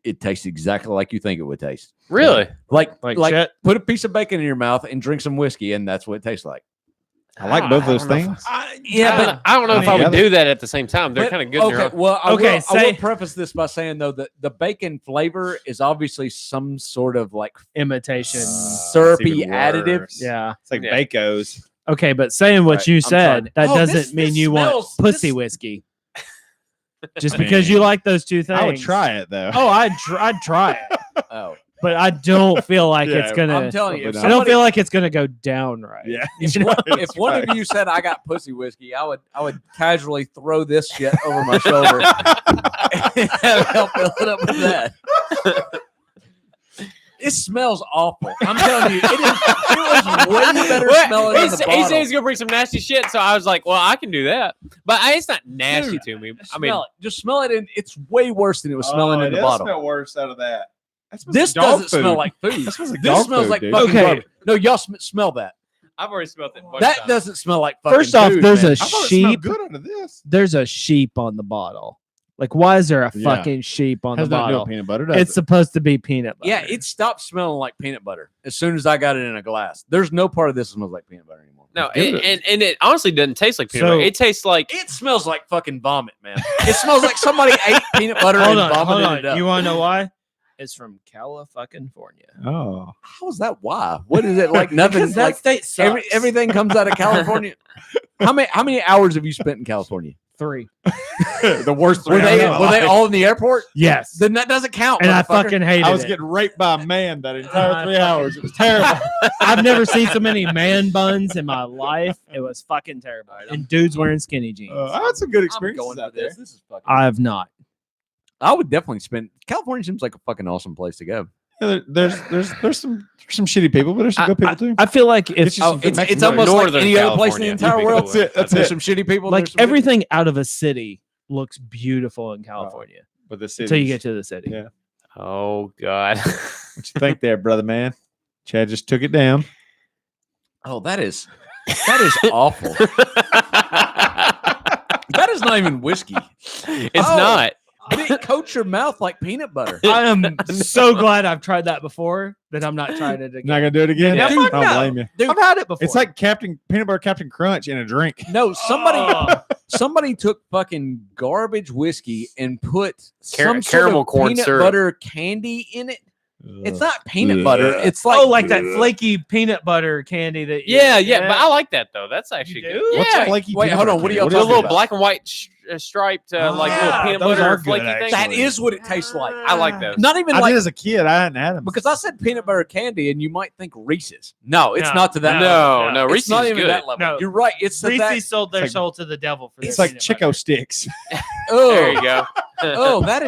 It tastes exactly like you think it would taste. Really? Like Like shit? put a piece of bacon in your mouth and drink some whiskey, and that's what it tastes like. I like both those I don't know if- things. Yeah, I don't know if I would together. do that at the same time. They're but- kind of good. in their Okay, own- well, I Okay, will say- preface this by saying though that the bacon flavor is obviously some sort of like Imitation. syrupy even additive. worse. Yeah. It's like Yeah. Bacos. Okay, but saying what Right, you I'm said, trying. that Oh, doesn't this- mean this you want smells- pussy this- whiskey. Just I mean, because you like those two things. I would try it though. Oh, I'd try it, Oh, but I don't feel like Yeah, it's gonna. I'm telling you, if I I don't somebody- feel like it's gonna go down right. Yeah. You know? if one of you said I got pussy whiskey, I would casually throw this shit over my shoulder and help fill it up with that. It smells awful. I'm telling you, it was way better What? smelling He in the said bottle. he's gonna bring some nasty shit, so I was like, "Well, I can do that," but it's not nasty Dude, to me. Just I mean, smell it. Just smell it, and it's way worse than it was smelling in the bottle. Smell worse out of that. That smells This like dog doesn't food. smell like food. That smells like This dog smells food, like dude. fucking Okay. garbage. No, y'all smell that. I've already smelled it. That doesn't smell like fucking First off, food, there's man. a I thought it smelled sheep. good out of this. There's a sheep on the bottle. Like, why is there a Yeah. fucking sheep on Has the nothing to do with bottle? peanut butter. Does It's it? supposed to be peanut butter. Yeah, it stopped smelling like peanut butter as soon as I got it in a glass. There's no part of this that smells like peanut butter anymore. No, Good. and it honestly doesn't taste like peanut So- butter. It tastes like It smells like fucking vomit, man. It smells like somebody ate peanut butter Hold and on, hold vomited it on. up. You want to know why? It's from California. Oh, How is that? Why? What is it like? Nothing. Because that Like state sucks. everything comes out of California. How many hours have you spent in California? 3. the worst. Were three they hours of were my they life. all in the airport? Yes. Then that doesn't count. And I motherfucker. fucking hated I was it. getting raped by a man that entire 3 hours. It was terrible. I've never seen so many man buns in my life. It was fucking terrible. And dudes wearing skinny jeans. I had some good I'm experiences going out for there. this. This is fucking. I have not. I would definitely spend. California seems like a fucking awesome place to go. Yeah, there's some shitty people, but there's some good people too. I feel like if Get you some It's Mexican almost like Northern any other place in the California. entire You'd be world. cool with. That's There's it. some shitty people. like there's some good everything out of a city looks beautiful in California But the city. until you get to the city. Yeah. oh god. What you think there, brother man? Chad just took it down. Oh, that is awful. That is not even whiskey. It's Oh. not. And it coats your mouth like peanut butter. I am so glad I've tried that before that I'm not trying it Not again. gonna do it again. Yeah, I fuck don't no. blame you. Dude, I've had it before. It's like peanut butter Captain Crunch in a drink. no, Oh. somebody took fucking garbage whiskey and put some caramel sort of corn peanut syrup. butter candy in it. It's not peanut butter. Ugh. It's like oh, like that flaky peanut butter candy that. Yeah, but I like that though. That's actually You good. do? What's Yeah, flaky Wait, peanut hold butter on, what are candy? y'all the talking little about? black and white striped like little Yeah, peanut those butter are good, flaky thing. actually. that is what it tastes like. I like those. Not even I like did as a kid. I hadn't had them. because I said peanut butter candy, and you might think Reese's. No, it's No, not to that. No, level. no, It's Reese's not is even good. that level. No. You're right. It's to that. Reese's sold their It's like- soul to the devil for it's their like peanut Chico butter. sticks. There Oh, you go. oh, that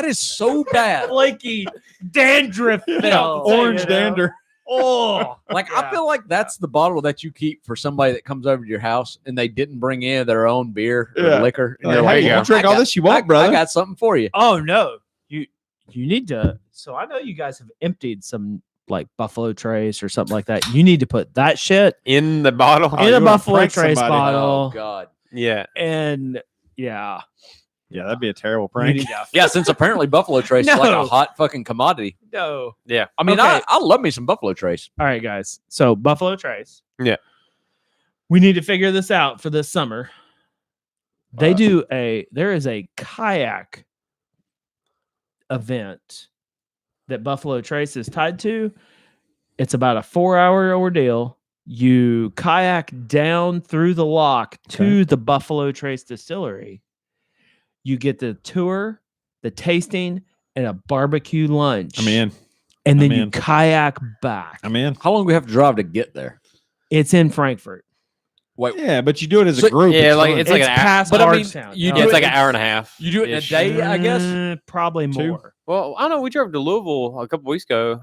is so bad. Flaky dandruff filled, Orange you know? dander. Oh, Like Yeah. I feel like that's the bottle that you keep for somebody that comes over to your house and they didn't bring in their own beer or Yeah. liquor. And Like, you're there like, you hey, go. you drink I all got- this you want, I brother. got something for you. oh no! You need to. So I know you guys have emptied some like Buffalo Trace or something like that. You need to put that shit In the bottle. in you a wanna Buffalo prank Trace somebody. Oh bottle, God. Yeah. and yeah, Yeah, that'd be a terrible you prank. need to- Yeah, since apparently Buffalo Trace is like a No. hot fucking commodity. No. I mean, Okay. I love me some Buffalo Trace. All right, guys. So Buffalo Trace. Yeah. We need to figure this out for this summer. There is a kayak event that Buffalo Trace is tied to, it's about a 4-hour ordeal. You kayak down through the lock to the Buffalo Trace distillery. You get the tour, the tasting, and a barbecue lunch. I'm in. And then I'm you in. kayak back. I'm in. How long do we have to drive to get there? It's in Frankfurt. Wait, Yeah, but you do it as So- a group. Yeah, like fun. it's like an hour. past but I mean, Bardstown. you No, do It's it like in- an hour and a half. you do it in a ish. day, I guess. Probably Two. more. Well, I don't know. We drove to Louisville a couple weeks ago,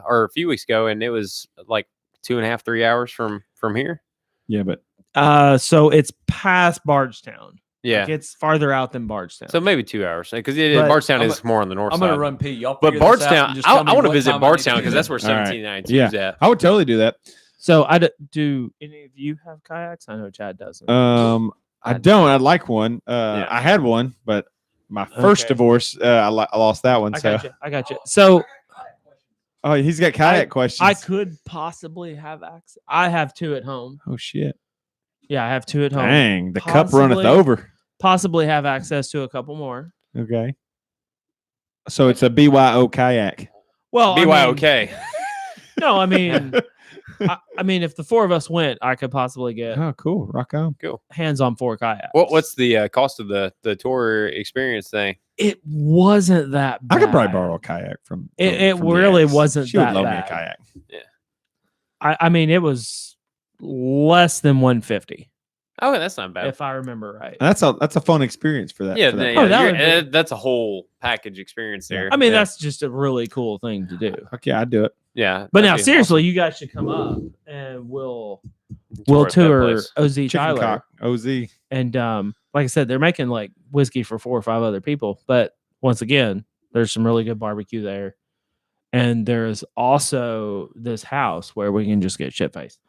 or a few weeks ago, and it was like 2.5, 3 hours from here. Yeah, but So it's past Bardstown. Yeah, Like it's farther out than Bardstown. so maybe 2 hours because But Bardstown I'm is more on the north I'm side. gonna run pee. Y'all But figure this out Bardstown, and just tell me I want to what visit time I need Bardstown to because be that's there. where All right. 1792 yeah, is at. I would totally do that. So do any of you have kayaks? I know Chad doesn't. I don't. I'd like one. Yeah. I had one, but my first Okay. divorce, I lost that one. I So, got you. So oh, he's got kayak questions. I could possibly have access. I have 2 at home. Oh shit! Yeah, I have 2 at home. Dang, the cup runneth Possibly. over. Possibly have access to a couple more. Okay. So it's a BYO kayak. Well, BYOK. No, I mean, I mean, if the 4 of us went, I could possibly get Oh, cool. Rock on. hands on 4 kayaks. What's the cost of the tour experience thing? It wasn't that bad. I could probably borrow a kayak from. It from the really ex. wasn't She would that loan me a bad. kayak. I mean, it was less than 150, Oh, that's not bad. if I remember right. That's a fun experience for that. Yeah, for that yeah, Oh, that you're- would be- that's a whole package experience there. I mean, yeah. that's just a really cool thing to do. Okay, I'd do it. yeah. But that'd now, be seriously, you guys should come up and we'll that tour place. OZ Chicken Tyler. cock. OZ. And like I said, they're making like whiskey for 4 or 5 other people. But once again, there's some really good barbecue there. And there's also this house where we can just get shit faced.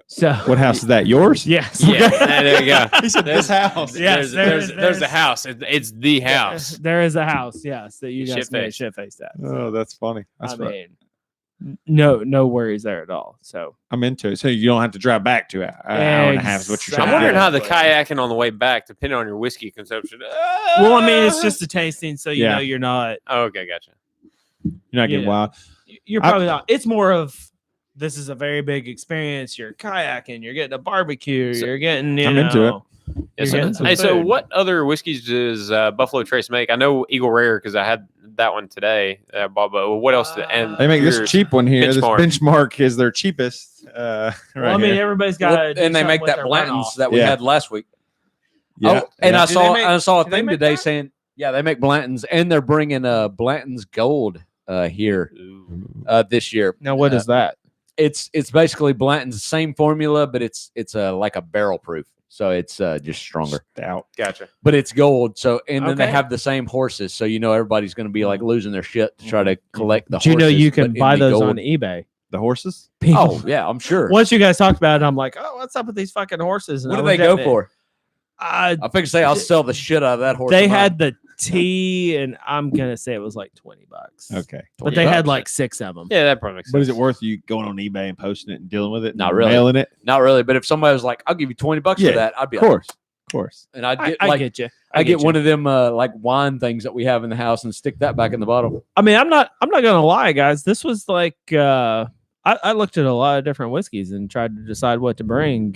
So What house is that? Yours? Yes. Yeah, there you go. He said this house. Yes, there's a house. It's the house. There is a house, yes, that you guys can get Shit-faced. shit faced at. Oh, that's funny. That's I right. mean, no worries there at all. So I'm into it. So you don't have to drive back to an hour and a half. Is what you're trying I'm wondering to how do. the kayaking on the way back, depending on your whiskey consumption. well, I mean, it's just a tasting, so you Yeah. know you're not Oh, okay, gotcha. You're not getting Yeah. wild. you're probably not. It's more of this is a very big experience. You're kayaking, you're getting a barbecue, So- you're getting. I'm into it. Yeah, You're so, getting some hey, so food. what other whiskeys does Buffalo Trace make? I know Eagle Rare because I had that one today. Bob, but what else? And They make this yours? cheap one here. Benchmark. This benchmark is their cheapest. Right Well, I mean, here. everybody's got. and they make that Blanton's that we Yeah. had last week. Yeah. Oh, and yeah. I Do saw they make- I saw a do they thing make today that? saying, yeah, they make Blanton's, and they're bringing Blanton's Gold here Ooh. this year. Now, what is that? It's basically Blanton's same formula, but it's like a barrel proof, so it's just stronger. Stout. Gotcha. But it's gold, so and then they Okay. have the same horses, so you know everybody's going to be like losing their shit to try to collect the. Do you know horses, you but can in buy the those gold. on eBay? The horses? Oh yeah, I'm sure. Once you guys talked about it, I'm like, oh, what's up with these fucking horses? And What I do they looked go at it. for? I I figure say I'll sell the shit out of that horse. they of mine. had the tea, and I'm gonna say it was like $20. Okay. But they had $20. like 6 of them. Yeah, that probably makes sense. But is it worth you going on eBay and posting it and dealing with it? Not and really. Mailing it? Not really, but if somebody was like, "I'll give you $20 Yeah, for that," I'd be Of like, course. Of course. and I'd get I like get you. I get one of them like wine things that we have in the house and stick that back in the bottle. I mean, I'm not gonna lie, guys. This was like I looked at a lot of different whiskeys and tried to decide what to bring.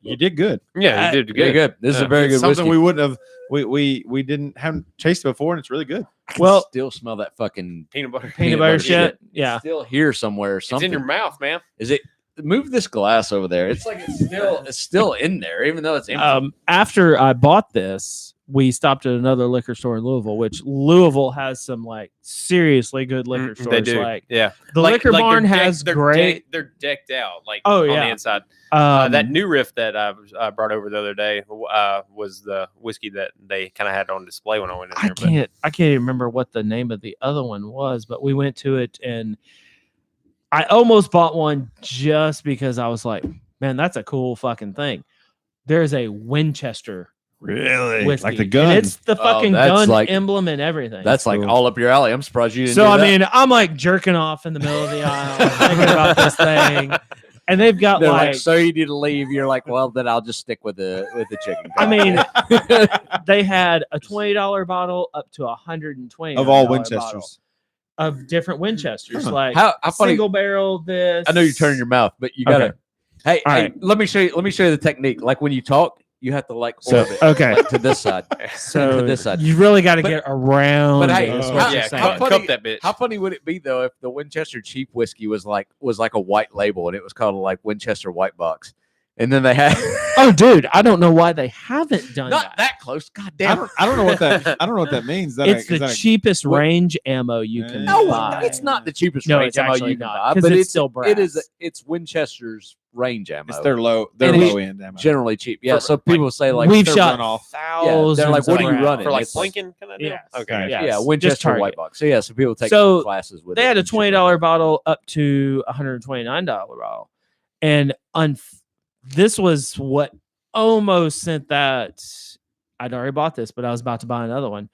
You did good. Yeah, you did Very good. good. This is a Yeah. very It's good something whiskey. we wouldn't have. We didn't haven't tasted before, and it's really good. I can well- still smell that fucking Peanut butter. Peanut butter shit. Yeah. It's still here somewhere. Or It's something. in your mouth, man. Is it? Move this glass over there. It's like it's still in there, even though it's empty. After I bought this, we stopped at another liquor store in Louisville, which Louisville has some like seriously good liquor stores. They do. Like Yeah. the liquor they're barn decked- has they're great. they're decked out like Oh, on yeah. the inside. Um, That new riff that I brought over the other day was the whiskey that they kind of had on display when I went in I there. but- can't even remember what the name of the other one was, but we went to it and I almost bought one just because I was like, man, that's a cool fucking thing. There's a Winchester Really? whiskey. Like the and gun. it's the Oh, fucking that's gun like- emblem and everything. That's like cool. all up your alley. I'm surprised you didn't. So do I that. mean, I'm like jerking off in the middle of the aisle, thinking about this thing. and they've got They're like, like, so you need to leave. You're like, well, then I'll just stick with the chicken. I mean, they had a $20 bottle up to $120 Of all bottle Winchesters. of different Winchesters, Huh. like how funny. single barrel. This I know you're turning your mouth, but you gotta. Okay. Hey, All hey, right. let me show you the technique. Like when you talk, you have to like So, orbit, okay. like, to this side. So to this side. you really got to But- get around. but hey, is how- what you're Yeah, saying. how cup, funny- cup that bitch. How funny would it be though if the Winchester cheap whiskey was like a white label and it was called like Winchester White Box, and then they had Oh, dude, I don't know why they haven't done not that close. God I damn. don't know what that. I don't know what that means. Is that It's is the that cheapest what- range ammo you can No, buy. it's not the cheapest No, range it's ammo actually you can not, buy, 'cause but it's it's still it's Winchester's range ammo. it's their low And it's low end ammo. generally cheap. Yeah, For- so people say like We've Their shot runoff. thousands. they're like, what are you of running? for like It's like- blinking kind of deal? Yes. Okay. Yes. yeah, Just Winchester Target. White Box. So yeah, so people take So, some classes with. They it had a and shit like $20 bottle up to $129 bottle, and this was what almost sent that. I'd already bought this, but I was about to buy another one.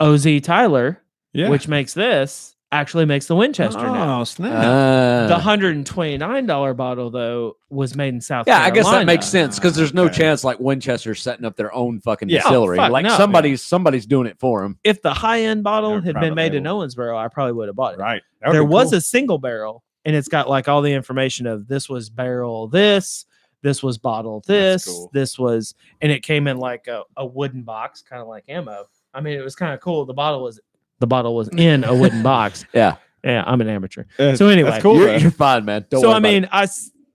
OZ Tyler, Yeah. which makes this, actually makes the Winchester now. Oh snap! that. The $129 bottle, though, was made in South Yeah, I Carolina. guess that makes sense because there's no Okay. chance like Winchester's setting up their own fucking Yeah. distillery. Oh, fuck, like no. somebody's doing it for them. If the high end bottle They're had private been made in label. Owensboro, I probably would have bought it. Right. There was a single barrel, and it's got like all the information of this was barrel this was bottle That's this, cool. this was, and it came in like a wooden box, kind of like ammo. I mean, it was kind of cool. The bottle was in a wooden box. Yeah. Yeah, I'm an amateur. So anyway, that's cool. You're fine, man. Don't so worry I about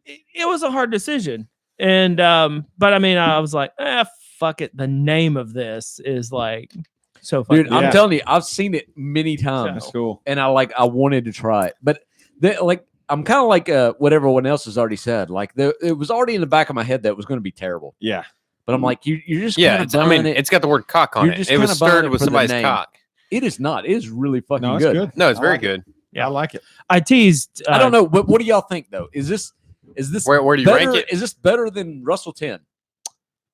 mean, it was a hard decision, and but I mean, I was like, fuck it. The name of this is like so it. fucking Dude, I'm Yeah. telling you, I've seen it many times, That's cool. and I wanted to try it, but I'm kind of like what everyone else has already said. Like it was already in the back of my head that it was going to be terrible, Yeah. but I'm like, you're just Yeah, kinda I mean, buying it. it's got the word cock on You're it. just It was kinda buying stirred it with for the somebody's name. cock. It is not. It is really fucking No, it's good. good. No, it's I very like it. good. Yeah. I like it. I teased. I don't know, but what do y'all think though? Is this Where do you better, rank it? Is this better than Russell 10?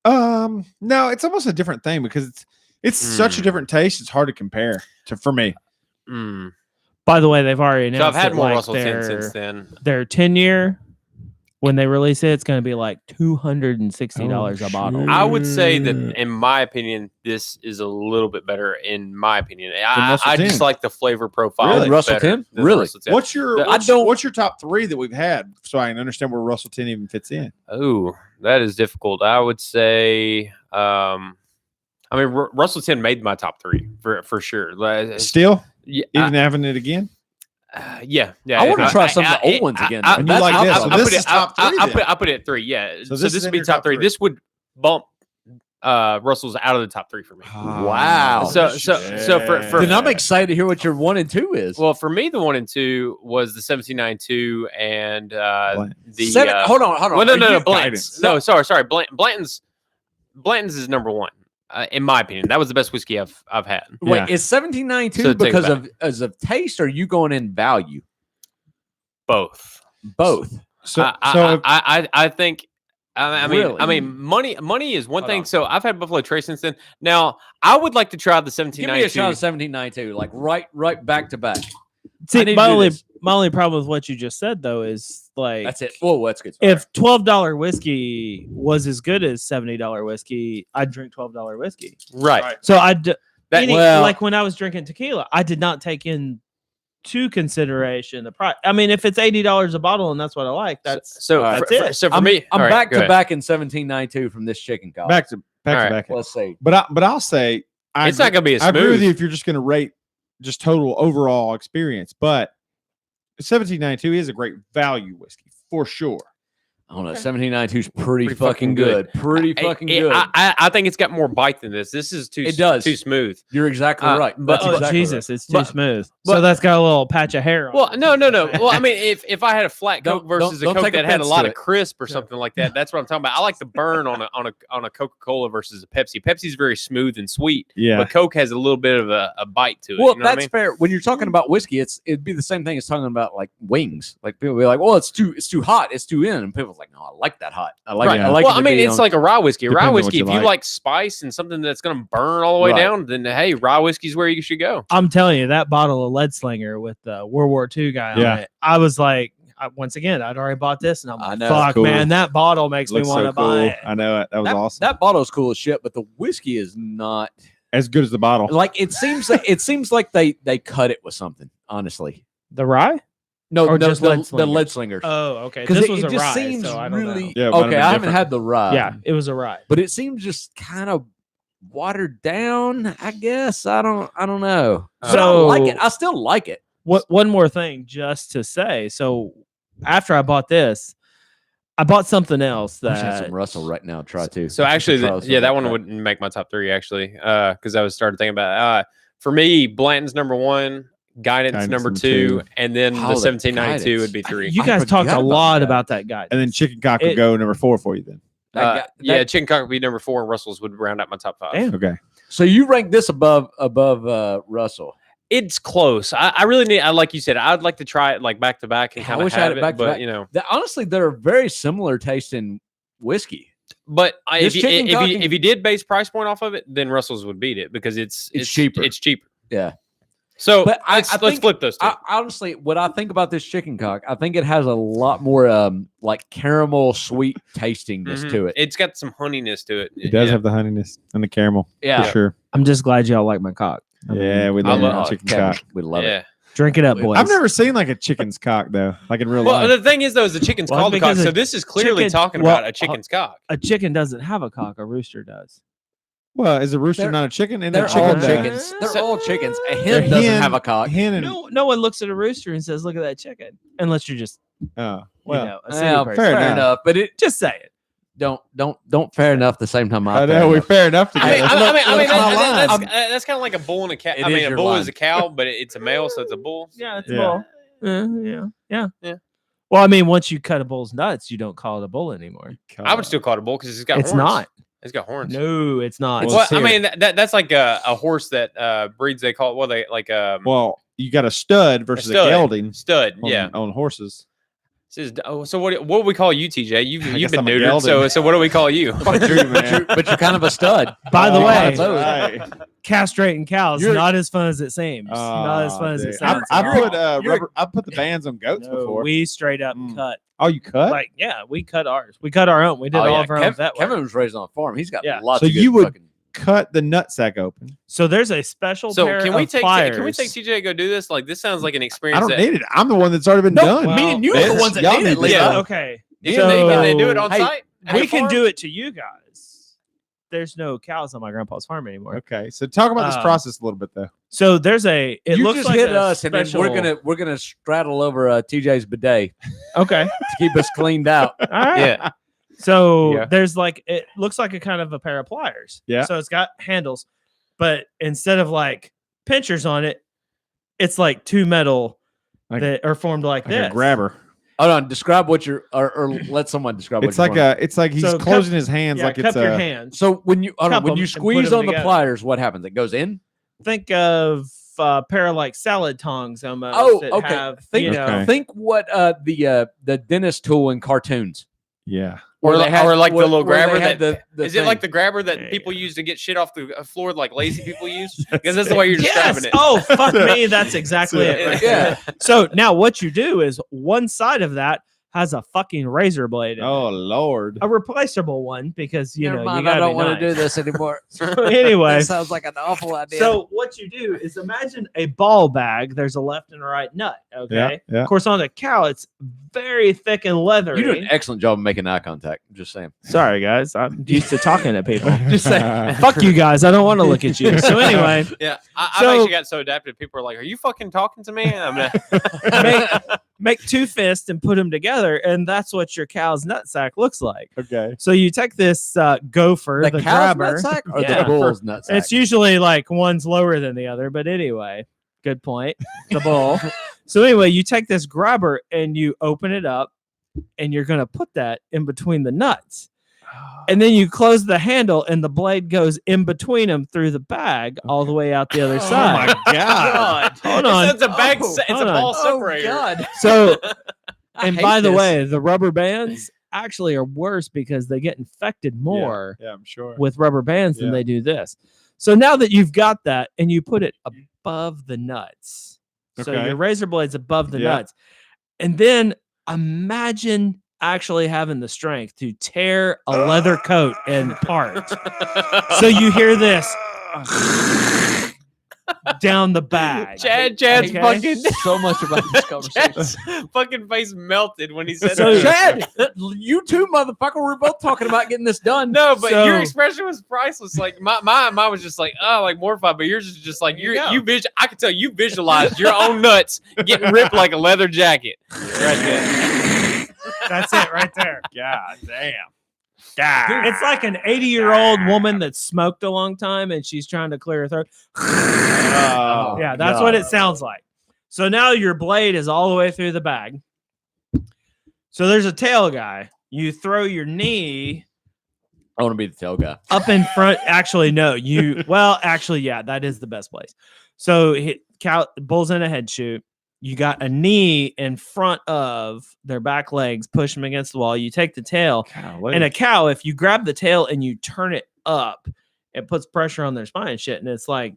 No, it's almost a different thing because it's such a different taste. It's hard to compare for me. Mm. By the way, they've already announced. So I've had that, more like, Russell 10 their- since then. Their 10-year, when they release it, it's going to be like $260 Oh, a bottle. shit. I would say that, Mm. in my opinion, this is a little bit better. In my opinion, Russell I just 10. like the flavor profile. Really? that's Russell better 10? than Really? Russell 10. What's your I what's your top three that we've had so I can understand where Russell 10 even fits in? Oh, that is difficult. I would say, I mean, Russell 10 made my top three for sure. Still, Yeah, even having it again. yeah. I wanna try some of the old ones again, though. And you like this, so I this put is it top three then. I put it at 3. Yeah. So this this is would in be your top top 3. three. This would bump Russell's out of the top 3 for me. Wow. So for Then I'm excited to hear what your 1 and 2 is. Well, for me, the 1 and 2 was the 1792 and the Hold on. Well, no, Are no, you no, Blanton's. guidance? No, sorry. Blanton's is number 1, in my opinion. That was the best whiskey I've had. Wait, Yeah. is 1792 So take it because back. of taste, or are you going in value? Both. Both. I think. I mean, Really? money is one Hold thing. on. So I've had Buffalo Trace since then. Now I would like to try the Give me a shot 1792. of 1792, like right back to back. I See, need to my do only, this. my only problem with what you just said, though, is like That's it. Whoa, that's good. if $12 whiskey was as good as $70 whiskey, I'd drink $12 whiskey. Right. So I'd well- like when I was drinking tequila, I did not take into consideration the price. I mean, if it's $80 a bottle and that's what I like, that's So All right. for, That's it. so for I'm, me, I'm all right, back go to ahead. back in 1792 from this chicken cow. back to All right. back. Let's see. But I'll say It's not going to be as I agree with you smooth. if you're just going to rate just total overall experience, but 1792 is a great value whiskey for sure. I don't know. 1792 is pretty, Pretty fucking fucking good. good. Pretty fucking good. I think it's got more bite than this. This is too. It does. too smooth. You're exactly right. but- That's oh exactly Jesus, it's too But- smooth. but- So that's got a little patch of hair on Well, it. no. Well, I mean, if I had a flat Don't- Coke versus don't a Coke take that had a offense lot to of it. crisp or something like that, that's what I'm talking about. I like the burn on a Coca-Cola versus a Pepsi. Pepsi's very smooth and sweet, Yeah. but Coke has a little bit of a bite to it. Well, you know what I that's mean? fair. When you're talking about whiskey, it'd be the same thing as talking about like wings. Like people be like, "Well, it's too hot, it's too in," and people's like, "No, I like that hot. I like Right. it. I like well, it I to mean, be it's on-" like a rye whiskey. A rye Depends on what whiskey, you if you like. like spice and something that's going to burn all the way Right. down, then hey, rye whiskey's where you should go. I'm telling you, that bottle of Lead Slinger with the World War II guy Yeah. on it, I was like, once again, I'd already bought this, and I'm I like, know, fuck, cool. man, that bottle makes me Looks want so to buy it. I know it. That was awesome. That bottle's cool as shit, but the whiskey is not As good as the bottle. like it seems like they cut it with something, honestly. The rye? No, Or no, just the lead slingers? lead slingers. Oh, okay. Because This was it a just rye, seems so I don't really know. Yeah, it might have okay. been I haven't different. had the rye. Yeah, it was a rye. but it seems just kind of watered down. I guess I don't know. But I like it. I still like it. One more thing, just to say. So after I bought this, I bought something else I wish I had that some Russell right now. Try to. So actually, Try some yeah, that like one wouldn't make my top 3 actually, because I was started thinking about it. For me, Blanton's number 1, Guidance number 2, and then Oh, the the 1792 Guidance. would be 3. you I guys talked forgot a about lot that. about that guy. And then chicken cock would It- go number 4 for you then. Yeah, Chicken Cock would be number 4, and Russell's would round out my top 5. Damn. Okay. So you rank this above Russell? It's close. I really need. Like you said, I'd like to try it like back to back and I kind of wish I had have it it, back to but back. you know. Honestly, they're very similar tasting whiskey. But This chicken cock and- if you did base price point off of it, then Russell's would beat it because it's cheaper. It's cheaper. Yeah. So But I let's think- flip those two. Honestly, what I think about this chicken cock, I think it has a lot more like caramel sweet tastingness Mhm. to it. It's got some honeyness to it. It does Yeah. have the honeyness and the caramel. Yeah. For sure. I'm just glad y'all like my cock. Yeah, we I love love- chicken Kevin, cock. we love it. Yeah. Drink it up, boys. I've never seen like a chicken's cock though, like in real Well, life. the thing is though, is the chicken's Well, called a cock, because so a this is clearly chicken- talking well, about a chicken's cock. A chicken doesn't have a cock. A rooster does. Well, is a rooster They're- not a chicken? And They're a all chicken, chickens. They're So- all chickens. A They're hen doesn't hen- have a cock. hen and No one looks at a rooster and says, "Look at that chicken," unless you're just, oh, well, you know, a city Yeah, person. fair fair enough. enough. But it Just say it. don't fair enough the same time. I know we fair enough I together. mean, That's my line. that's kind of like a bull and a cow. It I mean, is a your bull line. is a cow, but it's a male, so it's a bull. Yeah, it's Yeah. a bull. Yeah. Yeah. Well, I mean, once you cut a bull's nuts, you don't call it a bull anymore. I would still call it a bull because it's got. It's horns. not. It's got horns. No, it's not. Well, Well, let's I hear mean, that's like a horse that breeds. They call it. Well, they like Well, you got a stud versus a, stud. gelding stud. on, Yeah. on horses. So what do we call you, TJ? You've guess been I'm a neutered. gelding. So what do we call you? Fuck you, man. but you're kind of a stud. By the Oh, way, right. castrating cows You're- not as fun as it seems. not as fun as it dude. sounds. I at all. put You're- rubber. I put the bands on goats No, before. we straight up Mm. cut. Oh, you cut? Like, yeah, we cut ours. We cut our own. We did all of our own vet work. Kevin was raised on a farm. He's got Yeah. lots So of good you would- fucking- cut the nutsack open. So there's a special So pair can we of take pliers. can we take TJ to go do this? Like this sounds like an I experience. don't that, need it. I'm the one that's already been No, done. me and you are the bitch. ones that Y'all need it, need Leo. Yeah. Okay. Can they do it on Hey, site? At We your can farm? do it to you guys. There's no cows on my grandpa's farm anymore. Okay, so talk about this Um, process a little bit though. So there's a. It you looks just like hit a us, and then special, we're gonna straddle over TJ's bidet Okay. to keep us cleaned out. All right. Yeah. So Yeah. there's like it looks like a kind of a pair of pliers. Yeah. So it's got handles, but instead of like pinchers on it, it's like two metal Like- that are formed like Like this. a grabber. Hold on, describe what you're, or let someone describe. It's what like you're it's like he's So cup- closing his hands Yeah, like cup it's your a. hands. So when you Cup when 'em you and put squeeze 'em on the together. pliers, what happens? It goes in. Think of a pair of like salad tongs almost. Oh, that okay. Have, Think, you know, Okay. think what the dentist tool in cartoons. Yeah. Or, Where they had- or like the where- little where they grabber had that the is it like the thing. grabber that Yeah. people use to get shit off the floor like lazy people use? Because that's the way you're describing yes. it. Oh fuck me. That's exactly it. Right Yeah. there. So now what you do is one side of that has a fucking razor blade. In Oh it. Lord. A replaceable one because you Never know mind, you I gotta don't be want nice. to do this anymore. Anyway, That sounds like an awful idea. so what you do is imagine a ball bag. There's a left and a right nut. Okay. Yeah. Yeah. Of course, on a cow, it's very thick and leathery. you do an excellent job of making eye contact. Just saying. Sorry, guys. I'm used to talking to people. Just saying. Fuck you guys. I don't want to look at you. So anyway, Yeah, I've So- actually got so adapted. People are like, "Are you fucking talking to me?" I'm not. make two fists and put them together, and that's what your cow's nutsack looks like. Okay. So you take this gopher, the, cow's grabber. nutsack or Yeah. the bull's nutsack? It's usually like one's lower than the other, but anyway, good point. The bull. So anyway, you take this grabber and you open it up, and you're gonna put that in between the nuts. And then you close the handle, and the blade goes in between them through the bag all the way out the other Oh side. my God. Hold on. It's a bag. Oh, It's a hold on. ball Oh, separator. God. So, I and hate by the this. way, the rubber bands actually are worse because they get infected more Yeah, I'm sure. with rubber bands than Yeah. they do this. So now that you've got that and you put it above the nuts, so Okay. your razor blade's above the Yeah. nuts, and then Imagine actually having the strength to tear a leather coat apart. So you hear this down the bag. Chad's Okay. fucking so much about this conversation. Chad's fucking face melted when he said So, that. Chad, you too, motherfucker. We're both talking about getting this done. No, but So- your expression was priceless. Like mine was just like, oh, like mortified. But yours is just like I could tell you visualized your own nuts getting ripped like a leather jacket. Right there. That's it right there. God damn. It's like an 80-year-old woman that smoked a long time and she's trying to clear her throat. Oh, Yeah, that's what it sounds like. So now your blade is all the way through the bag. So there's a tail guy. You throw your knee I want to be the tail guy. up in front. Actually, no. Yeah, that is the best place. So bull's in a head shoot. You got a knee in front of their back legs, push them against the wall. You take the tail, and a cow, if you grab the tail and you turn it up, it puts pressure on their spine and shit. And it's like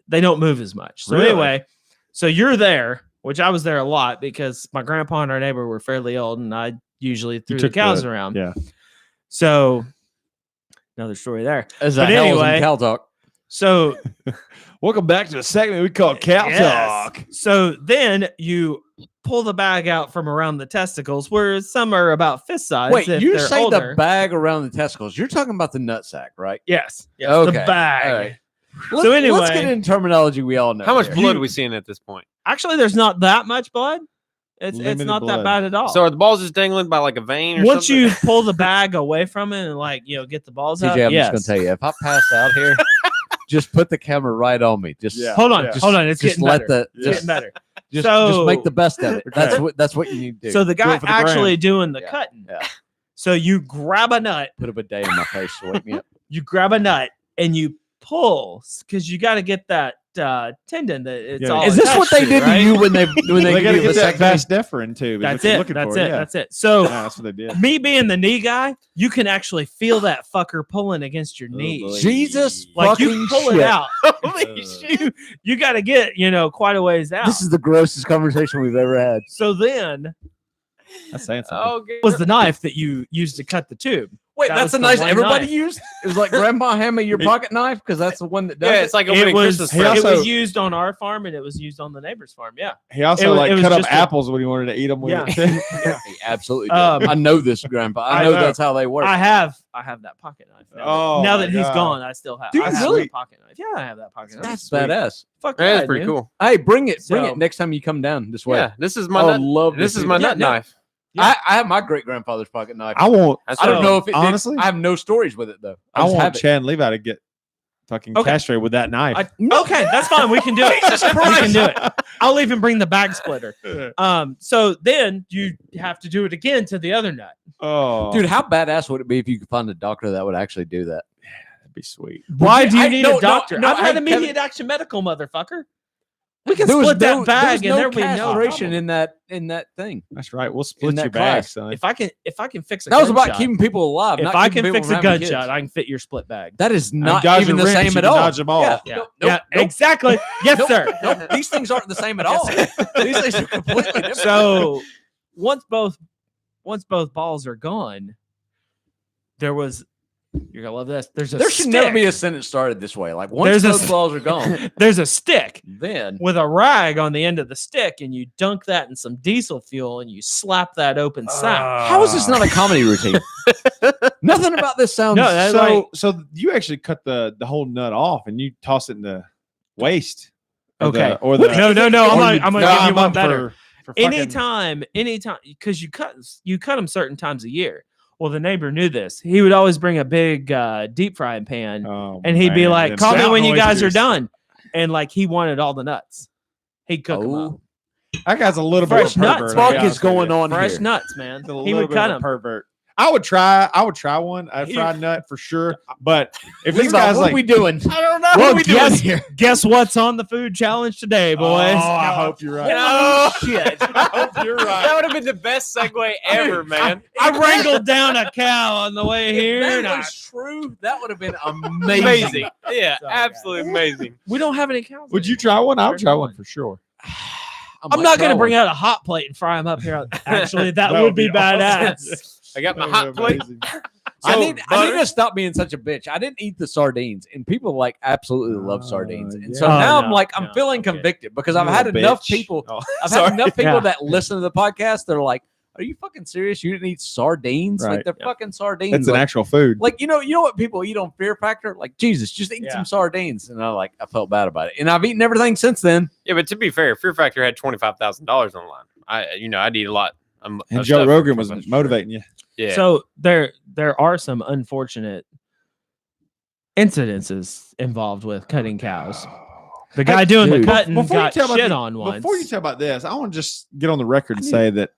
they don't move as much. So Really? anyway, so you're there, which I was there a lot because my grandpa and our neighbor were fairly old, and I usually threw the took cows the- around. yeah. So another story there. As But a hell anyway- in cow talk. So Welcome back to a segment we call Cow Yes. Talk. So then you pull the bag out from around the testicles, where some are about fist size. Wait, if you they're say older. the bag around the testicles. You're talking about the nutsack, right? Yes. Yes. Okay. The bag. All right. So Let's anyway- get into terminology we all know. How much here. blood are we seeing at this point? Actually, there's not that much blood. It's Limited not that blood. bad at all. So are the balls just dangling by like a vein or once something? you pull the bag away from it and get the balls out. TJ, I'm yes. just gonna tell you, if I pass out here, just put the camera right on me. Just Yeah. Hold on, Yeah. hold on. It's just getting let better. the It's just, getting better. just So- make the best of it. Okay. That's what you need to do. So the guy it for the actually doing the Yeah. cutting. Yeah. So you grab a nut. Put a bidet in my face to wake me up. You grab a nut and you pull because you got to get that tendon that it's Yeah. all. Is this what they attached did to, right? to you when they They give got to you get a that vasectomy? vas deferens too. is That's what you're it. looking That's for, it. yeah. That's it. So Yeah, that's what they did. me being the knee guy, you can actually feel that fucker pulling against your knee. boy. Jesus Like you fucking pull shit. it out. you got to get quite a ways out. This is the grossest conversation we've ever had. So then That's saying something. Oh, good. was the knife that you used to cut the tube. Wait, That that's was a the nice one everybody knife. used. It was like Grandma hand me your pocket knife because that's the one that does Yeah, it. it's like It opening was, Christmas He it presents. also- was used on our farm and it was used on the neighbor's farm. Yeah. He also It was like cut up just a- apples when he wanted to eat them. Yeah. He absolutely did. Um, I know this, Grandpa. I I know know. that's how they work. I have that pocket knife. Oh, now my that he's God. gone, I still have. Do you I have really? that pocket knife. Yeah, I have that pocket knife. That's badass. Fuck That's yeah, pretty dude. cool. Hey, bring it So- next time you come down this way. Yeah, this is my I nut. love This is my Yeah, nut no. knife. Yeah. I have my great grandfather's pocket knife. I want. That's I don't what- know if it honestly, did, I have no stories with it though. I just want have it. Chad and Levi to get fucking Okay. castrated with that knife. Okay, that's fine. We can do it. Jesus We can Christ. do it. I'll even bring the bag splitter. So then you have to do it again to the other nut. oh, Dude, how badass would it be if you could find a doctor that would actually do that? that'd be sweet. Why you- do you I- need no, a doctor? no, I've had hey, immediate Kevin- action medical, motherfucker. We can There was split no- that bag there and was there'll be no castration problem. in that thing. That's right. We'll split that your bag, class. son. If I can fix a That was about gunshot- keeping people alive. If not I keeping can people fix from a having gunshot, kids. I can fit your split bag. That is not dodge even a the wrench, same you at can all. dodge 'em all. Yeah, Yeah, nope, yeah, nope, exactly. Yes, nope, sir. nope. These things aren't the same at all. These things are completely different. So once both balls are gone, there was. You're gonna love this. There there should never be a sentence started this way. Like once There's a those s- balls are gone, There's a stick then with a rag on the end of the stick, and you dunk that in some diesel fuel, and you slap that open sack. how is this not a comedy routine? Nothing about this sounds. No, that's so, like- so you actually cut the whole nut off and you toss it in the waste. Or Okay. the, or the, No. I'm or gonna you- give you I'm one up better. for fucking- Anytime, because you cut them certain times a year. Well, the neighbor knew this. He would always bring a big deep frying pan, Oh, and he'd be man, like, them "Call me sound when you guys are oysters. done." And like he wanted all the nuts. He'd cook them up. Oh, That guy's a little Fresh bit of a nuts, pervert. fuck I'll be is honest with going you. on Fresh here? nuts, man. He's a He little would bit cut of a them. pervert. I would try one. I'd You- fry a nut for sure. But if this Levi, guy's what like, are we doing? I don't know. What are we doing here? Guess what's on the food challenge today, boys? Oh, I hope you're right. Oh, shit. I hope you're that right. would have been the best segue ever, man. I wrangled down a cow on the way here. If and that I- was true, that would have been amazing. I'm not going to bring out a hot plate and fry them up here. Actually, that would be badass. I got my hot plate. I need butter? to stop being such a bitch. I didn't eat the sardines, and people like absolutely love sardines. And so yeah. now Oh, I'm no, like, I'm no, feeling okay. convicted because I've You had little enough bitch. people. Oh, I've sorry. had enough people Yeah. that listen to the podcast. They're like, "Are you fucking serious? You didn't eat sardines? Like Right. they're Yeah. fucking sardines. It's an like, actual food. like you know what people eat on Fear Factor? Like Jesus, just eat Yeah. some sardines." And I felt bad about it, and I've eaten everything since then. Yeah, but to be fair, Fear Factor had $25,000 on the line. I'd eat a lot. And of Joe stuff for Rogan was 25. motivating you. Yeah. So there are some unfortunate incidences involved with cutting cows. The guy doing the dude. cutting Before you got tell about shit the- on once. Before you tell about this, I want to just get on the record and say that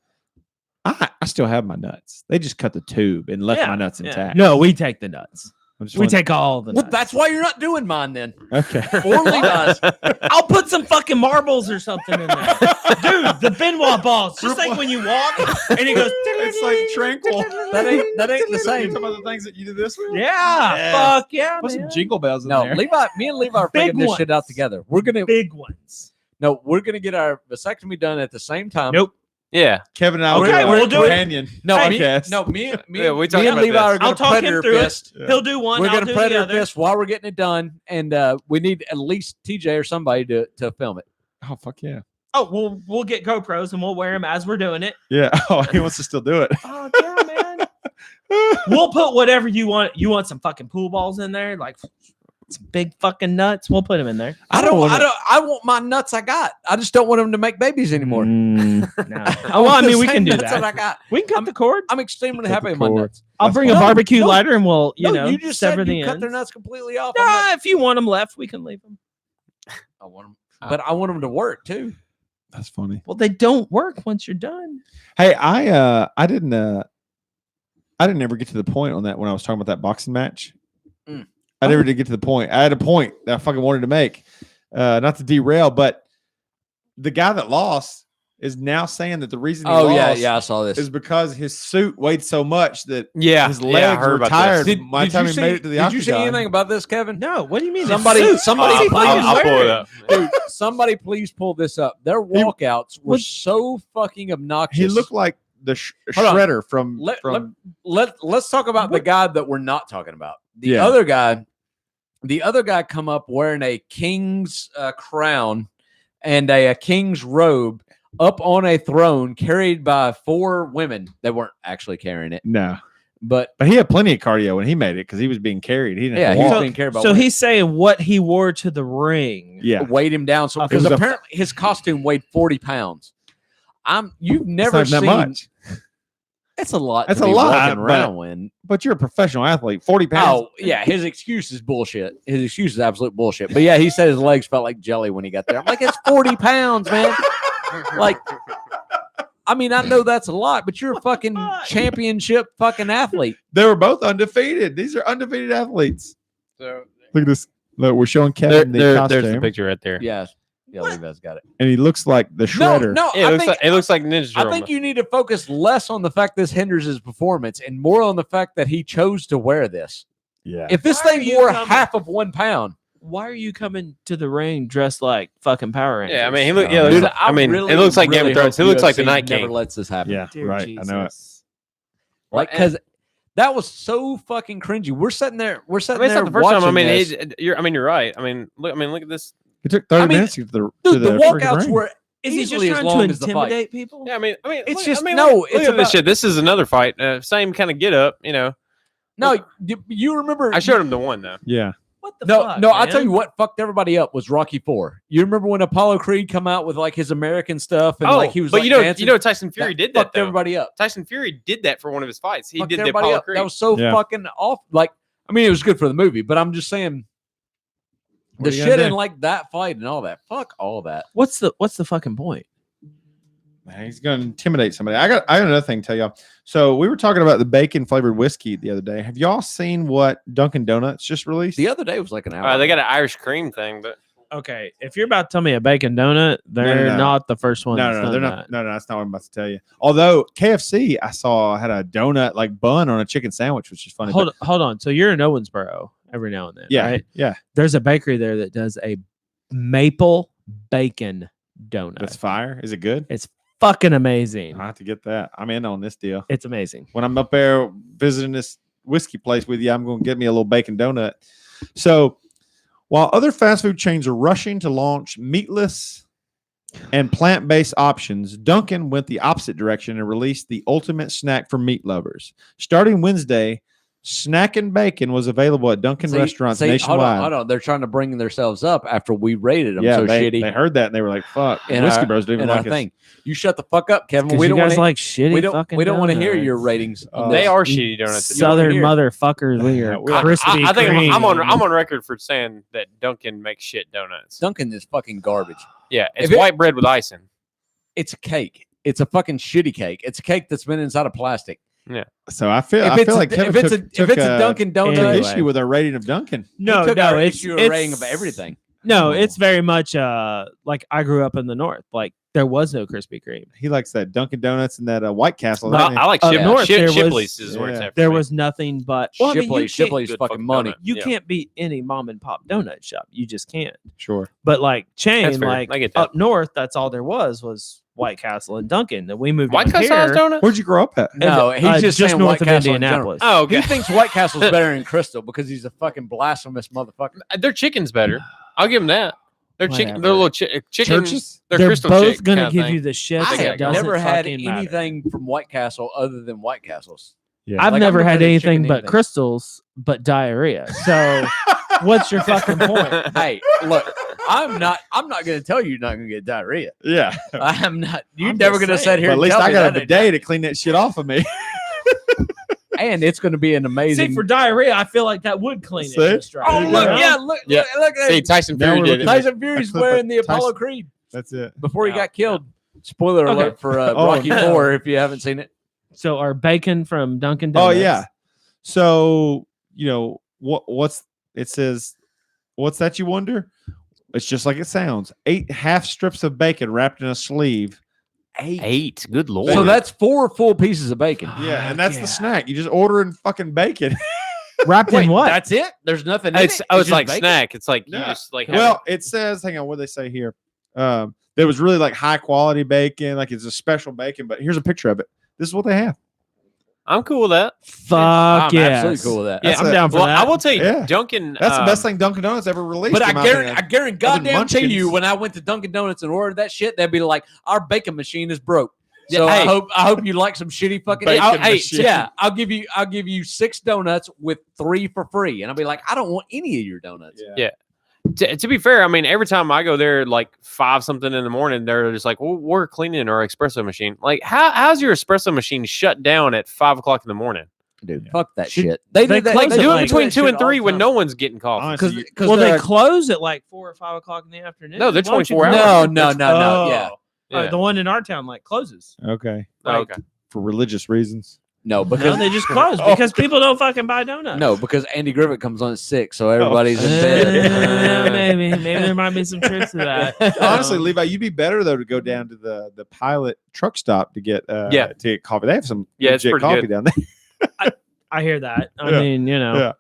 I still have my nuts. They just cut the tube and left Yeah, my nuts yeah. intact. No, we take the nuts. I just We wanna- take all the Well, nuts. that's why you're not doing mine then. Okay. Only does. I'll put some fucking marbles or something in there. Dude, the Benoit balls. Just like when you walk and it goes. It's like tranquil. That ain't the You same. talking about the things that you do this with? Yeah, Yeah. fuck yeah, Put some man. jingle bells in No, there. me and Levi are Big figuring this shit out ones. together. We're gonna Big ones. get our vasectomy done at the same time. Nope. yeah. Kevin and I Okay, will we'll do it. companion. No, podcast. me Yeah, we me talked and about Levi this. are I'll gonna talk him predator through it. fist. He'll do one. We're I'll gonna do the predator other. fist while we're getting it done, and we need at least TJ or somebody to film it. Oh fuck yeah. Oh, we'll get GoPros and we'll wear them as we're doing it. Yeah. Oh, he wants to still do it. Oh yeah, man. We'll put whatever you want. You want some fucking pool balls in there, like some big fucking nuts. We'll put them in there. I want my nuts I got. I just don't want them to make babies anymore. No. I Oh, well, I want mean, the we same can do nuts that. I got. We can cut the cord. I'm extremely Cut happy the with my cord. nuts. I'll That's bring a fine. barbecue No, lighter and we'll, you just sever said the you cut their ends. nuts completely off. I'm Nah, if you want them left, we can leave them. I want them, but I want them to work too. That's funny. Well, they don't work once you're done. Hey, I didn't ever get to the point on that when I was talking about that boxing match. Mm. I never did get to the point. I had a point that I fucking wanted to make. Not to derail, but the guy that lost is now saying that the reason he lost I saw this. is because his suit weighed so much that Yeah. his I legs heard were about tired this. by the time he made it to the Did you see octagon. anything about this, Kevin? No, what do you mean? Somebody- It's suit. somebody What's he please- fucking I'll pull it wearing? up. Dude, somebody please pull this up. Their walkouts were what- so fucking obnoxious. He looked like the Hold on. shredder from Let's talk about the guy that we're not talking about. The Yeah. other guy come up wearing a king's crown and a king's robe up on a throne carried by 4 women. They weren't actually carrying it, no. but But he had plenty of cardio when he made it because he was being carried. He didn't yeah, have he to was walk. being carried by So women. he's saying what he wore to the ring. Yeah. Weighed him down. So It because was a- apparently his costume weighed 40 pounds. You've never It's not seen that much. That's a lot. That's to a be lot, walking but- around when. But you're a professional athlete. 40 pounds. Oh yeah, his excuse is bullshit. His excuse is absolute bullshit. But yeah, he said his legs felt like jelly when he got there. I'm like, it's 40 pounds, man. Like, I mean, I know that's a lot, but you're a fucking championship fucking athlete. They were both undefeated. These are undefeated athletes. So Look at this. Look, we're showing Kevin the costume, there's the picture right there. Yeah, Levi's got it. and he looks like the shredder. No, Yeah, I it looks like Ninja I Turtle. think you need to focus less on the fact this hinders his performance and more on the fact that he chose to wear this. Yeah. If this Why are thing you wore coming- half of 1 pound, Why are you coming to the ring dressed like fucking Power Rangers? Yeah, I mean, he look. No, Yeah, dude, looks like- I mean, really, it looks like Game really of Thrones. He hope looks like the UFC Night never King. lets this happen. Yeah. Dear right. I know it. Jesus. Like, because that was so fucking cringy. We're sitting there. We're I sitting mean, it's there not the first time. I watching mean, this. you're right. I mean, look at this. It took 30 I mean, minutes to get to Dude, the freaking walkouts ring. were Is he just easily as trying long to as the fight. intimidate people? Yeah, I mean, It's look, just I mean, no. Look It's at this about shit. This is another fight. Same kind of get up. You know, no. You remember? I showed him the one though. Yeah. What the No, fuck, no. I'll man? tell you what fucked everybody up was Rocky 4. You remember when Apollo Creed come out with like his American stuff and like he was but like, you dancing? know, Tyson Fury did that fucked though. everybody up. Tyson Fury did that for one of his fights. He Fucked did the everybody Apollo up. Creed. That was so Yeah. fucking off. Like, I mean, it was good for the movie, but I'm just saying What the are you gonna shit do? in like that fight and all that. Fuck all that. What's the fucking point? Man, he's going to intimidate somebody. I got another thing to tell y'all. So we were talking about the bacon flavored whiskey the other day. Have y'all seen what Dunkin' Donuts just released? The other day was like an hour. They got an Irish cream thing, but Okay, if you're about to tell me a bacon donut, they're no. not the first one. that's No, done they're that. not. No, that's not what I'm about to tell you. Although KFC, I saw had a donut like bun on a chicken sandwich, which is funny. Hold on. So you're in Owensboro every now and then, yeah, right? yeah. There's a bakery there that does a maple bacon donut. That's fire. Is it good? It's fucking amazing. I have to get that. I'm in on this deal. It's amazing. When I'm up there visiting this whiskey place with you, I'm going to get me a little bacon donut. So while other fast food chains are rushing to launch meatless and plant-based options, Dunkin' went the opposite direction and released the ultimate snack for meat lovers. Starting Wednesday, snack and bacon was available at Dunkin' restaurants nationwide. Hold on. They're trying to bring themselves up after we rated them Yeah, so they shitty. heard that and they were like, "Fuck, And Whiskey our- Bros don't even and like our us." thing. You shut the fuck up, Kevin. Because We you don't guys wanna, like shitty we don't fucking we don't want to hear donuts. your ratings. on They this. are shitty donuts. Southern here. motherfuckers with your We like- crispy I think cream. I'm on record for saying that Dunkin' makes shit donuts. Dunkin' is fucking garbage. Yeah, it's If it- white bread with icing. It's a cake. It's a fucking shitty cake. It's a cake that's been inside of plastic. So I feel If like Kevin it's took a Dunkin' Donut, Anyway. issue with our rating of Dunkin'. No, he took no, our it's issue of rating of everything. No, it's very much like I grew up in the north. Like there was no Krispy Kreme. He likes that Dunkin' Donuts and that White Castle. I, doesn't he? I like Up Ship- north, there was- Shipley's is where it's Yeah. at. for There me. was nothing but Well, I mean, Shipley. you Shipley's Good fucking fucking money. donut. You Yeah. can't beat any mom and pop donut shop. You just can't. Sure. But like chain, That's fair. like I get that. up north, that's all there was White Castle and Dunkin'. And we moved White down Castle has here. donuts. Where'd you grow up at? No, he's just saying north White of Castle in general. Indianapolis. Oh, He okay. thinks White Castle's better than Crystal because he's a fucking blasphemous motherfucker. Their chicken's better. I'll give them that. Their chicken, Whatever. their little chicken. Churches? Their They're crystal both chick gonna kinda give thing. you the shit. I that have doesn't never had fucking matter. anything from White Castle other than White Castles. Yeah. I've Like, never I've had never had anything chicken but anything. crystals, but diarrhea. So, what's your fucking point? Hey, look, I'm not going to tell you you're not going to get diarrhea. Yeah. I'm not. You're I'm never just going to saying. sit here But at and least tell I me got a that ain't- bidet to clean that shit off of me. and it's going to be an amazing. See, for diarrhea, I feel like that would clean See? it. just right. oh You look, know? yeah, look, Yeah. look at See, that. Tyson Now Fury we're did looking it. at- Tyson Fury's I clip wearing it. the Apollo Tyson- Creed That's it. before he Yeah. got killed. Spoiler Okay. alert for Oh, Rocky no. 4 if you haven't seen it. So, our bacon from Dunkin' Oh Donuts. yeah. So what's it says? What's that? You wonder? It's just like it sounds. 8 half strips of bacon wrapped in a sleeve. 8. Good lord. So that's 4 full pieces of bacon. Yeah, and that's yeah. the snack. You just order in fucking bacon. Wrapped in what? That's it. There's nothing. In it's it. it's just like bacon? snack. It's like you Yeah. just like Well, it says, hang on, what do they say here? There was really like high quality bacon, like it's a special bacon, but here's a picture of it. This is what they have. I'm cool with that. Fuck I'm yeah. absolutely cool with that. Yeah, That's I'm a- down for Well, that. I will tell you, Yeah. Dunkin'. That's the best thing Dunkin' Donuts ever released. But I in my guarantee, opinion. I guarantee, goddamn to Munchkins. you, when I went to Dunkin' Donuts and ordered that shit, they'd be like, "Our bacon machine is broke." So Yeah, hey. I hope you like some shitty fucking. Bacon I'll- machine. yeah, I'll give you 6 donuts with 3 for free, and I'll be like, I don't want any of your donuts. Yeah. To be fair, I mean, every time I go there, like 5 something in the morning, they're just like, well, we're cleaning our espresso machine. Like, how's your espresso machine shut down at 5 o'clock in the morning? Dude, fuck that Should- shit. they do that. close Like, it they do it like- between that 2 shit and all 3 the when time. no one's getting coffee. Honestly, Well, they close at like 4 or 5 o'clock in the afternoon. No, they're Why don't you 24 go- hours. No, yeah. Yeah. The one in our town like closes. okay. Oh, okay. For religious reasons. No, No, because they just close because people don't fucking buy donuts. no, because Andy Griffith comes on at 6, so everybody's in bed. maybe there might be some truth to that. Honestly, Levi, you'd be better though to go down to the Pilot truck stop to get to get coffee. They have some Yeah, it's legit pretty coffee good. down there. I hear that. I Yeah. mean, Yeah.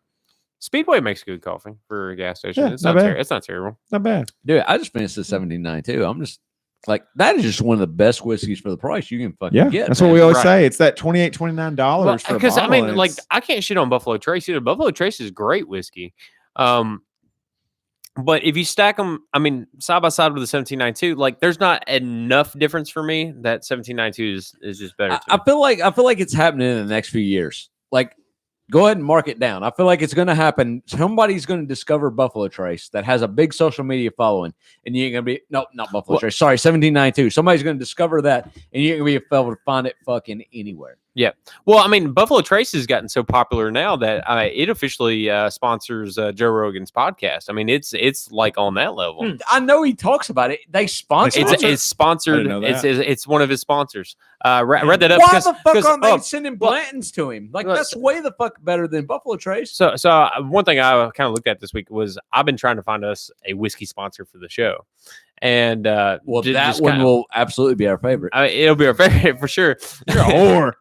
Speedway makes good coffee for a gas station. Yeah, it's not not bad. it's not terrible. Not bad. Dude, I just finished the 17.9 too. I'm just like, that is just one of the best whiskeys for the price you can fucking Yeah, get. that's man. what we always Right. say. It's that $28-$29 for a Because I bottle, mean, and like, it's- I can't shit on Buffalo Trace either. Buffalo Trace is great whiskey. But if you stack them, I mean, side by side with the 1792, like there's not enough difference for me that 1792 is just better. I feel like it's happening in the next few years. Like, go ahead and mark it down. I feel like it's going to happen. Somebody's going to discover Buffalo Trace that has a big social media following, and you ain't going to be not Buffalo Trace. Sorry, 1792. Somebody's going to discover that, and you ain't going to be able to find it fucking anywhere. Well, I mean, Buffalo Trace has gotten so popular now that it officially sponsors Joe Rogan's podcast. I mean, it's like on that level. I know he talks about it. They sponsor. It's sponsored. I didn't know It's, that. it's one of his sponsors. Read that up. Why because- the fuck because- aren't they oh, sending well, Blantons to him? Like, well, that's way the fuck better than Buffalo Trace. So one thing I kind of looked at this week was I've been trying to find us a whiskey sponsor for the show, and Well, ju- that just one kinda- will absolutely be our favorite. I mean, it'll be our favorite for sure. You're a whore.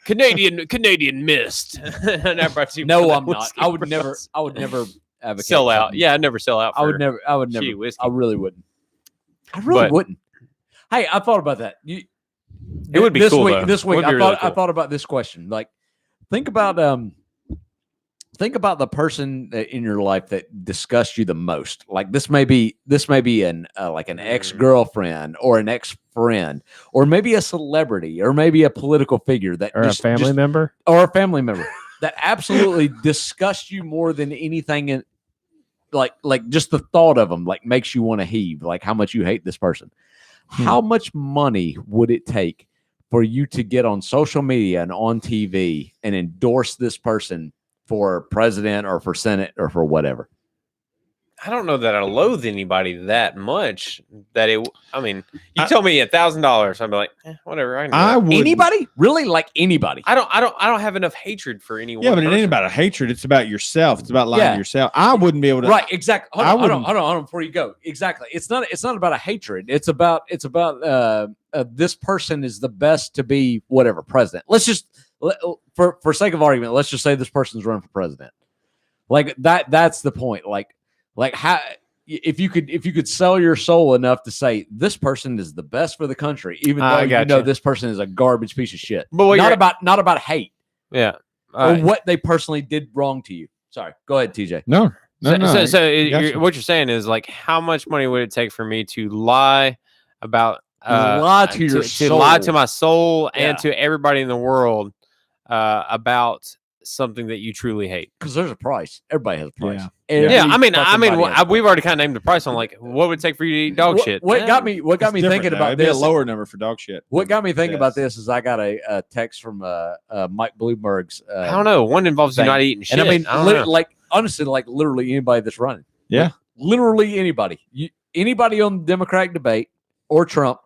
Canadian Mist. And I brought you No, that I'm not. whiskey I would for never. us. I would never advocate Sell out. something. Yeah, I'd never sell out. I would for never. I would shitty never. whiskey. I really wouldn't. I really But- wouldn't. Hey, I thought about that. It would be this cool, week. though. This It week, would I be thought really I cool. thought about this question. Like, think about the person in your life that disgusts you the most. Like this may be an like an ex-girlfriend or an ex-friend or maybe a celebrity or maybe a political figure that Or a family member. or a family member that absolutely disgusts you more than anything in like just the thought of them like makes you want to heave, like how much you hate this person. How much money would it take for you to get on social media and on TV and endorse this person for president or for Senate or for whatever? I don't know that I loathe anybody that much that it. I mean, you tell me $1,000, I'd be like, whatever. I can do I that. would. Anybody? Really? Like anybody? I don't have enough hatred for anyone. Yeah, but it ain't about a hatred. It's about yourself. It's about lying Yeah. to yourself. I wouldn't be able to. Right, exactly. Hold on, wouldn't- hold on before you go. Exactly. It's not about a hatred. It's about this person is the best to be whatever president. Let's just for sake of argument, let's just say this person's running for president. Like that's the point. Like how if you could sell your soul enough to say this person is the best for the country, even though I you got know you. this person is a garbage piece of shit. But what not about hate yeah. or what they personally did wrong to you. Sorry, go ahead, TJ. No. So Gotcha. what you're saying is like, how much money would it take for me to lie about Lie to your to lie to soul. my soul Yeah. and to everybody in the world about something that you truly hate? Because there's a price. Everybody has a price. Yeah. Yeah, I mean, Everybody has a we've price. already kind of named the price on like what would it take for you to eat dog shit. What got me It's thinking different, though. about It'd be this? a lower number for dog shit. What got me thinking about Yes. this is I got a text from Mike Bloomberg's. I don't know. One involves you thing. not eating shit. And I mean, don't know. like honestly, like literally anybody that's running. Yeah. Like, literally anybody. Anybody on the Democratic debate or Trump,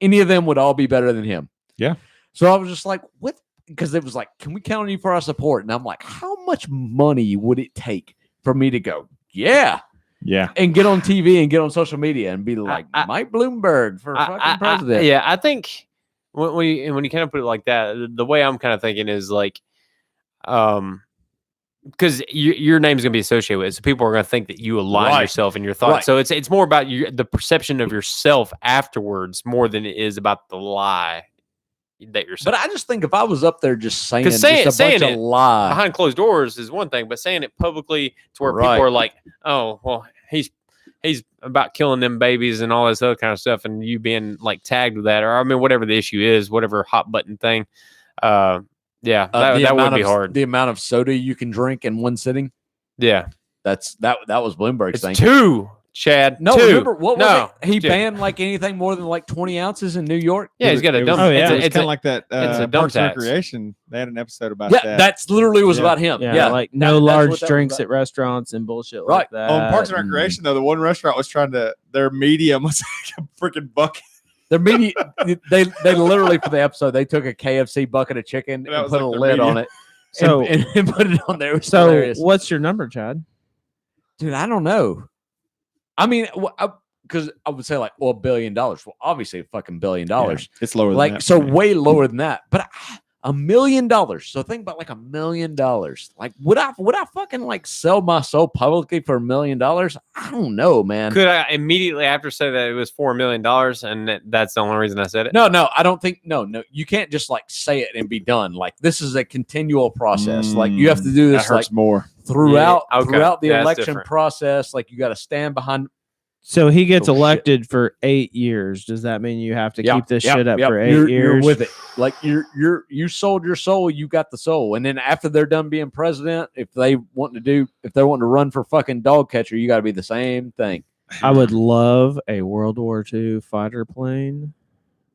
any of them would all be better than him. Yeah. So I was just like, what? Because it was like, can we count on you for our support? And I'm like, how much money would it take for me to go, yeah, Yeah. and get on TV and get on social media and be like, Mike Bloomberg for fucking president? yeah, I think when you kind of put it like that, the way I'm kind of thinking is like, because your name's going to be associated with it, so people are going to think that you align Right. yourself in your thoughts. Right. So it's more about the perception of yourself afterwards more than it is about the lie that you're saying. But I just think if I was up there just saying, 'Cause saying- just a bunch saying of it lies, behind closed doors is one thing, but saying it publicly to where Right. people are like, "Oh, well, he's about killing them babies and all this other kind of stuff," and you being like tagged with that, or I mean, whatever the issue is, whatever hot button thing. Yeah, that the would amount be of- hard. The amount of soda you can drink in one sitting. Yeah, That was Bloomberg's it's thing. two, Chad. No, two. remember what was No, it? He two. banned like anything more than like 20 ounces in New York. Yeah, he's got a It dump. was- Oh, yeah. it's It's kind of like that. it's a dump Parks and tax. Recreation. They had an episode about Yeah, that. that's literally was Yeah. about him. Yeah, Yeah, like that- no that's large what that was drinks about. at restaurants and bullshit Right. like that. On Parks and and- Recreation, though, the one restaurant was trying to, their medium was like a freaking bucket. Their media, they literally for the episode they took a KFC bucket of chicken That and was put like a their lid medium. on it. So- and put it on there. It was So, hilarious. what's your number, Chad? Dude, I don't know. I mean, because I would say like, well, $1 billion. Well, obviously, a fucking $1 billion. It's lower than Like that. so, for me. way lower than that. But $1 million. So think about like $1 million. Like, would I fucking like sell my soul publicly for $1 million? I don't know, man. Could I immediately after say that it was $4 million, and that's the only reason I said it? No, I don't think. No, you can't just like say it and be done. Like this is a continual process. Like you have to do that this like hurts more. throughout Yeah, okay. throughout the Yeah, that's election different. process. Like you got to stand behind. So he gets Oh, shit. elected for 8 years. Does that mean you have to Yep, keep this yep, shit up yep. for 8 You're years? with it. Like you sold your soul, you got the soul. And then after they're done being president, if they're wanting to run for fucking dog catcher, you got to be the same thing. I would love a World War II fighter plane,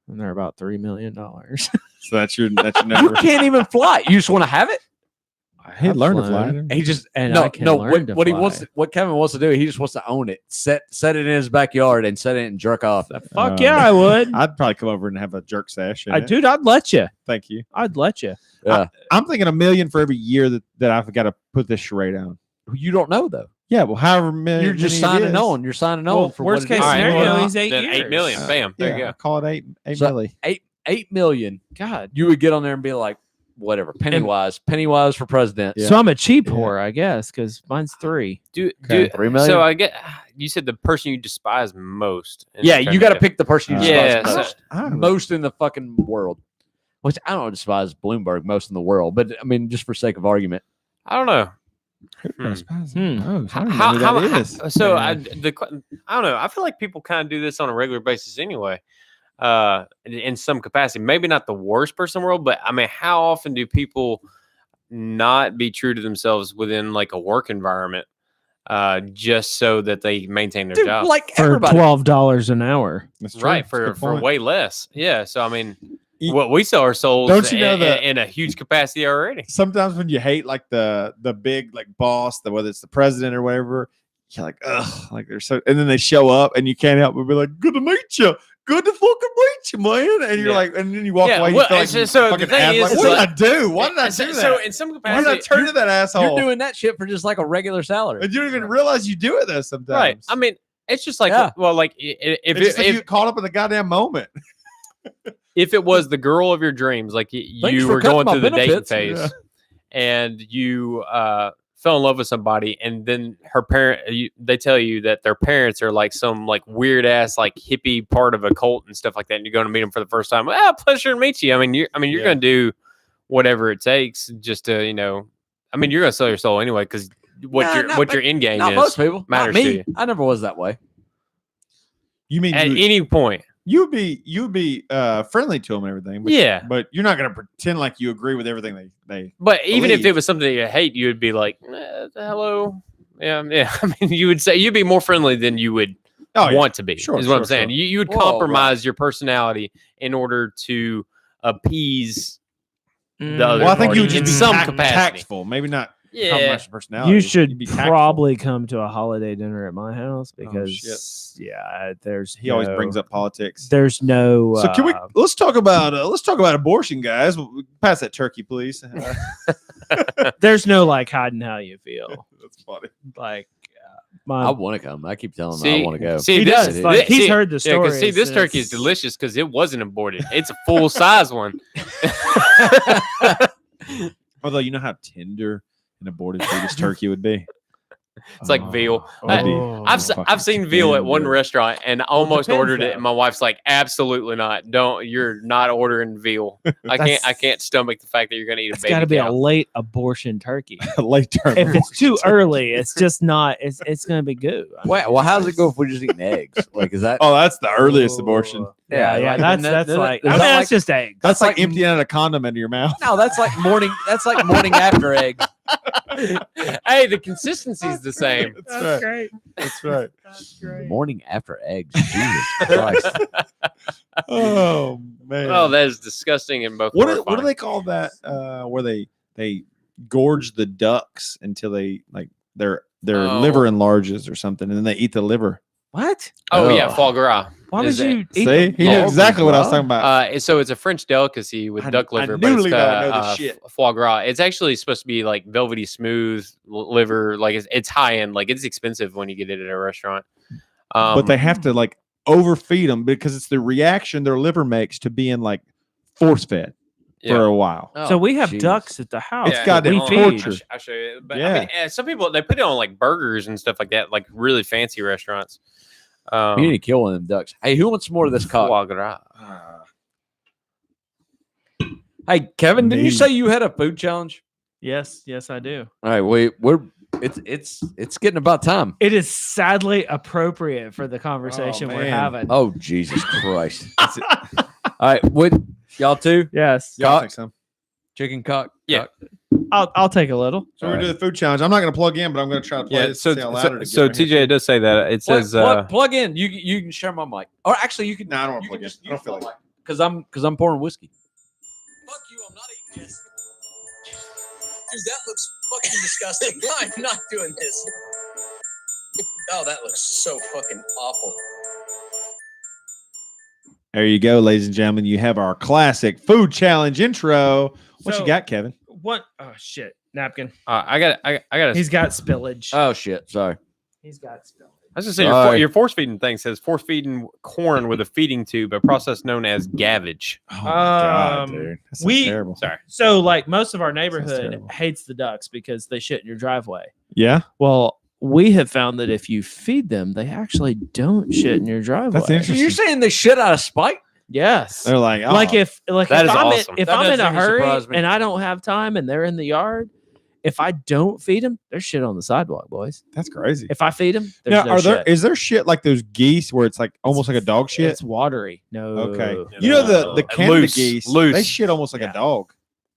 and they're about $3 million. So that's your You number. can't even fly. You just want to have it. He learned to fly. flown. He just And I can learn to what he fly. wants, what Kevin wants to do, he just wants to own it, set it in his backyard, and set it and jerk off. Fuck yeah, I would. I'd probably come over and have a jerk sesh. in it. Dude, I'd let you. Thank you. I'd let you. Yeah, I'm thinking $1 million for every year that I've got to put this charade on. you don't know though. Yeah, well, however many. You're just many it signing is. on. You're signing on Well, for worst what it case is. All right, scenario, well, he's 8 then years. 8 million. Bam. There you Yeah, go. call it eight So- milli. 8 million. God. You would get on there and be like, whatever. Pennywise for president. Yeah. So I'm a cheap Yeah. whore, I guess, because mine's 3. Okay. 3 million. So I get you said the person you despise most. and Yeah, trying you got to to- pick the person you Yeah, despise so- most. I don't know. Most in the fucking world. Which I don't despise Bloomberg most in the world, but I mean, just for sake of argument. I don't know. Who Hmm. despises Hmm. most? I don't even know who that is. So Yeah. I don't know. I feel like people kind of do this on a regular basis anyway. In some capacity, maybe not the worst person in the world, but I mean, how often do people not be true to themselves within like a work environment, just so that they maintain their Dude, job? like For everybody. $12 an hour. That's true. Right, That's a good for point. way less. Yeah. So I mean, You- what we sell our souls Don't you know that- in a huge capacity already. Sometimes when you hate like the big like boss, whether it's the president or whatever, you're like, ugh, like they're so, and then they show up and you can't help but be like, good to meet you. Good to fucking meet you, man. And you're Yeah. like, and then you walk Yeah, away. You well, feel like so- you so the fucking thing ass, is, like, is what did like- I do? Why did I So- do so that? in some Why did capacity, I turn to that asshole? You're doing that shit for just like a regular salary. and you don't even realize you do it though sometimes. right. I mean, it's just like, Yeah. well, like It's just like you get caught up in the goddamn moment. if it was the girl of your dreams, like Thanks you for were cutting going my through the dating benefits. phase, Yeah. and you fell in love with somebody, and then they tell you that their parents are like some like weird ass like hippie part of a cult and stuff like that, and you're going to meet them for the first time. Pleasure to meet you. I mean, you're Yeah. going to do whatever it takes just to you're going to sell your soul anyway because what your end game Not is most people. matters Not to me. you. I never was that way. You mean At you, any point. you'd be friendly to them and everything. But, Yeah. but you're not going to pretend like you agree with everything they. But even if believe. it was something that you hate, you would be like, hello. Yeah. I mean, you'd be more friendly than you would Oh, yeah. want to be, Sure, is what I'm sure, saying. sure. You would Whoa, compromise your personality in order to appease the other Well, I think you would party just in be some capacity. tactful, maybe not Yeah. compromise your personality. You You'd should be tactful. probably come to a holiday dinner at my house shit. because there's He always brings up politics. there's no So can we let's talk about abortion, guys. Pass that turkey, please. there's no like hiding how you feel. That's funny. Like I my want to come. I keep telling him See, I want to go. see, He this, does. this- Like, he's see- heard the Yeah, 'cause see, stories, this and turkey is it's- delicious because it wasn't aborted. It's a full size one. Although you know how tender an aborted Swedish turkey would be. It's like veal. That'd be I've fucking seen veal at one tender. restaurant and I almost depends, ordered it, though. and my wife's like, "Absolutely not! You're not ordering veal. I can't stomach the fact that you're going to eat a It's baby got to be a cow." late abortion turkey. late term. If it's too early, it's just not. It's gonna be good. I mean, Wait, well, how does it go if we're just eating eggs? Like, is that? Oh, that's the earliest abortion. Yeah, like, that's that- like. is I mean, that that's just eggs. That's like like- emptying out a condom into your mouth. No, that's like morning. That's like morning after eggs. Hey, the consistency's the same. That's right. great. That's right. That's great. Morning after eggs. Jesus Christ. Oh man. Oh, that is disgusting in both. what do horrifying. they call that? Where they gorge the ducks until they like their Oh. liver enlarges or something, and then they eat the liver. What? Oh yeah, Ugh. foie gras. Why would Is it- you eat? See, he knew Oh, exactly what I was wow. talking about. So it's a French delicacy with I- duck I liver, knew but it's Levi would know this shit. foie gras. It's actually supposed to be like velvety smooth liver. Like it's high end. Like it's expensive when you get it at a restaurant. But they have to like overfeed them because it's the reaction their liver makes to being like force fed for a while. So we have jeez. ducks at the house. It's that goddamn we hold feed. on, torture. I'll show you. But Yeah. I mean, some people they put it on like burgers and stuff like that, like really fancy restaurants. You need to kill one of them ducks. Hey, who wants more of this cock? Foie gras. Hey, Kevin, didn't you Me. say you had a food challenge? Yes, I do. All right, we're it's getting about time. It is sadly appropriate for the conversation we're man. having. Oh Jesus Christ! All right, what y'all two? Yes, Y'all think so? Chicken cock. Yeah. cock. I'll take a little. So we're gonna do the food challenge. I'm not gonna plug in, but I'm gonna try to play Yeah. this. So to see how loud it is. TJ does say that it says plug in. You can share my mic, or actually you can. No, I don't want you to can plug in. just I don't use feel my like mic because I'm pouring whiskey. Fuck you, I'm not eating this. Dude, that looks fucking disgusting. I'm not doing this. Oh, that looks so fucking awful. There you go, ladies and gentlemen. You have our classic food challenge intro. What So- you got, Kevin? What? Oh shit! Napkin. I got He's got spillage. Oh shit! Sorry. He's got spillage. I was just say Sorry. your force feeding thing says force feeding corn with a feeding tube, a process known as gavage. Oh my god, Um, dude. That sounds we- terrible. Sorry. So, like most of our neighborhood terrible. hates the ducks because they shit in your driveway. Yeah, Well, we have found that if you feed them, they actually don't shit in your driveway. that's So interesting. you're saying they shit out of spite? Yes. They're like, oh, Like if That if is I'm awesome. if That I'm in doesn't a even hurry surprise me. and I don't have time and they're in the yard, if I don't feed them, there's shit on the sidewalk, boys. that's crazy. If I feed them, there's Now, no are there shit. is there shit like those geese where it's like almost like a dog shit? It's watery. No. Okay, Yeah, you know the loose, Canada geese, loose. they shit almost like Yeah. a dog.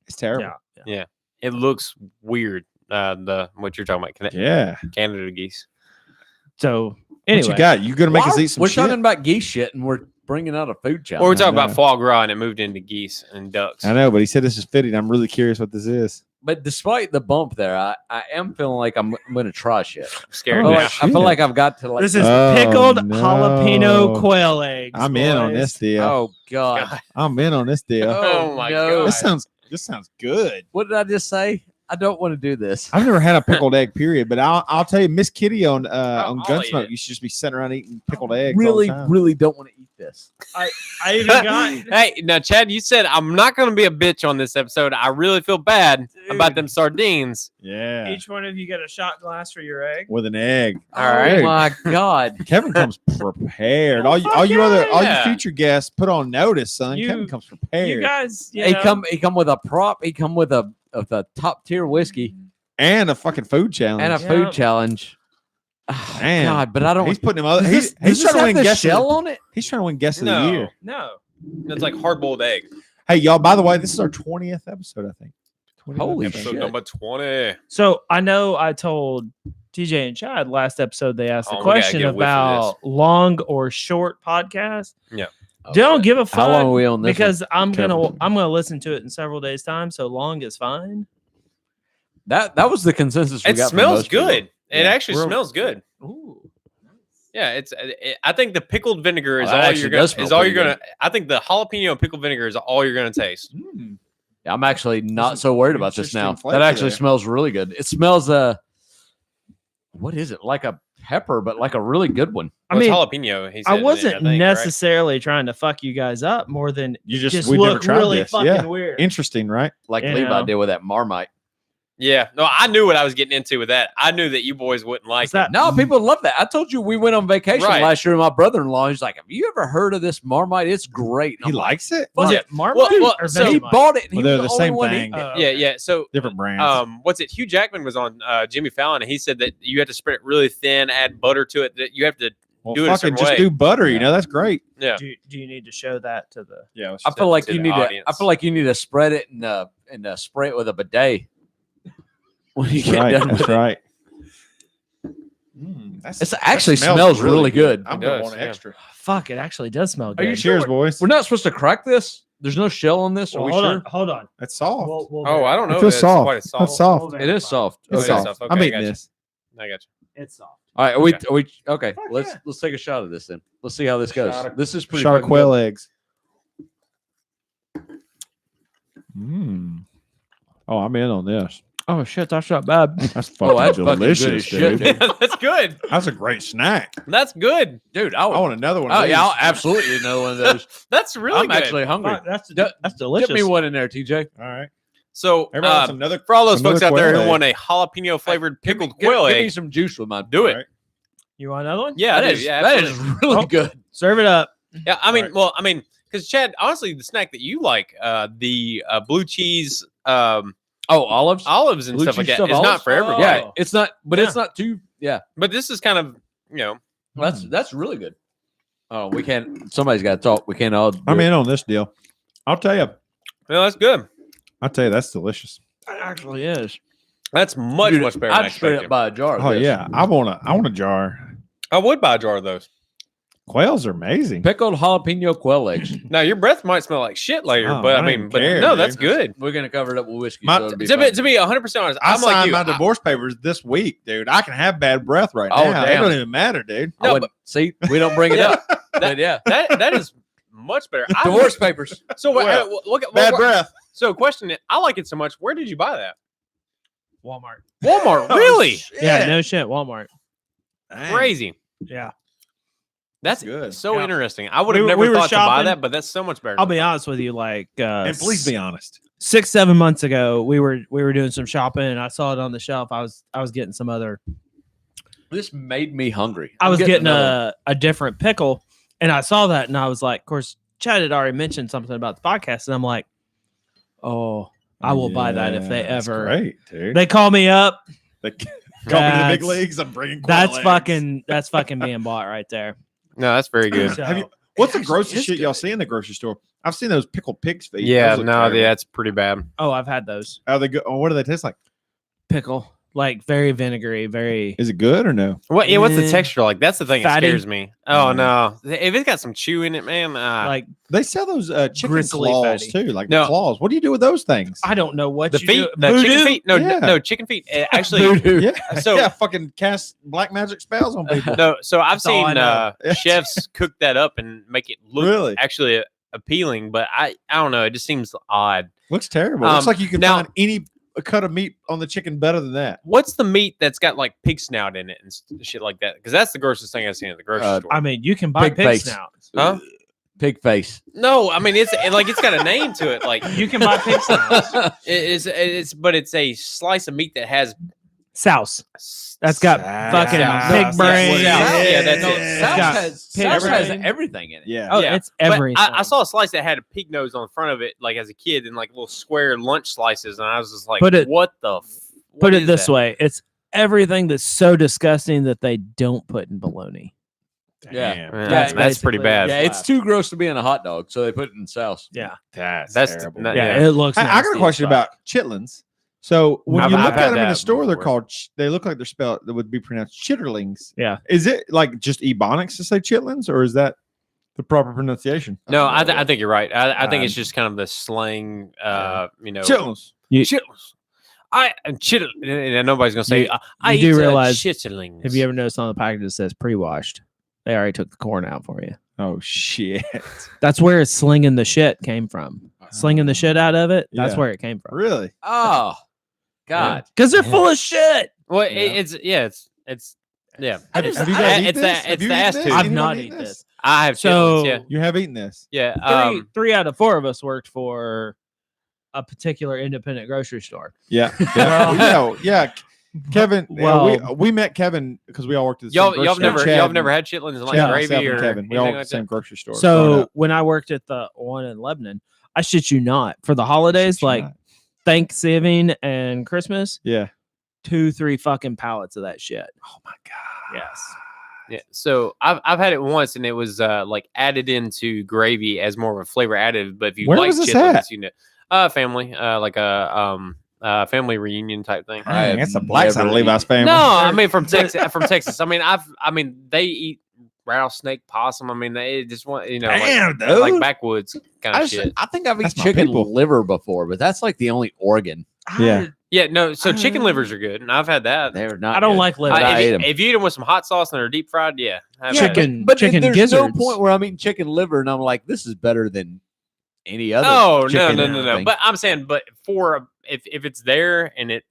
It's terrible. Yeah. Yeah, it looks weird. The what you're talking about, Yeah. Canada geese. So anyway, What you got? You gonna make us eat some We're shit? talking about geese shit, and we're bringing out a food challenge. Or we're talking know. about foie gras and it moved into geese and ducks. I know, but he said this is fitting. I'm really curious what this is. But despite the bump there, I am feeling like I'm going to try shit. I'm scared Oh, now. I feel like I've got to like. this is Oh, pickled no. jalapeno quail eggs. I'm in on this boys. deal. oh god. God. I'm in on this deal. Oh, my no. God. This sounds good. What did I just say? I don't want to do this. I've never had a pickled egg, period. But I'll tell you, Miss Kitty on I'll eat Gunsmoke, it. you should just be sitting around eating pickled eggs. Really, all the time. really don't want to eat this. I even got Hey, now Chad, you said I'm not going to be a bitch on this episode. I really feel bad about them sardines. Yeah, each one of you get a shot glass for your egg. with an egg. All right. Oh my god. Kevin comes prepared. Oh, all you yeah. future guests put on notice, son. You- Kevin comes prepared. You guys, you He know, come with a prop. He come with a top tier whiskey and a fucking food challenge. and a Yeah. food challenge. Oh, Man. God, but I don't. He's putting him other. Does He's, this, he's does this trying to have win the guest. shell on it? He's trying to win guest of No. the year. no. It's like hard boiled egg. Hey, y'all. By the way, this is our 20th episode. I think. 20th Holy episode. Episode shit. number 20. So I know I told TJ and Chad last episode they asked Oh, the we gotta question get a whiff of about long or short podcast. Oh, Don't shit. give a fuck. How long are we on this? because I'm Kevin. gonna listen to it in several days' time. So long is fine. That was the consensus. We It got from smells most people. good. It Yeah. actually We're- smells good. Ooh. Yeah, I think the pickled vinegar is Oh, that all actually you're gonna. does smell Is all pretty you're gonna. I think the jalapeno and pickled vinegar is all you're gonna taste. Mm. I'm actually not so worried about this interesting now. flavor That actually there. smells really good. It smells what is it? Like a pepper, but like a really good one. I Well, it's mean, jalapeno. He said, I in it, wasn't think, right? necessarily trying to fuck you guys up more than You just we never look tried really this. fucking Yeah. weird. Interesting, right? Like You Levi know. did with that Marmite. Yeah, no, I knew what I was getting into with that. I knew that you boys wouldn't like Is that No, people love that. I told you we went on vacation Right. last year with my brother-in-law. He's like, have you ever heard of this Marmite? It's great. He likes it. was Yeah. it Marmite Well, or so He Vegemite? bought it. And he Well, they're was the the only same one thing. eating it. Oh, Yeah, okay. yeah. So, Different brands. what's it? Hugh Jackman was on Jimmy Fallon, and he said that you have to spread it really thin, add butter to it. That you have to. well, do it a fucking certain just way. do butter. You know, that's great. Yeah, Do you need to show that to the? Yeah. I feel like to you the need to. I audience. feel like you need to spread it and spray it with a bidet when you That's get right. done with That's it. right. It actually smells really good. I'm It going does, to yeah. want extra. Fuck! It actually does smell good. you sure? Cheers, boys. We're not supposed to crack this. There's no shell on this. Are Well, we hold sure? on, hold on. That's soft. Oh, I don't know. It feels It's soft. quite a That's soft. It is soft. It's Okay. soft. Soft. Okay, I'm I eating got you. this. I got you. It's soft. All right, okay. Fuck yeah. Let's take a shot of this then. Let's see how this goes. Shot of- This is pretty. Shot of fucking quail good. eggs. Mm. Oh, I'm in on this. Oh shit, that's not bad. That's Oh, fucking that's fucking good as delicious, shit, dude. dude. That's good. That's a great snack. That's good. Dude. I want another one. of Oh yeah, I'll these. absolutely eat another one of those. That's really I'm good. actually hungry. Fuck, that's Du- delicious. Get me one in there, TJ. All right. So, Everybody wants another. for all those another folks out there quail who egg. want a jalapeno flavored pickled Give quail me egg, some juice with mine. do it. All right. You want another one? Yeah, That I is do. Yeah, that is absolutely. really Oh. good. Serve it up. Yeah, I mean, All right. because Chad, honestly, the snack that you like, the blue cheese Oh, olives. olives and Blue stuff like cheese that, stuffed is not olives? for everybody. Yeah, it's not, but it's Yeah. not too. Yeah, But this is kind of, that's really good. Oh, we can't. Somebody's got to talk. We can't all. do I'm it. in on this deal. I'll tell you. well, that's good. I'll tell you. That's delicious. It actually is. That's much Dude, much better than I I'd straight expected. up buy a jar. Of Oh this. yeah. I want a jar. I would buy a jar of those. Quails are amazing. Pickled jalapeno quail eggs. Now your breath might smell like shit later, Oh, but I I don't mean, even but care, no, dude. that's good. We're gonna cover it up with whiskey. My- so it'll be To fine. be 100% honest, I I'm like signed you. my divorce papers this week, dude. I can have bad breath right Oh, now. It damn. don't even matter, dude. I No, wouldn't- see, we don't bring it Yeah. up. But yeah, that is much better. divorce papers. So what? Well, look at Bad breath. So question: I like it so much. Where did you buy that? Walmart. Walmart. Oh, Really? Yeah, no shit. Walmart. Dang. Crazy. Yeah. That's good. so Yeah. interesting. I would have We never were thought to buy shopping. that, but that's so much better. I'll than be I thought. honest with you. Like, And please be honest. 6-7 months ago, we were doing some shopping, and I saw it on the shelf. I was getting some other. This made me hungry. I I'm was getting another a different pickle, and I saw that, and I was like, of course, Chad had already mentioned something about the podcast, and I'm like, oh, I will buy that if they That's ever. great, dude. They call me up. They call me to the big That's- leagues. I'm bringing quail That's fucking being bought right there. No, that's very good. So, Have you? What's the It grossest actually shit is y'all good. see in the grocery store? I've seen those pickled pig's feet. Yeah, Those look no, terrible. that's pretty bad. oh, I've had those Are they good? Oh, what do they taste like? pickle, like very vinegary, very. Is it good or no? What? Yeah, what's the Eh, texture like? That's the thing that fatty. scares me. Oh Yeah. no, if it's got some chew in it, man. Like They sell those chicken Gristly claws fatty. too, like No. the claws. What do you do with those things? I don't know what the you feet, do. the chicken Voodoo? feet. No, Yeah. no, chicken feet. Actually, Voodoo. Yeah, So- yeah, fucking cast black magic spells on people. no. So I've That's all I seen know. chefs cook that up and make it look Really? actually appealing, but I don't know. It just seems odd. Looks terrible. Looks Um, like you can now- find any cut of meat on the chicken better than that. What's the meat that's got like pig snout in it and shit like that? Because that's the grossest thing I've seen at the grocery store. I mean, you can buy Pig pig face. snouts. Huh? Pig face. No, I mean it's got a name to it. Like You can buy pig snouts. but it's a slice of meat that has Souse. That's got fucking Souse. pig Souse. brain. Yeah, that's No, it. Souse got has, pig Souse has brain. everything in it. Yeah. Oh, Yeah, it's But everything. I saw a slice that had a pig nose on the front of it, like as a kid, and like little square lunch slices, and I was just like, Put it- "What the? Put it this way: it's everything that's so disgusting that they don't put in bologna. Yeah. Damn. That's basically- pretty bad. Yeah, it's too gross to be in a hot dog, so they put it in sauce. Yeah, That's That's not- yeah, Yeah. it looks. I got nasty a as question fuck. about chitlins. So when I've- you I've look had at them in the that store, they're before. called. They look like they're spelled. That would be pronounced chitterlings. Yeah. Is it like just ebonics to say chitlins, or is that the proper pronunciation? No, I think you're right. I think it's Um, just kind of the slang, you know, Chitlins. chitlins. Chitterlings. And nobody's gonna say I you do eat, realize- chitterlings. Have you ever noticed on the package it says pre-washed? They already took the corn out for you. Oh shit! That's where slinging the shit came from. Slinging the shit out of it. That's Yeah. where it came from. Really? Oh, God. Because they're full of shit. Well, Yeah. it's yeah. Have, just- have you I- guys eaten it's this? the- Have it's you the eaten ass this? tooth. I've Anyone not eaten eaten this. I have So- chitlins. You have eaten this. Yeah. Three out of 4 of us worked for a particular independent grocery store. Yeah. Well- yeah. Kevin. Well- we met Kevin because we all worked at the same Y'all grocery y'all store. never Chad y'all and- never had chitlins and like Chad, gravy myself, or and Kevin. We all anything worked at like the same that? grocery store. growing So up. when I worked at the one in Lebanon, I shit you not, for the holidays, Shit you like not. Thanksgiving and Christmas, Yeah. 2-3 fucking pallets of that shit. Oh my god. Yes. Yeah. So I've had it once and it was like added into gravy as more of a flavor additive. But if you Where like was this chitlins, at? you know, family, like a family reunion type thing. I have That's the black side of never Levi's eaten- family. No, I mean from Texas. From Texas. I mean they eat rattlesnake, possum. I mean they just want Damn, like dude. backwoods kind of shit. I think I've eaten That's my chicken people. liver before, but that's like the only organ. Yeah. Yeah, no. So chicken livers are good, and I've had that. They're not. I don't good. like liver. I if, ate you, 'em. if you eat them with some hot sauce and they're deep fried, yeah. I've had it. Chicken- but chicken there's gizzards. no point where I'm eating chicken liver and I'm like, this is better than any other. Oh no, chicken no, no, no. thing. But I'm saying, but if it's there and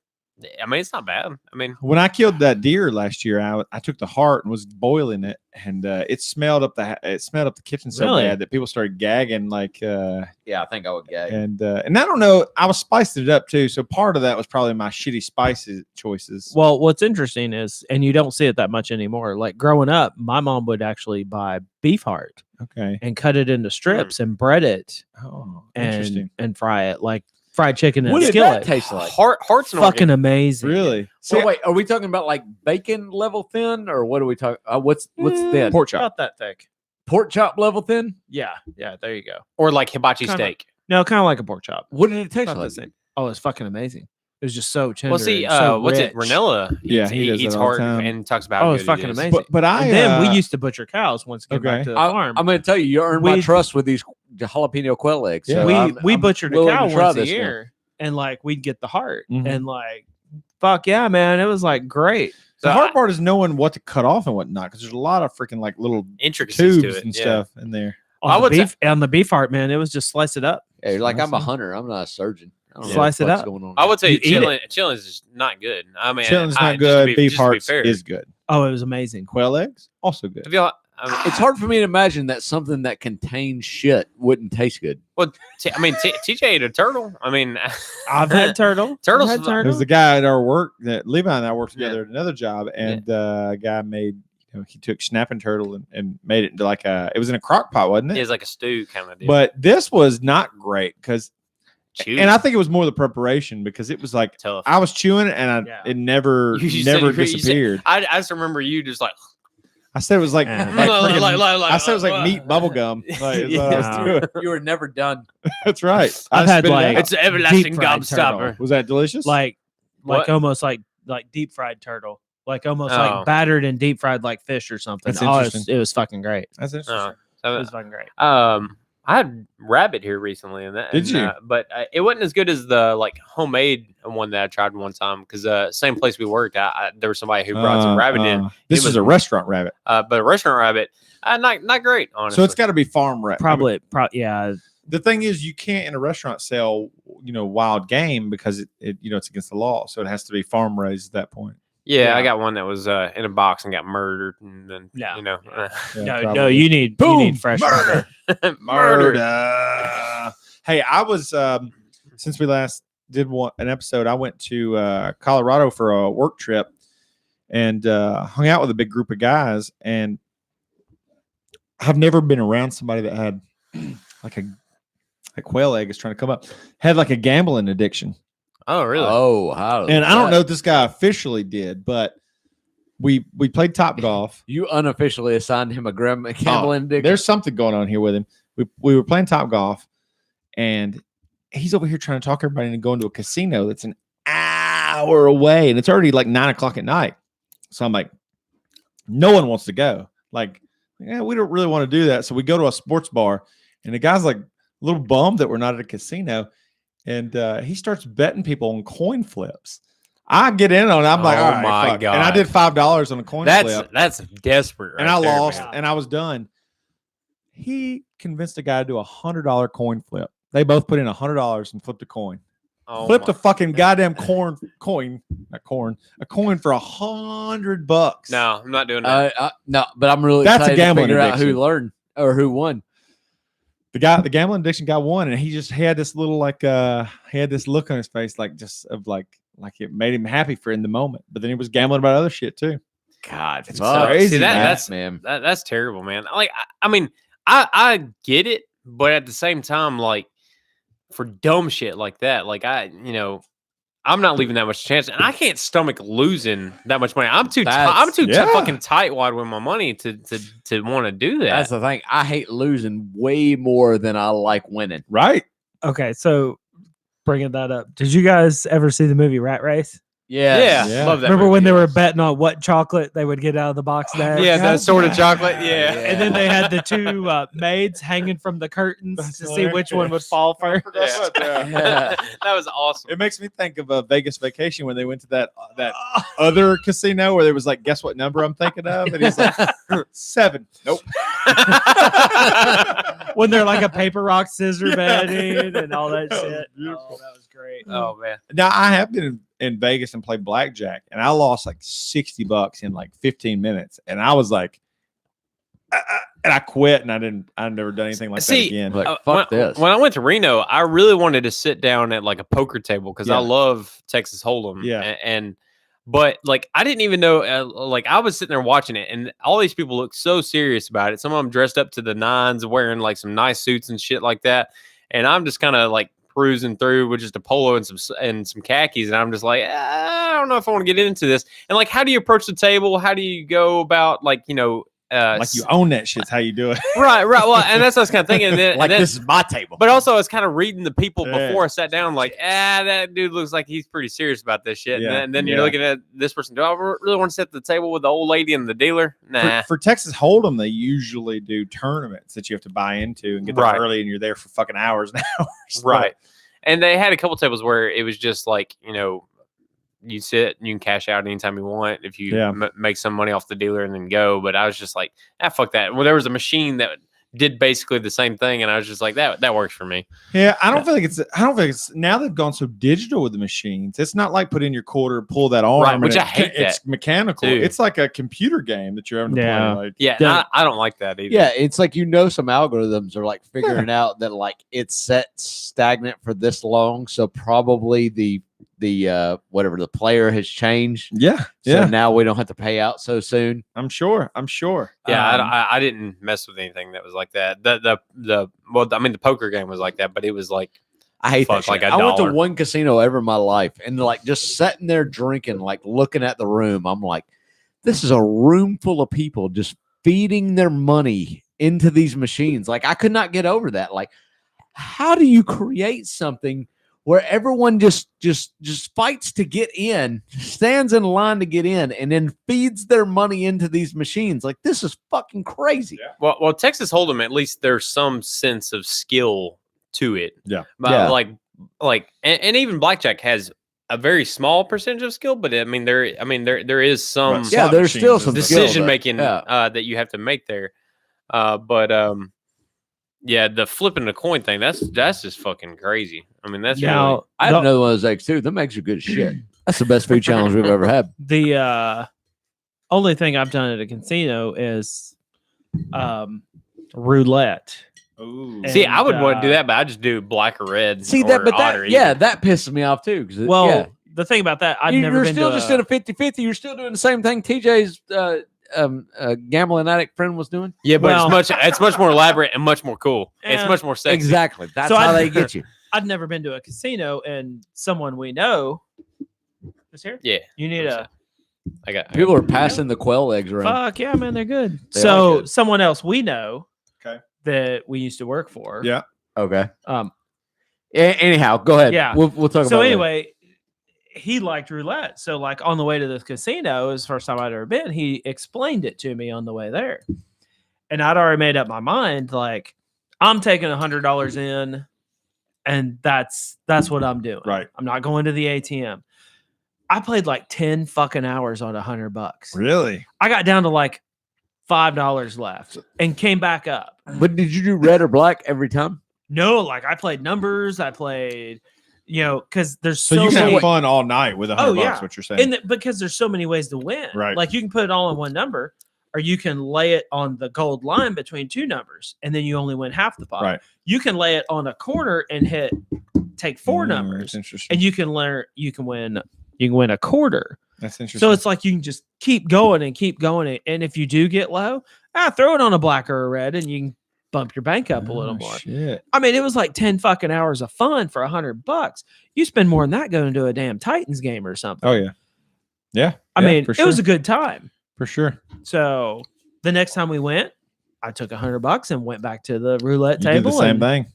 I mean, it's not bad. I mean, When I killed that deer last year, I took the heart and was boiling it, and it smelled up the kitchen so Really? bad that people started gagging. Like, yeah, I think I would gag. and I don't know, I was spicing it up too. So part of that was probably my shitty spices choices. Well, what's interesting is, and you don't see it that much anymore. Like growing up, my mom would actually buy beef heart Okay. and cut it into strips and bread it Oh, interesting. and fry it like fried chicken in What a did skillet. that taste like? heart's an Fucking organ. amazing. Really? So wait, are we talking about like bacon level thin, or what are we talking? What's thin? Pork chop. About that thick. Pork chop level thin? Yeah, there you go. or like hibachi Kinda. steak. No, kind of like a pork chop. What did it taste Not the like? same. Oh, it's fucking amazing. It was just so tender. Well, see, and so what's it? rich. Ranella. Yeah, he does eats that all the heart time. and talks about. Oh, how it's good it fucking is. amazing. But I And then we uh, used to butcher cows once we get back okay. to the farm. I'm going to tell you, you earned my We- trust with these jalapeno quail eggs. Yeah. So we I'm butchered a willing cow to try once a this now. year, and like we'd get the heart, Mhm. and like, fuck yeah, man, it was like great. the So hard part is knowing what to cut off and whatnot because there's a lot of freaking like little Intricacies to tubes it and yeah. stuff in there. On I the would say- beef on the beef heart, man, it was just slice it up. Yeah, you're like, I'm a Awesome. hunter. I'm not a surgeon. I don't know Slice what it the fuck's up. going on. I would say You eat it. chilling's is not good. I mean, Chitterlings I- not just to good. be- Beef just to be hearts fair. is good. Oh, it was amazing. Quail eggs also good. Have y'all- I mean, It's hard for me to imagine that something that contains shit wouldn't taste good. TJ ate a turtle. I mean, I've had turtle. Turtles I've is- had There turtle. was a guy at our work that Levi and I worked Yeah. together at another job, and a guy made. He took snapping turtle and made it into like it was in a crock pot, wasn't it? it's like a stew kind of deal. But this was not great because, Chew. and I think it was more the preparation because it was like tough. I was chewing it and Yeah. it never You said- never you said- disappeared. I just remember you just like, I said it was like, Yeah. I said it was like meat bubble gum. Like, is what I was Yeah. doing. You were never done. That's right. I've I had, spit it like- out. it's an everlasting Deep-fried gobstopper. Was that delicious? Like What? almost like deep fried turtle. Like almost Oh. like battered and deep fried like fish or something. That's Oh, interesting. it was fucking great. That's interesting. Oh, It so, was fucking great. I had rabbit here recently, and that Did you? But it wasn't as good as the like homemade one that I tried one time because same place we worked. There was somebody who brought some rabbit in, This It is was- a restaurant rabbit, but a restaurant rabbit, not great. Honestly, so it's got to be farm rabbit. Probably, yeah. The thing is, you can't in a restaurant sell wild game because it it's against the law. So it has to be farm raised at that point. yeah. I Yeah. got one that was in a box and got murdered, and then Yeah. yeah. Yeah, No, probably. you need fresh murder. water. Murder. Hey, I was since we last did an episode, I went to Colorado for a work trip and hung out with a big group of guys. And I've never been around somebody that had like a quail egg is trying to come up, had like a gambling addiction. Oh, really? Oh, how? And I don't know if this guy officially did, but we played Top Golf. You unofficially assigned him a gambling addiction. There's something going on here with him. We were playing Top Golf, and he's over here trying to talk everybody into going to a casino that's an hour away, and it's already like 9:00 at night. So I'm like, no one wants to go. Like, yeah, we don't really want to do that. So we go to a sports bar, and the guy's like a little bummed that we're not at a casino, and he starts betting people on coin flips. I get in on it. I'm like, Oh all right, my fuck. God. And I did $5 on a coin flip. That's desperate, And right I there, lost, man. and I was done. He convinced a guy to do $100 coin flip. They both put in $100 and flipped a coin. Oh Flipped my- a fucking goddamn coin for $100. No, I'm not doing that. No, but I'm really That's a excited to gambling figure out addiction. who learned or who won. The gambling addiction guy won, and he had this little he had this look on his face like it made him happy for in the moment. But then he was gambling about other shit too. God, It's fuck. crazy, See, man. that's man. that's terrible, man. Like, I mean, I get it, but at the same time, like for dumb shit like that, like I'm not leaving that much chance, and I can't stomach losing that much money. I'm too yeah. fucking tightwad with my money to want to do that. That's the thing. I hate losing way more than I like winning. Right? Okay, so bringing that up, did you guys ever see the movie Rat Race? yeah, Yeah. love that. Remember when movie, they were yes. betting on what chocolate they would get out of the box there? Yeah, that sort of chocolate. Yeah. And then they had the two maids hanging from the curtains That's to see which one would hilarious. fall first. Yeah. That was awesome. It makes me think of a Vegas Vacation when they went to that other casino where there was like, guess what number I'm thinking of? And he's like, 7. Nope. When they're like a paper rock scissor betting and all that That was shit. beautiful. Oh, that was great. Oh man. Now I have been in Vegas and played blackjack, and I lost like $60 in like 15 minutes, and I was like, and I quit, and I've never done anything like that See, again. Like, fuck when, this. When I went to Reno, I really wanted to sit down at like a poker table because Yeah. I love Texas Hold'em. Yeah. But like I didn't even know. Like I was sitting there watching it, and all these people look so serious about it. Some of them dressed up to the nines, wearing like some nice suits and shit like that. And I'm just kind of like cruising through with just a polo and some khakis, and I'm just like, I don't know if I want to get into this. And like, how do you approach the table? How do you go about like like you own that shit's how you do it. right. Well, and that's what I was kind of thinking. And then, Like, and then- this is my table. but also, I was kind of reading the people Yeah. before I sat down, like, that dude looks like he's pretty serious about this shit. Yeah. And then you're Yeah. looking at this person. Do I really want to sit at the table with the old lady and the dealer? Nah. For Texas Hold'em, they usually do tournaments that you have to buy into and get there Right. early, and you're there for fucking hours and hours. Right. And they had a couple tables where it was just like, you sit and you can cash out anytime you want if you Yeah. make some money off the dealer and then go. But I was just like, fuck that. Well, there was a machine that did basically the same thing, and I was just like, that works for me. Yeah, I don't feel like it's now they've gone so digital with the machines. It's not like put in your quarter, pull that arm, Right, and which I hate it's that, mechanical. too. It's like a computer game that you're having to Yeah. play. Like, Yeah, Don't- I don't like that either. Yeah, it's like some algorithms are like figuring out that like it's set stagnant for this long, so probably the whatever the player has changed. yeah, So yeah. now we don't have to pay out so soon. I'm sure. Yeah, Um, I didn't mess with anything that was like that. The poker game was like that, but it was like I hate Fuck, that. like Shit. a I went to dollar. one casino ever in my life, and like just sitting there drinking, like looking at the room. I'm like, this is a room full of people just feeding their money into these machines. Like I could not get over that. Like, how do you create something where everyone just fights to get in, stands in line to get in, and then feeds their money into these machines? Like this is fucking crazy. Yeah. well, Texas Hold'em, at least there's some sense of skill to it. Yeah. But Yeah. and even blackjack has a very small percentage of skill, but there is some Right, Yeah, slot there's still machines some is skill, decision but- making yeah. that you have to make there. Yeah, the flipping the coin thing, that's just fucking crazy. I mean, that's really, Now, I had the- another one of those eggs too. Them eggs are good as shit. That's the best food challenge we've ever had. the only thing I've done at a casino is roulette. Ooh. see, I would want to do And, that, but I just do black or red. See or that, but odd or that, yeah, even. that pisses me off too. Well, yeah. the thing about that, I've You- never you're been still to just a, in a 50-50. You're still doing the same thing TJ's gambling addict friend was doing. Yeah, but Well- it's much more elaborate and much more cool. It's Yeah. much more sexy. Exactly. That's So how I- they get you. I've never been to a casino, and someone we know is here. Yeah, You need a I got People are passing the quail eggs around. fuck yeah, man, they're good. They are so good. someone else we know, Okay. that we used to work for. Yeah. Okay. Um. Anyhow, go ahead. Yeah. We'll talk about So it later. anyway, he liked roulette. So like on the way to the casino, it was the first time I'd ever been. He explained it to me on the way there, and I'd already made up my mind. Like I'm taking $100 in, and that's what I'm doing. Right. I'm not going to the ATM. I played like 10 fucking hours on $100. Really? I got down to like $5 left and came back up. But did you do red or black every time? No, like I played numbers. I played, because there's So so you can many. have fun all night with $100 Oh, yeah. bucks. What you're saying? Because there's so many ways to win. Right. Like you can put it all in one number, or you can lay it on the gold line between two numbers, and then you only win half the pot. Right. You can lay it on a corner and take four That's numbers, interesting. and you can win a quarter. That's interesting. So it's like you can just keep going and keep going. And if you do get low, throw it on a black or a red, and you can bump your bank up a little more. Shit. I mean, it was like 10 fucking hours of fun for $100. You spend more than that going to a damn Titans game or something. Oh yeah. Yeah. I yeah, mean, for it was sure. a good time. For sure. So the next time we went, I took $100 and went back to the roulette You did table. the same and, thing.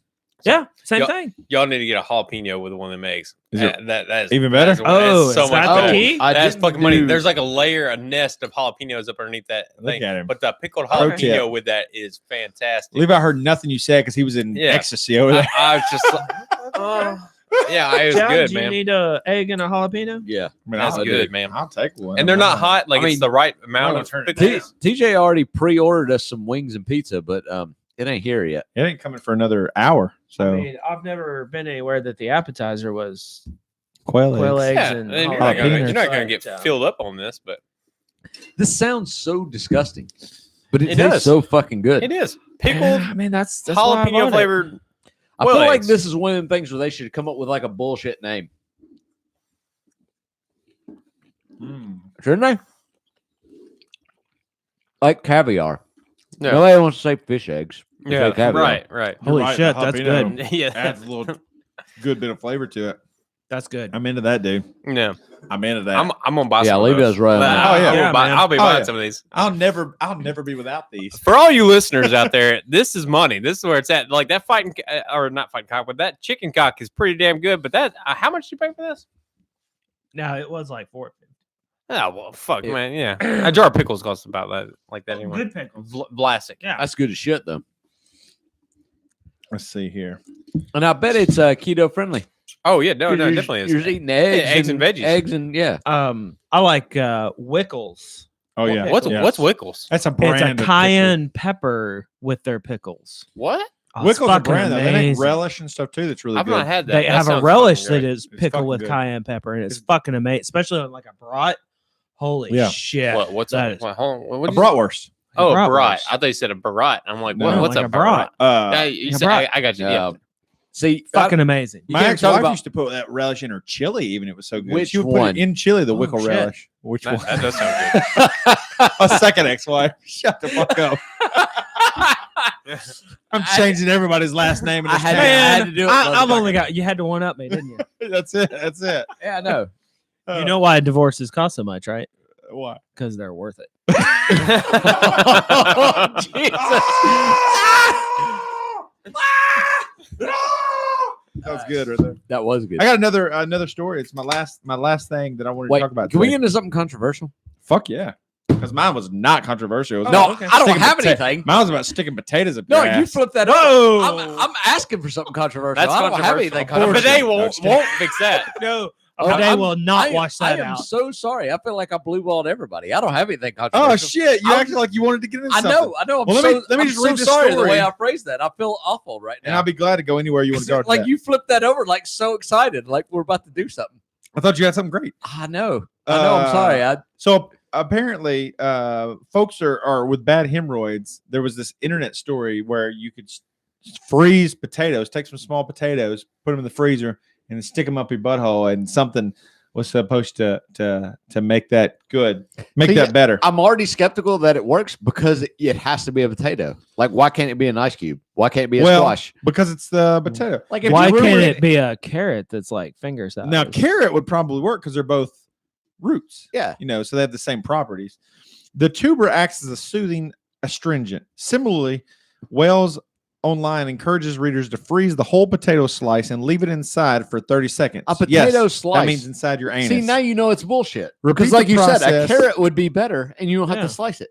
Yeah, same Y'all- thing. Y'all need to get a jalapeno with one of them eggs. Is it That is even better? That is, Oh, that's so is much that the better. key? I That's didn't fucking money. do- There's like a nest of jalapenos up underneath that Look thing. at him. But the pickled Pro jalapeno tip. with that is fantastic. Levi heard nothing you said because he was in Yeah. ecstasy over there. I was just like, yeah, it was Chad, good, do you man. need a egg and a jalapeno? Yeah. I mean, That's I'll good, do- man. I'll take one. And they're not hot. Like I mean, it's the right amount I'm of gonna turn it pickles. TJ already pre-ordered us some wings and pizza, but it ain't here yet. It ain't coming for another hour. So I mean, I've never been anywhere that the appetizer was quail quail eggs. eggs Yeah, and and you're jalapenos. not gonna get But, filled up on this, but This sounds so disgusting, but it It tastes does. so fucking good. it is pickled I mean, that's why I love jalapeno it. flavored. I quail feel like eggs. this is one of them things where they should come up with like a bullshit name, shouldn't they? Like caviar. Yeah, Nobody wants to say fish eggs. They say caviar. right. Holy right, shit, the that's jalapeno. good. Yeah, Adds a little good bit of flavor to it. That's good. I'm into that, dude. yeah. I'm into that. I'm gonna buy Yeah, some. leave of it those. as right on that. Oh, yeah. Yeah, man. I'll be Oh, buying yeah. some of these. I'll never be without these. For all you listeners out there, this is money. This is where it's at. Like that fighting, or not fighting cock, but that chicken cock is pretty damn good. But that, how much did you pay for this? No, it was like $4.50. Oh well, fuck, Yeah. man. Yeah, a jar of pickles costs about that, like that anyway. Good pickles. Vlasic. Yeah. That's good as shit though. Let's see here. And I bet it's keto friendly. Oh yeah, no, You're definitely is. You're just eating eggs, eggs and veggies. eggs and yeah. I like Wickles. Oh yeah. What's Yeah. what's Wickles? That's a It's brand. a of pickle. cayenne pepper with their pickles. What? Oh, it's Wickles a fucking brand. Though. They make amazing. relish and stuff too. That's really I've good. not had that. They That have a sounds relish fucking that great. is It's pickle fucking with good. cayenne pepper, and it's fucking amazing, especially on like a brat. Holy Yeah. shit! What's that that? is- Hold on. What A bratwurst. Oh, a bratwurst. brat. I thought you said a barat. I'm like, No. what's Like a a brat. brat? Yeah, you a said, brat. I got you. Yeah. See, fucking amazing. You My can't talk ex-wife about- used to put that relish in her chili, even it was so good. Which She would put one? it in chili, the Oh, Wickle shit. relish. Which That, one? that does sound good. A second ex-wife. Shut the fuck up. I'm changing everybody's last name. In I this had, town. I had to do it. I've only got you had to one up me, didn't you? That's it. That's it. Yeah, I know. You know why divorces cost so much, right? Why? Because they're worth it. That was good right there. That was good. I got another story. It's my last thing that I wanted Wait, to talk about. can we today. get into something controversial? Fuck yeah. Because mine was not controversial. It was No, about I don't sticking have pota- anything. Mine was about sticking potatoes up No, your you ass. flipped that Whoa. over. I'm asking for something controversial. That's I don't have controversial. anything But controversial. they No, won't just kidding. fix that. No, Oh, they I'm- will not I- wash I that am out. so sorry. I feel like I blue-balled everybody. I don't have anything controversial. Oh shit! You I'm- acted like you wanted to get into I something. know. I'm Well, let me I'm just so read the sorry the story. way I phrased that. I feel awful right And now. I'll be glad to go anywhere you want to go. Like Like you flipped that over, like so excited, like we're about to do something. I thought you had something great. I know. I'm sorry. So apparently, folks are with bad hemorrhoids. There was this internet story where you could freeze potatoes, take some small potatoes, put them in the freezer, and then stick them up your butthole, and something was supposed to make that good, make See, that better. I'm already skeptical that it works because it has to be a potato. Like, why can't it be an ice cube? Why can't it be a squash? Because it's the potato. Like, if Why you can't ruin it be a carrot that's like finger size? Now, carrot would probably work because they're both roots. Yeah. So they have the same properties. The tuber acts as a soothing astringent. Similarly, Wells Online encourages readers to freeze the whole potato slice and leave it inside for 30 seconds. A potato Yes, slice. That means inside your anus. See, now you know it's bullshit. Repeat Because, like the you said, a process. carrot would be better, and you don't have Yeah. to slice it.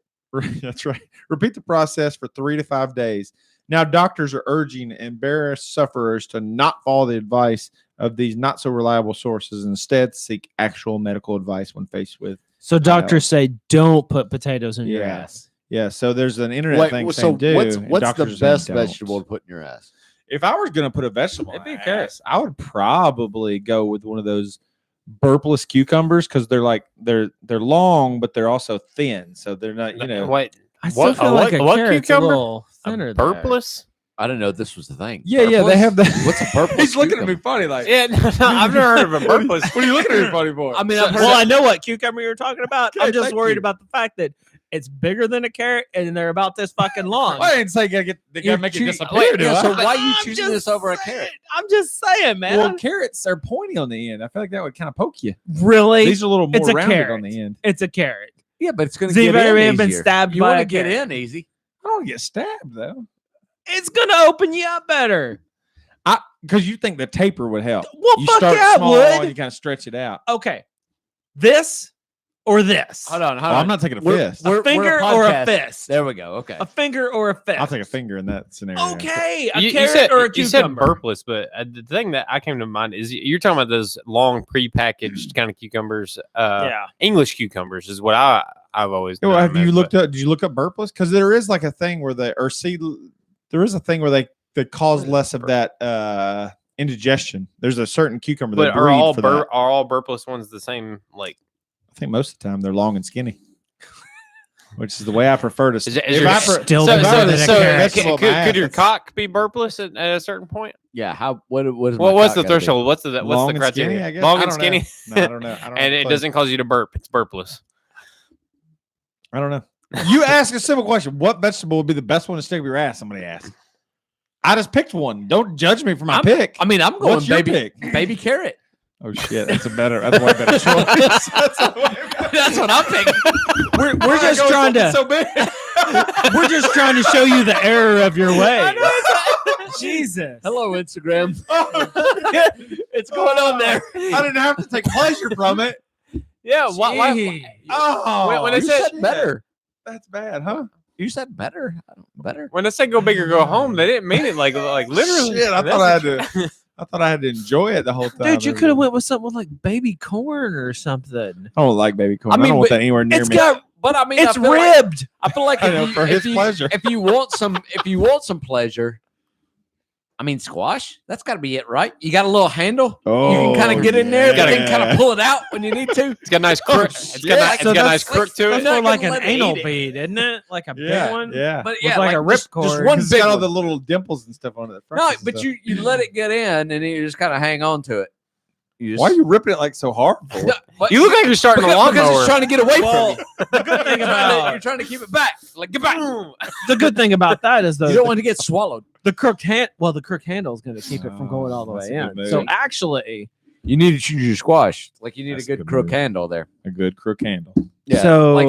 That's right. Repeat the process for 3 to 5 days. Now, doctors are urging embarrassed sufferers to not follow the advice of these not so reliable sources. Instead, seek actual medical advice when faced with. So doctors say don't put potatoes in your Yeah. ass. Yeah. So there's an internet thing so saying do. what's and the doctors are saying best don't. vegetable to put in your ass? If I was going to put a vegetable, It'd be in my carrot. ass, I would probably go with one of those burpless cucumbers because they're long, but they're also thin, so they're not. Wait, I still What- feel like a what carrot's cucumber? a little thinner. there. burpless? I didn't know this was the thing. Yeah, they have that. What's a burpless He's looking at cucumber? me funny, like. Yeah, I've never heard of a burpless. What are you looking at me funny for? I mean, I've heard Well, that- I know what cucumber you're talking about. Okay, I'm just thank worried you. about the fact that it's bigger than a carrot and they're about this fucking long. I didn't say they You're gotta make it choosing- disappear. Wait, do yeah, I? so why are you I'm choosing just this over a saying. carrot? I'm just saying, man. Well, carrots are pointy on the end. I feel like that would kind of poke you. Really? These are a little It's more a rounded carrot. on the end. It's a carrot. Yeah, but it's going to Has get anybody in been easier. stabbed You by want a to get carrot? in easy. I don't get stabbed though, It's gonna open you up better. because you think the taper would help. Well, You fuck start yeah, it small would. and you kind of stretch it out. Okay, this or this? Hold on. Oh, I'm not taking a fist. A finger or a fist? There we go. Okay. A finger or a fist? I'll take a finger in that scenario. Okay, a You carrot said, or a you said cucumber? burpless, but the thing that I came to mind is you're talking about those long prepackaged kind of cucumbers. Yeah. English cucumbers is what I've always. Well, known have them you as, looked up? Did you look up burpless? Because there is like a thing where there is a thing where they cause less of that indigestion. There's a certain cucumber But they are breed all for that. are all burpless ones the same? Like, I think most of the time they're long and skinny, which is the way I prefer to. is if your- I still so, better so, than a so carrot. could, could your cock be burpless at a certain point? Yeah. How? What is? Well, my what's cock the gotta be? threshold? What's the long and criteria? skinny, I guess. Long I and don't skinny, know. No, I don't know. I don't and have a it clue. doesn't cause you to burp. It's burpless. I don't know. You ask a simple question. What vegetable would be the best one to stick up your ass? Somebody asked. I just picked one. Don't judge me for my pick. I mean, I'm going What's your baby pick? baby carrot. Oh shit, that's a way better choice. That's what I'm picking. We're just trying to so big. we're just trying to show you the error of your way. Jesus. Hello, Instagram. It's going on there. I didn't have to take pleasure from it. Yeah. Gee. Oh, when I You said- said better. that's bad, huh? You said better. I don't better. When I said go big or go home, they didn't mean it like literally. Shit, I thought I had to enjoy it the whole time. Dude, you could have went with something like baby corn or something. I don't like baby corn. I I, mean, don't want but that anywhere near It's me. got but I mean, It's I feel ribbed. I feel like I know, for his if pleasure. If you want some pleasure, I mean, squash. That's got to be it, right? You got a little handle. You can kind of get in there, but then kind of pull it out when you need to. It's got a nice crook. It's got, yeah. it's So got a nice that's- crook to That's it. not more like gonna an let it anal eat it. bead, isn't it? Like a Yeah, big one. yeah. But With yeah, like a rip just cord. one It's big got all one. the little dimples and stuff on it. No, but you let it get in, and then you just kind of hang on to it. You just, Why are you ripping it like so hard for? No, but You look like you're starting a because it's lawnmower. trying to get away Well, from you. the good thing about You're trying to keep it back. Like get back. the good thing about that is You don't the want to get swallowed. crooked hand. Well, the crooked handle is going to keep it from going all the That's way a good in. So move. actually, You need to choose your squash. Like you need That's a a good good crook move. handle there. A good crook handle. Yeah. So- like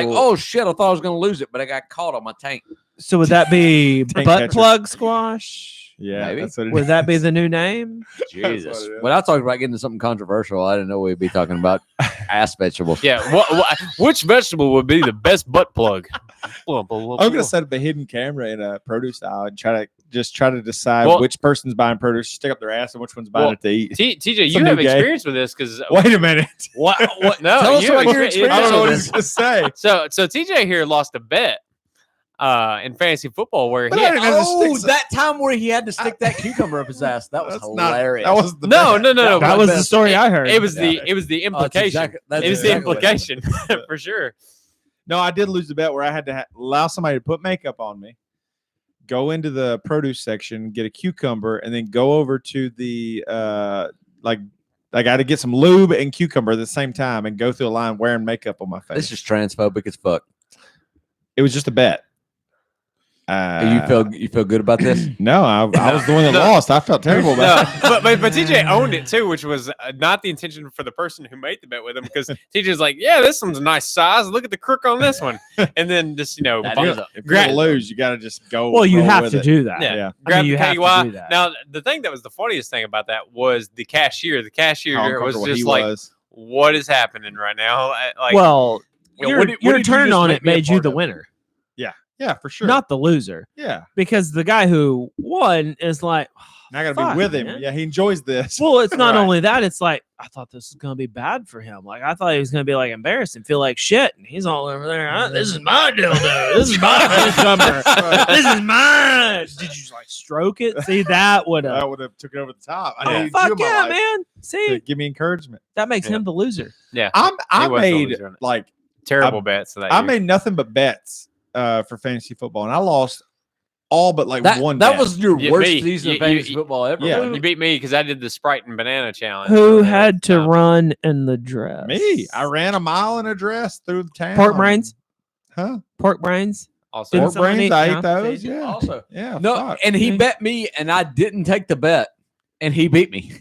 oh shit, I thought I was gonna lose it, but I got caught on my tank. so would that be Tank butt catcher. plug squash? Yeah, Maybe. that's what it Would that be is. the new name? Jesus. what it is. When I talked about getting to something controversial, I didn't know we'd be talking about ass vegetables. Yeah. Which vegetable would be the best butt plug? I'm gonna set up a hidden camera in a produce aisle and try to decide Well- which person's buying produce, stick up their ass, and which one's buying Well, it to eat. TJ, It's you a have new game. experience with this because Wait a minute. what? No, Tell us you about have your experience. I don't know what with he's gonna say. So TJ here lost a bet in fantasy football where But he I didn't have to Oh, stick that time where he had to stick that cucumber up his ass. That was That's not- hilarious. that was the no, bet. no. That was the story I heard. It was the implication. that's It was exactly the what implication for sure. No, I did lose the bet where I had to allow somebody to put makeup on me, go into the produce section, get a cucumber, and then go over to the I got to get some lube and cucumber at the same time and go through a line wearing makeup on my face. This is transphobic as fuck. It was just a bet. You feel good about this? No, I was the one that No. lost. I felt terrible No, about it. but TJ owned it too, which was not the intention for the person who made the bet with him because TJ's like, yeah, this one's a nice size. Look at the crook on this one, and then just That bump- is a- If you're gonna lose, you got to just go. well, you roll have with to it. do that. Yeah. Yeah. grab you the have to KY. do that. Now, the thing that was the funniest thing about that was the cashier. The cashier How was uncomfortable just he like, was. what is happening right now? Like, Well, Yeah, your, what did your you turn just on make it me a made you part the of? winner, Yeah, for sure. not the loser, yeah. because the guy who won is like, And I got to Fuck, be with him. man. Yeah, he enjoys this. well, it's not Right. only that, it's like, I thought this was going to be bad for him. Like, I thought he was going to be like embarrassed and feel like shit. And he's all over there. This is my dildo. This is my cucumber. This is mine. Did you just like stroke it? See, that would I have. would have took it over the top. I Oh, needed you fuck in my yeah, life man. to See, give me encouragement. that makes Yeah. him the loser. yeah, I was the made loser on it. like terrible bets. That I year. made nothing but bets for fantasy football, and I lost all but like That one. that bet. was your Yeah, worst me. season of You- fantasy you- football ever. Yeah. wasn't You it? beat me because I did the Sprite and banana challenge. Who So, had to no. run in the dress? me. I ran a mile in a dress through the town. Pork brains? Huh? Pork brains. Also, Didn't Pork someone brains. eat- I no, ate those. see? Yeah. Also, Yeah. no, fuck. and he Okay. bet me, and I didn't take the bet, and he beat me.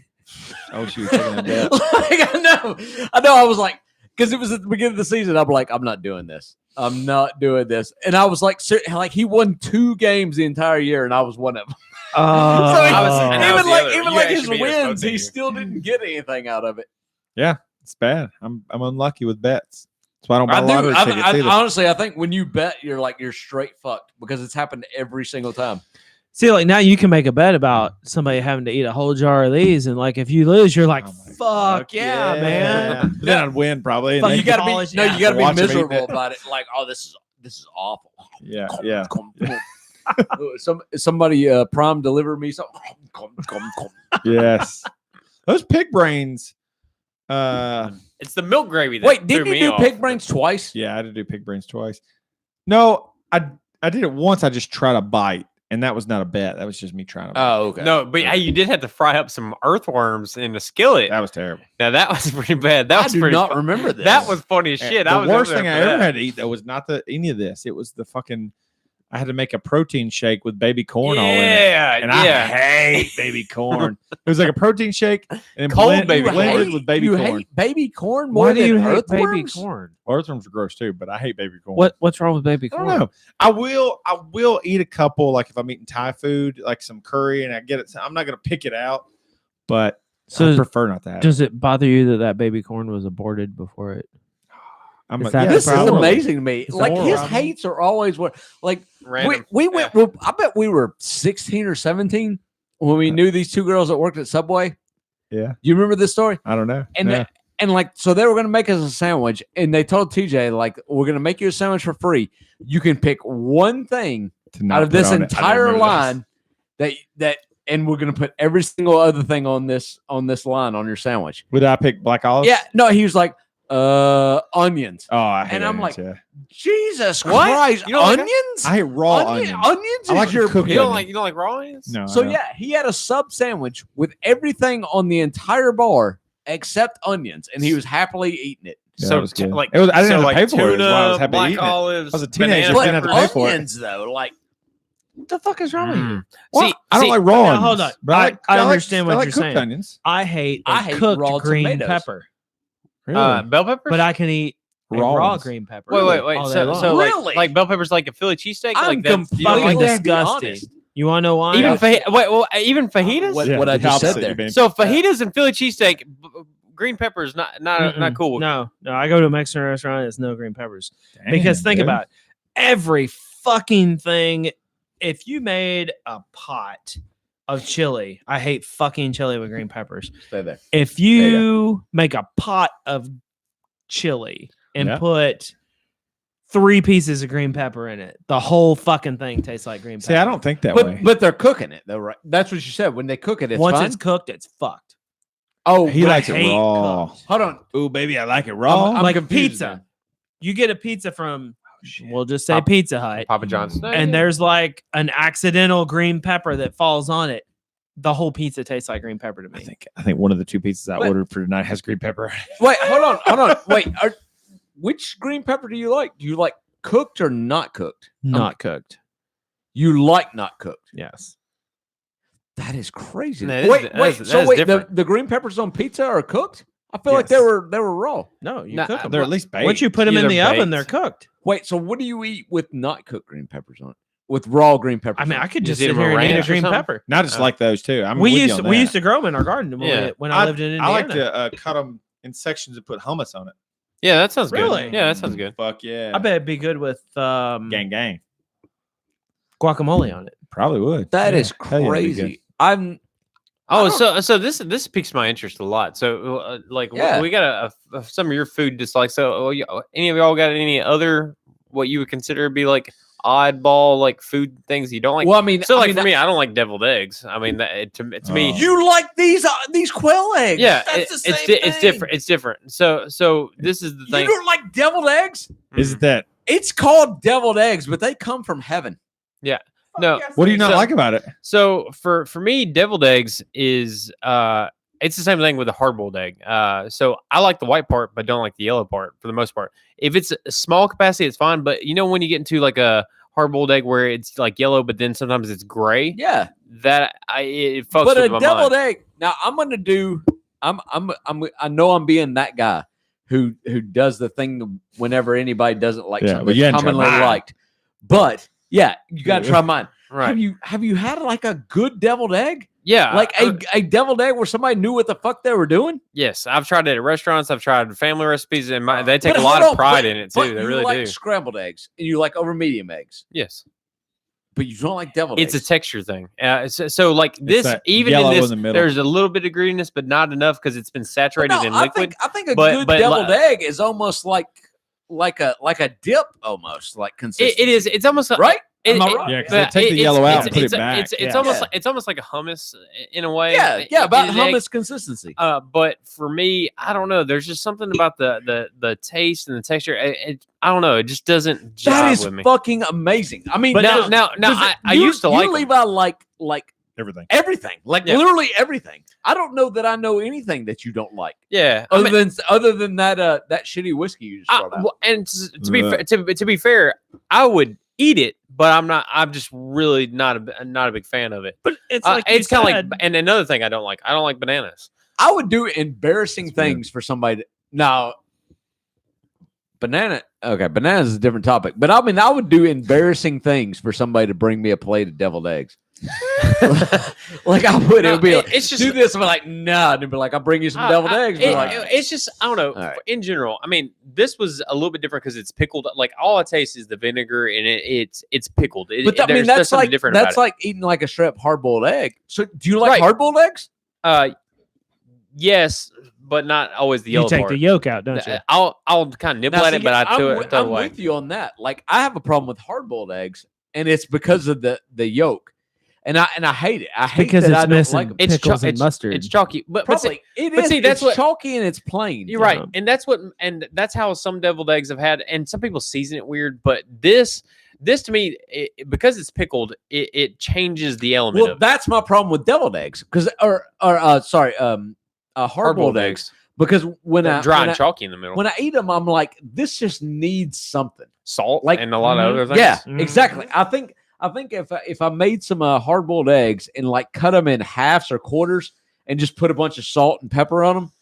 Oh, she was taking a bet. Like, I know. I was like, because it was at the beginning of the season. I'm like, I'm not doing this. I'm not doing this. And I was like, like he won 2 games the entire year, and I was one of them. Oh, So I was- and I was even the like other. even You like actually his beat us both wins, that he year. still didn't get anything out of it. It's bad. I'm unlucky with bets. That's why I don't buy I do. lottery tickets either. Honestly, I think when you bet, you're straight fucked because it's happened every single time. see, like now you can make a bet about somebody having to eat a whole jar of these, and like if you lose, you're like, Oh my "Fuck yeah, man!" But then I'd win probably. and Fuck, then- You gotta college, be no, yeah. you gotta Watch be 'em eat miserable that. about it. Like, oh, this is awful. Yeah. Yeah. Somebody prom deliver me something. Yes. Those pig brains. it's the milk gravy. That Wait, didn't threw you me do off. pig brains twice? Yeah, I had to do pig brains twice. No, I did it once. I just tried a bite, and that was not a bet. That was just me trying to. Bite. Oh, okay. No, but hey, you did have to fry up some earthworms in the skillet. That was terrible. Now that was pretty bad. That I was do pretty. not fu- remember this. That was funny as shit. I The was worst over thing there I for ever that. had to eat though was not any of this. It was the fucking. I had to make a protein shake with baby corn all in it. Yeah, And I yeah. hate baby corn. It was like a protein shake and Cold baby blended corn. with baby you corn. hate baby corn more Why do than you hate baby earthworms? corn? Earthworms are gross too, but I hate baby corn. What's wrong with baby I corn? don't know. I will eat a couple, like if I'm eating Thai food, like some curry, and I get it. I'm not gonna pick it out, but I So prefer not to have. does it bother you that baby corn was aborted before it? I'm is a, that yeah, the This is problem? amazing to me. Is that Like the his problem? hates are always what like Random. we went. Well, I bet we were 16 or 17 when we knew these 2 girls that worked at Subway. Yeah. You remember this story? I don't know. And Yeah. And like, so they were going to make us a sandwich, and they told TJ, like, we're going to make you a sandwich for free. You can pick one thing out of this entire line that, and we're going to put every single other thing on this line on your sandwich. Would I pick black olives? Yeah, no, he was like, onions. Oh, I hate And I'm onions, like, yeah. Jesus What? Christ, You don't like onions? I hate raw onions. Onions I like is your cooked You don't onions. like raw onions? No. So I don't. yeah, he had a sub sandwich with everything on the entire bar except onions, and he was happily eating it. Yeah, So that was good. like It was- I didn't so have to like pay for it, is tuna, why I was happy black eating it. olives. I was a teenager, banana didn't have to peppers. pay for it. Onions though, like what the fuck is wrong with you? Well, See, I don't like raw now, onions. hold on. But I like understand what I like you're cooked saying. Onions. I hate I hate cooked raw green tomatoes. pepper, Really? bell peppers. but I can eat a Raw raw ones. green pepper. wait. all day So, long. so Really? like bell peppers, like a Philly cheesesteak. I'm Like that's you don't fucking like completely that? disgusting. honest. You want to know why? Even even fajitas. What, Yeah, what I the just said opposite, there. you mean. So fajitas and Philly cheesesteak, green pepper is not cool. No, I go to a Mexican restaurant. It's no green peppers. Because Damn, think dude. about it. Every fucking thing. If you made a pot of chili, I hate fucking chili with green peppers. Stay there. If you make a pot of chili and Yeah. put 3 pieces of green pepper in it, the whole fucking thing tastes like green pepper. See, I don't think that way. But they're cooking it though, right? That's what you said. When they cook it, it's Once fine. it's cooked, it's fucked. Oh, He I likes it hate raw. cooked. hold on. Ooh, baby, I like it raw. I'm like confused pizza. now. You get a pizza from, we'll just say Pop- Pizza Hut, Papa John's. and there's like an accidental green pepper that falls on it. The whole pizza tastes like green pepper to me. I think one of the 2 pizzas I But- ordered for tonight has green pepper. Wait, hold on. Wait, which green pepper do you like? Do you like cooked or not cooked? Not cooked. You like not cooked. Yes. That is crazy. That is- wait, that wait. is- So that is wait, different. the green peppers on pizza are cooked? I feel like they Yes. were raw. No, you Nah, cook them. They're at least baked. Once you put them in Either the oven, baked. they're cooked. Wait, so what do you eat with not cooked green peppers on it? With raw green peppers? I mean, on I it? could Just just eat sit 'em here and eat a ranch or green something? pepper. Not just like those too. I'm We with you used on to, we that. used to grow them in our garden Yeah. when I lived in Indiana. I like to cut them in sections and put hummus on it. Yeah, that sounds Really? good. Yeah, that sounds good. Fuck yeah. I bet it'd be good with gang. guacamole on it. Probably would. That Yeah. is Hell yeah, it'd be good. crazy. I Oh, don't- so this piques my interest a lot. So like Yeah. we got some of your food dislikes. So any of y'all got any other what you would consider to be like oddball like food things you don't like? well, I mean, so like I mean, for me, I don't like deviled eggs. I mean, to me, Oh. you like these quail eggs? yeah, That's the same thing. it's different. It's different. So this is the You thing. don't like deviled eggs? Is it that? It's called deviled eggs, but they come from heaven. No, What do you not So- like about it? So for me, deviled eggs is it's the same thing with a hard boiled egg. So I like the white part, but don't like the yellow part for the most part. If it's a small capacity, it's fine. But you know when you get into like a hard boiled egg where it's like yellow, but then sometimes it's gray, Yeah, that it fucks but with a my deviled mind. egg. Now I know I'm being that guy who does the thing whenever anybody doesn't like Yeah, something but you that's hadn't tried commonly mine. liked. But yeah, you got to try mine. Right? Have you had like a good deviled egg? Yeah. Like a deviled egg where somebody knew what the fuck they were doing? Yes, I've tried it at restaurants. I've tried family recipes, and they take But a lot hold of on, pride but- in it but too. They you really like do. scrambled eggs and you like over medium eggs, Yes, but you don't like deviled it's a eggs. texture thing. So like this, that even yellow in in this, the middle. there's a little bit of greenness, but not enough because it's been saturated in liquid. I think a but- good but deviled li- egg is almost like a dip, almost like consistency. It is. It's almost like, right. It, Am I it- right? Yeah, 'cause but they take the it's- yellow out it's- and put it's- it back. It's Yeah. almost Yeah. like it's almost like a hummus in a way. Yeah, about It- hummus consistency. But for me, I don't know. There's just something about the taste and the texture. I don't know. It just doesn't jive That is with me. fucking amazing. I mean, But now, does I you- used to you, like them. Levi like Everything. everything, like Yeah. literally everything. I don't know that I know anything that you don't like, Yeah, I other mean, than that shitty whiskey you just brought out. well, and to be fair, I would eat it, but I'm just really not a big fan of it. But it's like It's kind of like, said, and another thing I don't like bananas. I would do embarrassing That's weird. things for somebody. Now, bananas is a different topic, but I mean, I would do embarrassing things for somebody to bring me a plate of deviled eggs. Like I would, it would be like, it's just do this, but like, nah, and be like, I'll bring you some deviled eggs. But like, it's just I don't know. All right. In general, I mean, this was a little bit different because it's pickled. Like all I taste is the vinegar, and it's pickled. but I mean, there's that's something like different about like eating like a straight hard boiled egg. So, do you like Right. hard boiled eggs? it. Yes, but not always the You yellow take part. the yolk out, don't you? I'll kind of nibble Now, at see, it, but I throw it I'm away. with you on that. Like I have a problem with hard-boiled eggs, and it's because of the yolk, and I hate it. I hate Because that it's I don't missing like 'em. It's pickles and it's mustard. It's chalky, but see, Probably it but is. see, that's it's what- chalky and it's plain. you're right, Yeah. and that's how some deviled eggs have had, and some people season it weird, but this to me, because it's pickled, it changes the element Well, of it. that's my problem with deviled eggs, because hard-boiled eggs. Because when They're I dry when and I, chalky in the middle, when I eat them, I'm like, this just needs something. salt like- and a lot of other things. Yeah, Mhm. exactly. I think if I made some hard-boiled eggs and like cut them in halves or quarters and just put a bunch of salt and pepper on them,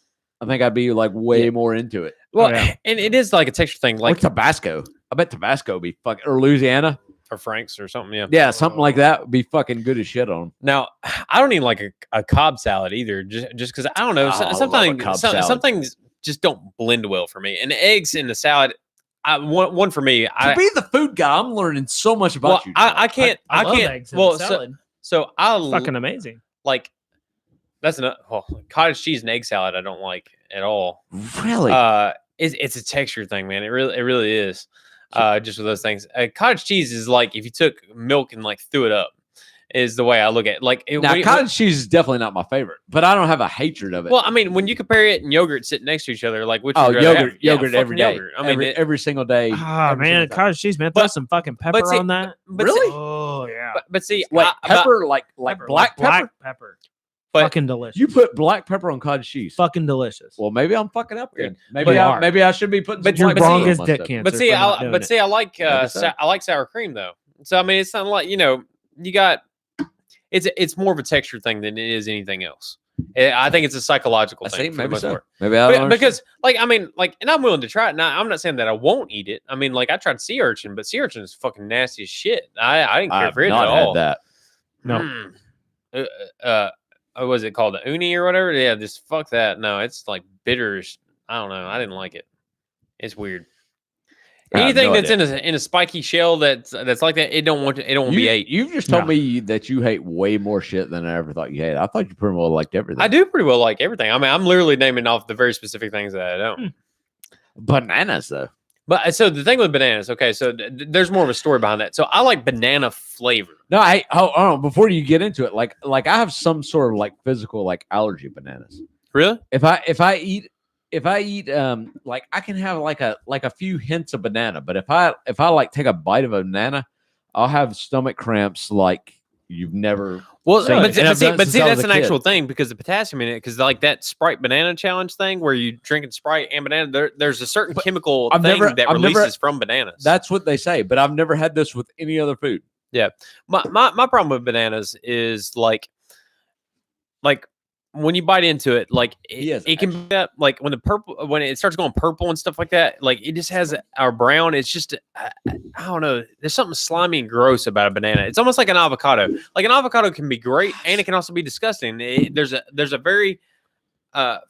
I think I'd be like way Yeah. more into it. Well, Oh, yeah. and it is like a texture thing, Like like Tabasco. I bet Tabasco would be fucking, or Louisiana. or Frank's or something. Yeah. Yeah, something like that would be fucking good as shit on them. Now, I don't even like a Cobb salad either, just because I don't know. Oh, I love a Sometimes Cobb salad. some things just don't blend well for me. And eggs in the salad, one for me. To be the food guy, I'm learning so much about you. I can't. I love can't. eggs in Well, the salad. so I Fucking amazing. like that's enough. Well, cottage cheese and egg salad I don't like at all. Really? It's a texture thing, man. It really is. Just with those things. Cottage cheese is like if you took milk and like threw it up. Is the way I look at it. Like Now, cottage cheese is definitely not my favorite, but I don't have a hatred of it. well, I mean, when you compare it and yogurt sitting next to each other, like which oh, would you rather have? yogurt Yeah, every fucking day. yogurt. I mean, every single day. Ah, every man, single time. cottage cheese, man. Throw But- some fucking pepper see- on that. but Really? See, Oh yeah. but see, Wait, about- pepper like black pepper? Black pepper. But- fucking delicious. You put black pepper on cottage cheese. fucking delicious. Well, maybe I'm fucking up then. But Maybe you are. maybe I should be putting. But some you're black wrong pepper as on my dick stuff. cancer. but see, for not doing it. I like Maybe so. I like sour cream though. So I mean, it's not like it's more of a texture thing than it is anything else. I think it's a psychological I thing. see. for the Maybe most so. part. Maybe I don't Because I mean, and I'm willing to try it. Now, I'm not saying that I won't eat it. I mean, I tried sea urchin, but sea urchin is fucking nasty as shit. I didn't care I've for it not at had all. that. No. What was it called? The uni or whatever? Yeah, just fuck that. No, it's like bitters. I don't know. I didn't like it. It's weird. I have Anything no that's in a spiky shell that's like that, it don't want to be ate. You've just told No. me that you hate way more shit than I ever thought you hated. I thought you pretty well liked everything. I do pretty well like everything. I mean, I'm literally naming off the very specific things that I don't. Bananas though. But so the thing with bananas, okay, so there's more of a story behind that. So I like banana flavor. No, hold on. Before you get into it, like I have some sort of like physical like allergy to bananas. Really? If I eat like I can have like a few hints of banana, but if I like take a bite of a banana, I'll have stomach cramps like you've never. Well, seen. but And I've see, done it since I was that's a an kid. actual thing because the potassium in it, because like that Sprite banana challenge thing where you drinking Sprite and banana, there's a certain chemical I've thing never- that I've never- releases from bananas. That's what they say, but I've never had this with any other food. my problem with bananas is like when you bite into it, like He has it can be that like when it starts going purple and stuff like that, like it just has our brown. It's just I don't know. There's something slimy and gross about a banana. It's almost like an avocado. Like an avocado can be great and it can also be disgusting. There's a very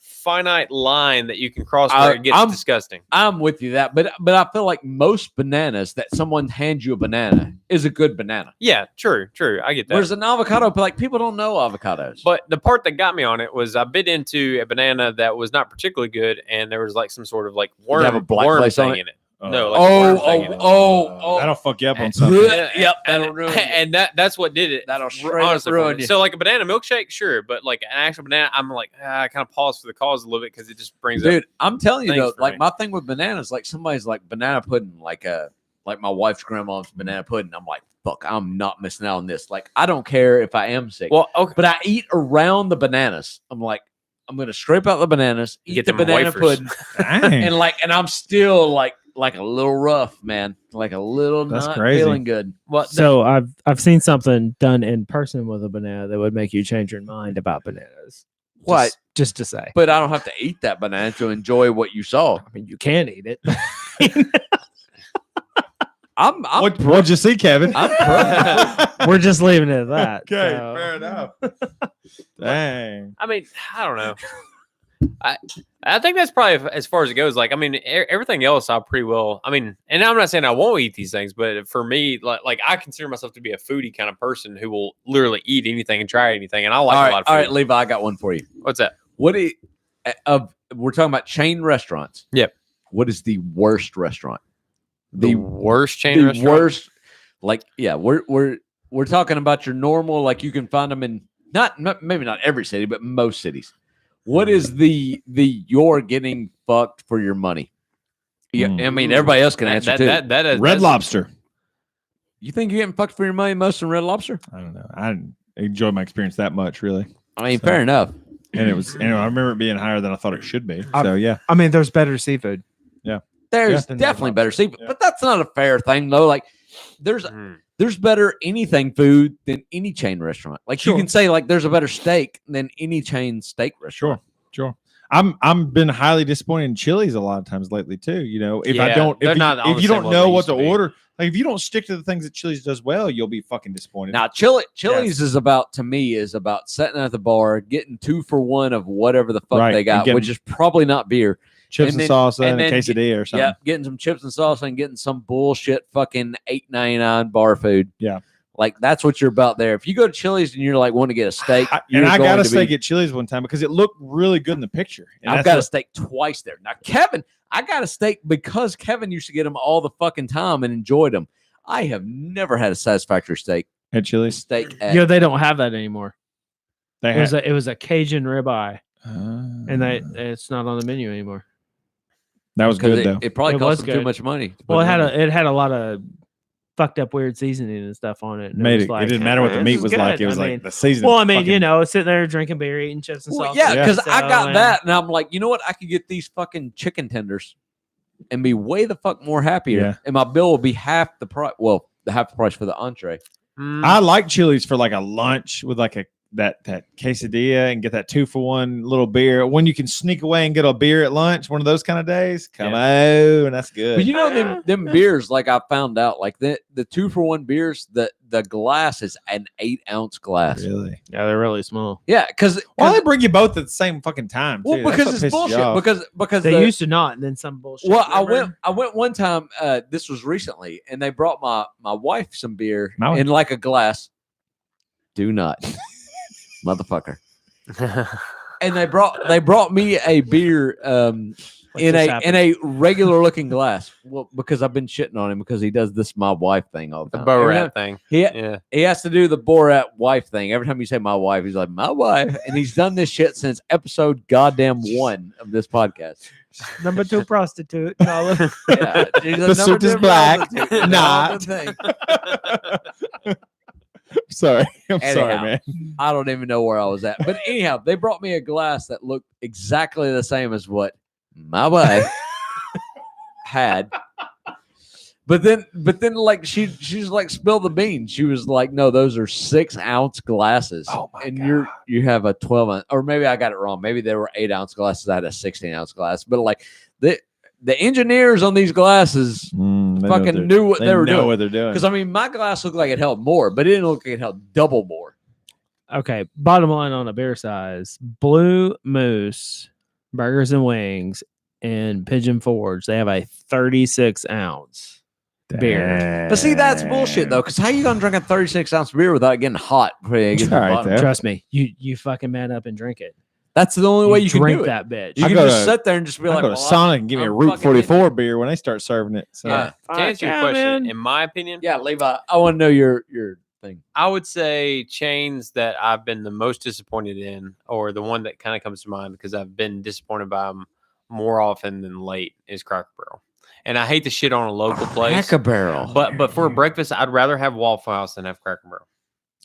finite line that you can cross where it gets disgusting. I'm with you that, but I feel like most bananas that someone hands you a banana is a good banana. Yeah, true. I get that. Whereas an avocado, like people don't know avocados. But the part that got me on it was I bit into a banana that was not particularly good, and there was like some sort of like worm, have a black worm place on thing it? in it. No, like a worm thing in it. That'll fuck you up on something. Yep, that'll and, ruin you. and that's what did it. That'll straight up honestly for ruin me. you. So like a banana milkshake, sure, but like an actual banana, I'm like I kind of pause for the cause a little bit because it just brings up. Dude, I'm telling you things though, for like me. my thing with bananas, like somebody's like banana pudding, like my wife's grandma's banana pudding. I'm like, fuck, I'm not missing out on this. Like, I don't care if I am sick. Well, okay, But I eat around the bananas. I'm like, I'm gonna scrape out the bananas, eat Get the them banana wafers. pudding, Dang. and I'm still like a little rough, man. Like a little That's not crazy. feeling good. well, So I've seen something done in person with a banana that would make you change your mind about bananas. What? Just to say. But I don't have to eat that banana to enjoy what you saw. I mean, you can eat it. I'm What'd you see, Kevin? I'm perfect. We're just leaving it at that. Okay, so- fair enough. Dang. I mean, I don't know. I think that's probably as far as it goes. Like, I mean, everything else I pretty well. I mean, and I'm not saying I won't eat these things, but for me, like I consider myself to be a foodie kind of person who will literally eat anything and try anything, and I like a lot of food. all right, Levi, I got one for you. What's that? What do you, we're talking about chain restaurants. Yep. What is the worst restaurant? The worst chain the restaurant. worst. Like, yeah, we're talking about your normal. Like, you can find them in maybe not every city, but most cities. What is the you're getting fucked for your money? Yeah, I mean, everybody else can answer too. That is Red Lobster. You think you're getting fucked for your money most in Red Lobster? I don't know. I didn't enjoy my experience that much, really. I mean, fair enough. And it was, I remember it being higher than I thought it should be. So yeah, I mean, there's better seafood. There's Yeah. definitely better seafood, Yeah. but that's not a fair thing though. Like, there's better anything food than any chain restaurant. Like, you Sure. can say like there's a better steak than any chain steak restaurant. Sure. I'm been highly disappointed in Chili's a lot of times lately too. You know, if I Yeah, don't, they're if not on you the don't same level know they what used to to be. order, like if you don't stick to the things that Chili's does well, you'll be fucking disappointed. Now, Chili's is about sitting at the bar, getting 2 for 1 of whatever the fuck Right, they and got, getting- which is probably not beer. chips and and, then- salsa and and a then quesadilla or something. Yeah, getting some chips and sauce and getting some bullshit fucking $8.99 bar food. Yeah. Like, that's what you're about there. If you go to Chili's and you're like want to get a steak, And I got going a to steak at Chili's one time because it looked really good in the picture. And I've that's got a what- steak twice there. Now, Kevin, I got a steak because Kevin used to get them all the fucking time and enjoyed them. I have never had a satisfactory steak. at Chili's. Steak at Yeah, they don't have that anymore. They It was a Cajun ribeye, and Mm. it's not on the menu anymore. that was because good though. it probably It cost was them too good. much money. to Well, put it had on it had a lot of fucked up weird seasoning and stuff on it. And Made was it. like, It didn't matter what the "This meat is was like. good." It was I like mean, the seasoning. well, I mean, fucking- you know, sitting there drinking beer, eating chips and Well, salsa. yeah, Yeah. because I got and- that, and I'm like, you know what? I could get these fucking chicken tenders and be way the fuck more happier, Yeah. and my bill will be half the price. Well, the half the price for the entree. I like Chili's for like a lunch with like that quesadilla and get that 2 for 1 little beer. When you can sneak away and get a beer at lunch, one of those kind of days. Come on, that's good. But you know them beers, like I found out, like the 2 for 1 beers, the glass is an 8-ounce glass. really? Yeah, they're really small. Yeah, because Why they bring you both at the same fucking time? well, too? That's because what it's pisses you bullshit. off. Because They the- used to not, and then some bullshit. well, remember? I went one time. This was recently, and they brought my wife some beer My wife. in like a glass. Do not, motherfucker. And they brought me a beer Like in this a happened. regular looking glass. Well, because I've been shitting on him because he does this my wife thing all the the time. bow Every rat time- thing. He Yeah. he has to do the Borat wife thing. Every time you say my wife, he's like my wife, and he's done this shit since episode goddamn 1 of this podcast. Number 2 prostitute. and all of- Yeah, he's a The number suit is 2 black, prostitute and all not. the thing. Sorry, I'm sorry, Anyhow. man. I don't even know where I was at. But anyhow, they brought me a glass that looked exactly the same as what my wife had. But then like she's like spilled the beans. She was like, no, those are 6-ounce glasses. Oh my and God. you have a 12-ounce, or maybe I got it wrong. Maybe they were 8-ounce glasses. I had a 16-ounce glass. But like the engineers on these glasses fucking knew what they were know doing. what they're doing. Because I mean, my glass looked like it held more, but it didn't look like it held double more. Okay, bottom line on a beer size: Blue Moose Burgers and Wings and Pigeon Forge. They have a 36-ounce beer. But see, that's bullshit though. Because how you gonna drink a 36-ounce beer without getting hot? Before you get to the All right, bottom? there. Trust me, you fucking man up and drink it. That's the only way you can drink do it. that bitch. You I can go just to- sit there and just be I like, go to well, Sonic and give me a I'm Route fucking 44 beer when they start serving it. So Yeah. To answer your Yeah, question, man. in my opinion, yeah, Levi. I want to know your thing. I would say chains that I've been the most disappointed in, or the one that kind of comes to mind because I've been disappointed by them more often than late, is Cracker Barrel. And I hate to shit on a local place, Cracker Barrel. but for breakfast, I'd rather have Waffle House than have Cracker Barrel.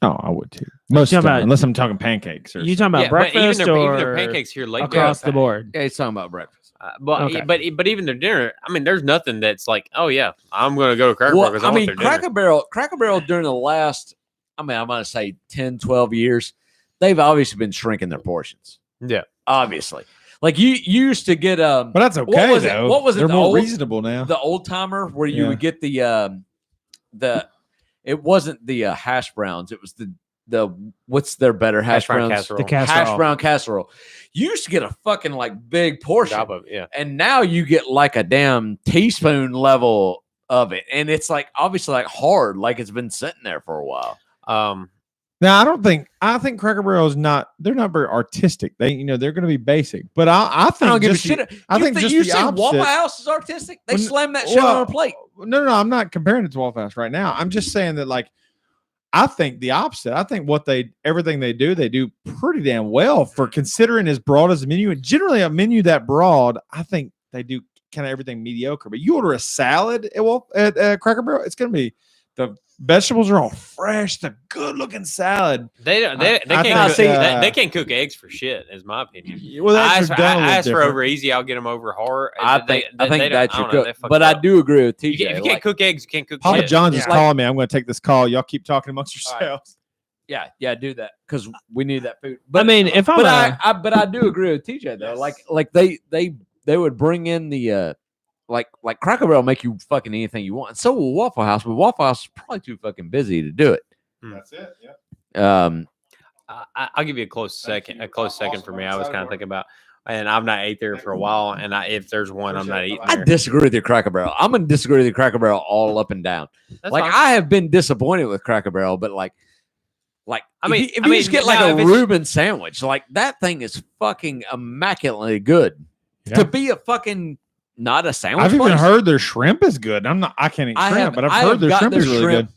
oh, I would too. Most talking of the time, about- unless I'm talking pancakes or You talking about Yeah, but breakfast even or their pancakes here late across the board? Yeah, he's talking about breakfast. Okay. but even their dinner, I mean, there's nothing that's like, oh yeah, I'm gonna go to Cracker Barrel Well, because I I want mean, their dinner. Cracker Barrel during the last, I'm going to say 10, 12 years, they've obviously been shrinking their portions. Yeah. Obviously. Like you used to get but that's okay. What was it? though. What was it, They're the more old- reasonable now. the old timer where you Yeah. would get the it wasn't the hash browns, it was the what's their better hash Hash brown browns? casserole. The casserole. Hash brown casserole. You used to get a fucking like big portion, Job of, yeah. and now you get like a damn teaspoon level of it, and it's like obviously like hard, like it's been sitting there for a while. Now I think Cracker Barrel is not. They're not very artistic. They're going to be basic. But I think I don't give a just shit. I think just you the say Waffle opposite. House is artistic. They Well, slam that shit on a plate. No, I'm not comparing it to Waffle House right now. I'm just saying that like I think the opposite. I think everything they do pretty damn well for considering as broad as a menu. And generally a menu that broad, I think they do kind of everything mediocre. But you order a salad at Cracker Barrel, it's going to be the vegetables are all fresh. The good looking salad. They can't cook eggs for shit. Is my opinion. Well, I that's ask, I ask for over easy. I'll get them over hard. I think that's your cook. But I up. do agree with TJ. If you can't cook eggs, you can't cook Papa shit. John's is calling me. I'm going to take this call. Y'all keep talking amongst yourselves. Yeah, do that because we need that food. But I mean, if I'm but I do agree with TJ though. Yes. Like they would bring in the like Cracker Barrel make you fucking anything you want. And so will Waffle House, but Waffle House is probably too fucking busy to do it. That's it. Yeah. I'll give you a close second. A close second for me. I was kind of thinking about, and I've not ate there for a while. And if there's one, I'm not eating I there. disagree with your Cracker Barrel. I'm gonna disagree with your Cracker Barrel all up and down. That's like fine. I have been disappointed with Cracker Barrel, but like I mean, if you just get like now, a if it's- Reuben sandwich, like that thing is fucking immaculately good. Yeah. To be a fucking not a sandwich. I've even place, heard their shrimp is good. I can't eat shrimp, but I've I heard have their got shrimp is really good.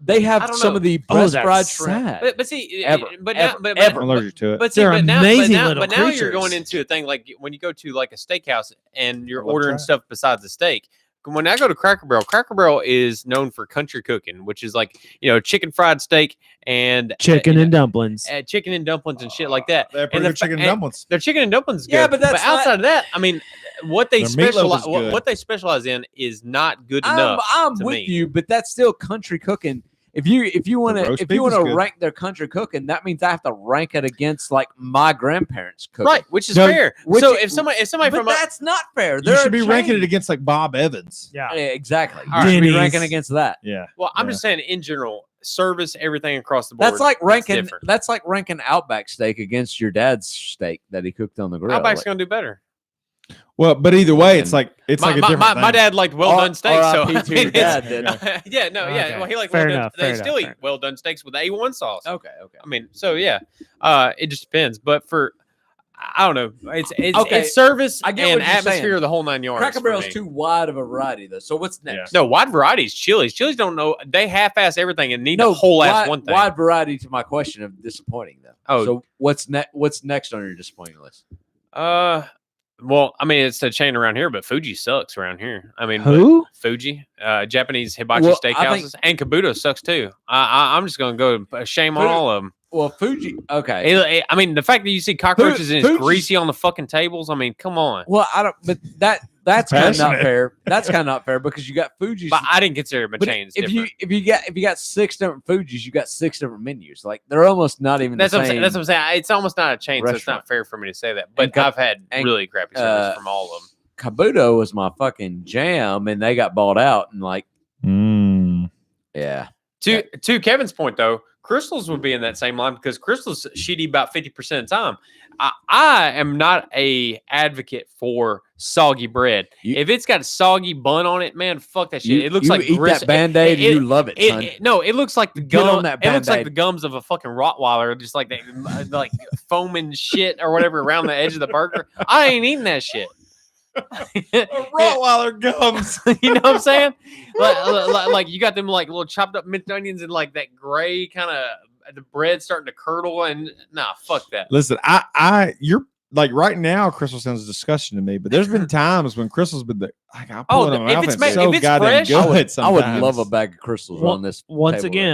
They I have don't some know. of the Oh, best that's fried shrimp. sad. But see, Ever, but ever, now, ever. I'm allergic to it. But see, They're but now, amazing but now, little but now you're creatures. going into a thing like when you go to like a steakhouse and you're I'd love to ordering try it. stuff besides the steak. When I go to Cracker Barrel is known for country cooking, which is like chicken fried steak and chicken and dumplings. chicken and dumplings and shit like that. They have And pretty the good chicken fa- and dumplings. Their chicken and dumplings is good. Yeah, but that's outside of that, I mean, what they Their meatloaf is specialize good. what they specialize in is not good enough. I'm to with me. you, but that's still country cooking. If you want roast to beef is good. rank their country cooking, that means I have to rank it against like my grandparents' cooking. Right, which is No, fair. which So is- if somebody But from that's not fair. You They're should a be ranking chain. it against like Bob Evans. Yeah. Yeah, exactly. You All should be right. ranking against that. Yeah. well, I'm Yeah. just saying in general, service, everything across the board. That's like is ranking. different. That's like ranking Outback steak against your dad's steak that he cooked on the grill. Outback's Like, gonna do better. Well, but either way, it's like a My different my thing. dad liked well done steaks, so R.I.P. I to mean, your dad, it's- didn't yeah, no, yeah. Okay. Well, he liked Fair well done. enough, They fair still enough. eat well done steaks with A1 sauce. okay. I mean, so yeah, it just depends. But for I don't know, it's Okay, it's service I get and what you're atmosphere saying. of the whole 9 yards. Cracker for Barrel's me. too wide of a variety though. So what's next? No, wide varieties. Chili's don't know. They half-ass everything and need No, a whole ass wide, one thing. wide variety to my question of disappointing though. Oh. So what's next on your disappointing list? Well, I mean, it's a chain around here, but Fuji sucks around here. I mean, Who? Fuji, Japanese hibachi Well, I steakhouses, and Kabuto sucks too. I'm just gonna go shame on Fuji- all of them. Well, Fuji. Okay. I mean, the fact that you see cockroaches and it's Fuji's- greasy on the fucking tables. I mean, come on. Well, I don't. But that's kind of not Passionate. fair. That's kind of not fair because you got Fuji's. But I didn't consider my But chains. if different. you got 6 different Fuji's, you got 6 different menus. Like they're almost not even That's the what I'm same. saying. That's what I'm saying. It's almost not a chain, so it's restaurant. not fair for me to say that. But And Ka- I've had and, really crappy service uh, from all of them. Kabuto was my fucking jam, and they got bought out. And like, yeah, To Kevin's point, though, Crystals would be in that same line because Crystals shitty about 50% of the time. I am not a advocate for soggy bread. If it's got a soggy bun on it, man, fuck that shit. It looks you like eat gristle. that Band-Aid, and you love it, son. No, it looks like the Get on gum. that It looks like Band-Aid. the gums of a fucking Rottweiler, just like that, like foaming shit or whatever around the edge of the burger. I ain't eating that shit. Rottweiler gums. You know what I'm saying? Like you got them like little chopped up mint onions and like that gray kind of the bread starting to curdle and nah, fuck that. Listen, you're like right now, Crystal sounds disgusting to me, but there's been times when Crystal's been like, I pull it on my if mouth it's and ma- it's so if it's goddamn fresh, good. I would sometimes. love a bag of crystals Well, on this. Once table right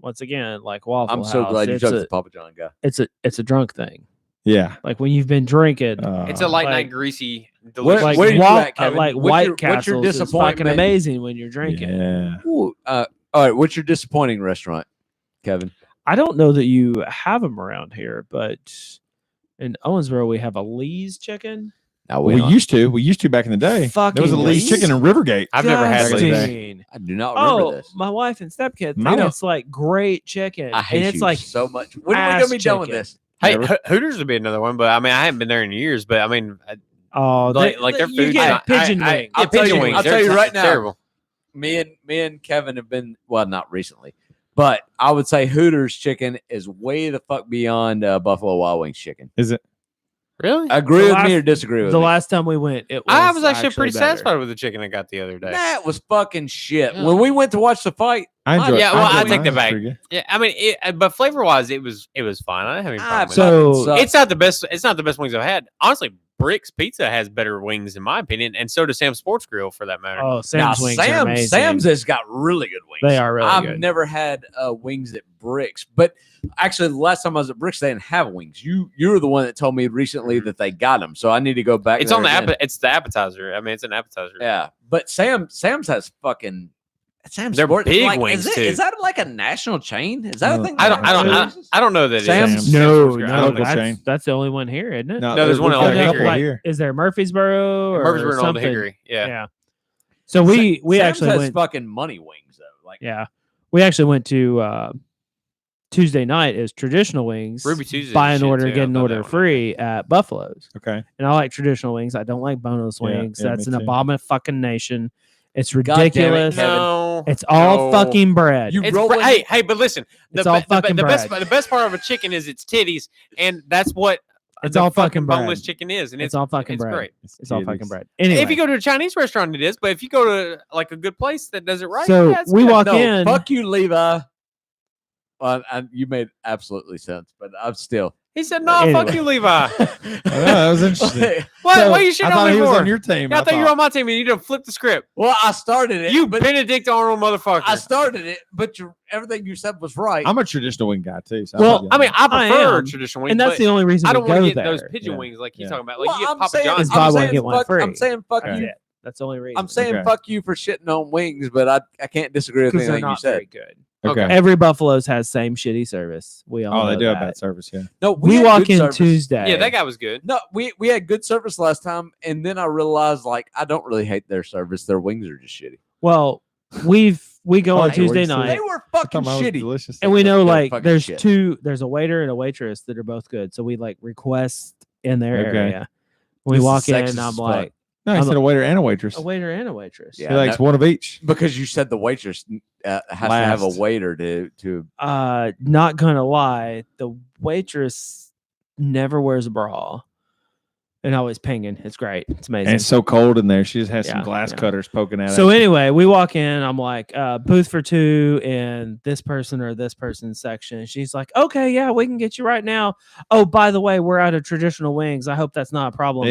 now. again, like Waffle I'm so House, glad you it's chose a- the Papa John guy. It's a drunk thing. Yeah. Like when you've been drinking, It's a late like- night greasy Where- delicious. like where you Wa- at, Kevin? like What's White your- what's your Castles is fucking disappointment? amazing when you're drinking. Yeah. Ooh, all right, what's your disappointing restaurant, Kevin? I don't know that you have them around here, but in Owensboro we have a Lee's chicken. No, We used to back in the day. Fucking There was a Lee's Lee's? chicken in Rivergate. I've never had Lee's. Disgusting. I do not remember Oh, this. my wife and stepkids No. think it's like great chicken. I hate and it's you like so much. When are we ass gonna be done with chicken. this? Hey, Never. Hooters would be another one, but I mean I haven't been there in years. But I mean, oh, like their you food's get not- pigeon wings. I'll tell pigeon you- wings. I'll tell They're you right now. terrible. Me and Kevin have been not recently, But I would say Hooters chicken is way the fuck beyond Buffalo Wild Wings chicken. Is it? Really? Agree The with me last- or disagree with The me? last time we went, it was I was actually pretty better. satisfied with the chicken I got the other day. That was fucking shit. Yeah. When we went to watch the fight, I enjoy. Yeah, well, I enjoy take mine. that It's back. pretty good. Yeah, I mean, but flavor wise, it was fine. I didn't have any problem with it. So- fucking It's not the best. It's not the best wings I've had. Honestly, Brick's Pizza has better wings in my opinion, and so does Sam's Sports Grill for that matter. Oh, now, Sam's wings are amazing. Sam's has got really good wings. They are really I've good. never had wings at Brick's, but actually, the last time I was at Brick's, they didn't have wings. You were the one that told me recently that they got them, so I need to go back. It's there on the again. it's the appetizer. I mean, it's an appetizer. Yeah, but Sam's has fucking. Sam's They're Sport- big like, wings, is too. Is that like a national chain? Is that a thing? I don't know that Sam's? it is. No, Sports Grill. I no, don't know. Local chain. that's the only one here, isn't it? No, there's one we've in got Old a couple Hickory. Like, here. is there Murfreesboro or Murfreesboro and Old something? Hickory. Yeah. Yeah. So we Sam's actually has went. fucking money wings though. Like Yeah, we actually went to Tuesday night is traditional wings. Ruby Tuesday. Buy is an shit, order, too. get I an thought order that one. free at Buffalo's. Okay. And I like traditional wings. I don't like boneless Yeah, wings. yeah, That's me an too. abomination. It's God damn it, ridiculous. Kevin. No, It's all no. fucking bread. You It's rolling- hey, but listen, It's all fucking the best bread. the best part of a chicken is its titties, and that's what It's the all fucking bread. boneless chicken is, and It's all fucking it's bread. great. It's all Titties. fucking bread. Anyway, If you go to a Chinese restaurant, it is, but if you go to like a good place that does it right, So yeah, it's we good. walk no, in. fuck you, Levi. You made absolutely sense, but I'm still. He said, "No, fuck Anyway. you, Levi." Yeah, that was interesting. What? So, what are you I shitting thought on he me was for? on your team. Yeah, I thought you were on my team, and you done flip the script. Well, I started it. You but Benedict Arnold motherfucker. I started it, but everything you said was right. I'm a traditional wing guy too. So Well, I mean, I prefer am, traditional wings, and that's but the only reason I don't want to get those there. pigeon Yeah. wings like he's Yeah. talking about. Like Well, you get I'm Papa saying- John's. Is buy I'm one, saying get one fuck- free. I'm saying fuck Okay. you. Yeah, that's the only reason. I'm saying Okay. fuck you for shitting on wings, but I can't disagree with because they're anything you not said. very good. okay. Every Buffalo's has same shitty service. We all Oh, they know do have that. bad service. Yeah. No, We had walk good in service. Tuesday. Yeah, that guy was good. No, we had good service last time, and then I realized like I don't really hate their service. Their wings are just shitty. Well, we go Oh, on yeah, Tuesday wings too. night, They were fucking shitty. Delicious. and we know They're like fucking there's shit. there's a waiter and a waitress that are both good. So we like request in their Okay. area. We This is walk in, sexist and I'm as fuck. like No, he I'm said a waiter and a waitress. a waiter and a waitress. Yeah. He likes no- one of each. Because you said the waitress has to have a Last. waiter to. Not gonna lie, the waitress never wears a bra and always pinging. It's great. It's amazing. And it's so cold in there. She just has some Yeah, glass yeah. cutters poking out. So anyway, we walk in. I'm like, booth for two in this person or this person's section. She's like, okay, yeah, we can get you right now. Oh, by the way, we're out of traditional wings. I hope that's not a problem.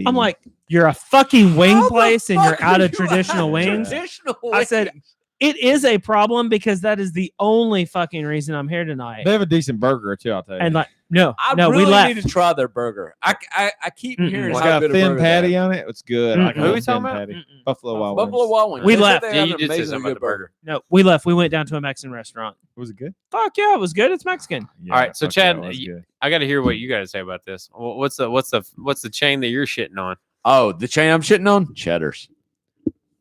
I'm like, you're a fucking wing How the place and fuck you're out are of you traditional out of wings. Traditional I said, wings? it is a problem because that is the only fucking reason I'm here tonight. they have a decent burger too. I'll tell you. And like, no, I no, really we left. need to try their burger. I keep Mm-mm. hearing it's how got good a a thin burger they patty have. on it. It's good. I like Mm-mm. a Who little we talking thin about? patty. Mm-mm. Buffalo Wild Buffalo Wings. Wild Wings. We They said left. they Yeah, have you an did say amazingly something about good the burger. No, we left. We went down to a Mexican restaurant. Was it good? Fuck yeah, it was good. It's Mexican. Yeah, All right, so fuck Chad, yeah, it was you- good. I got to hear what you got to say about this. What's the chain that you're shitting on? Oh, the chain I'm shitting on? Cheddars.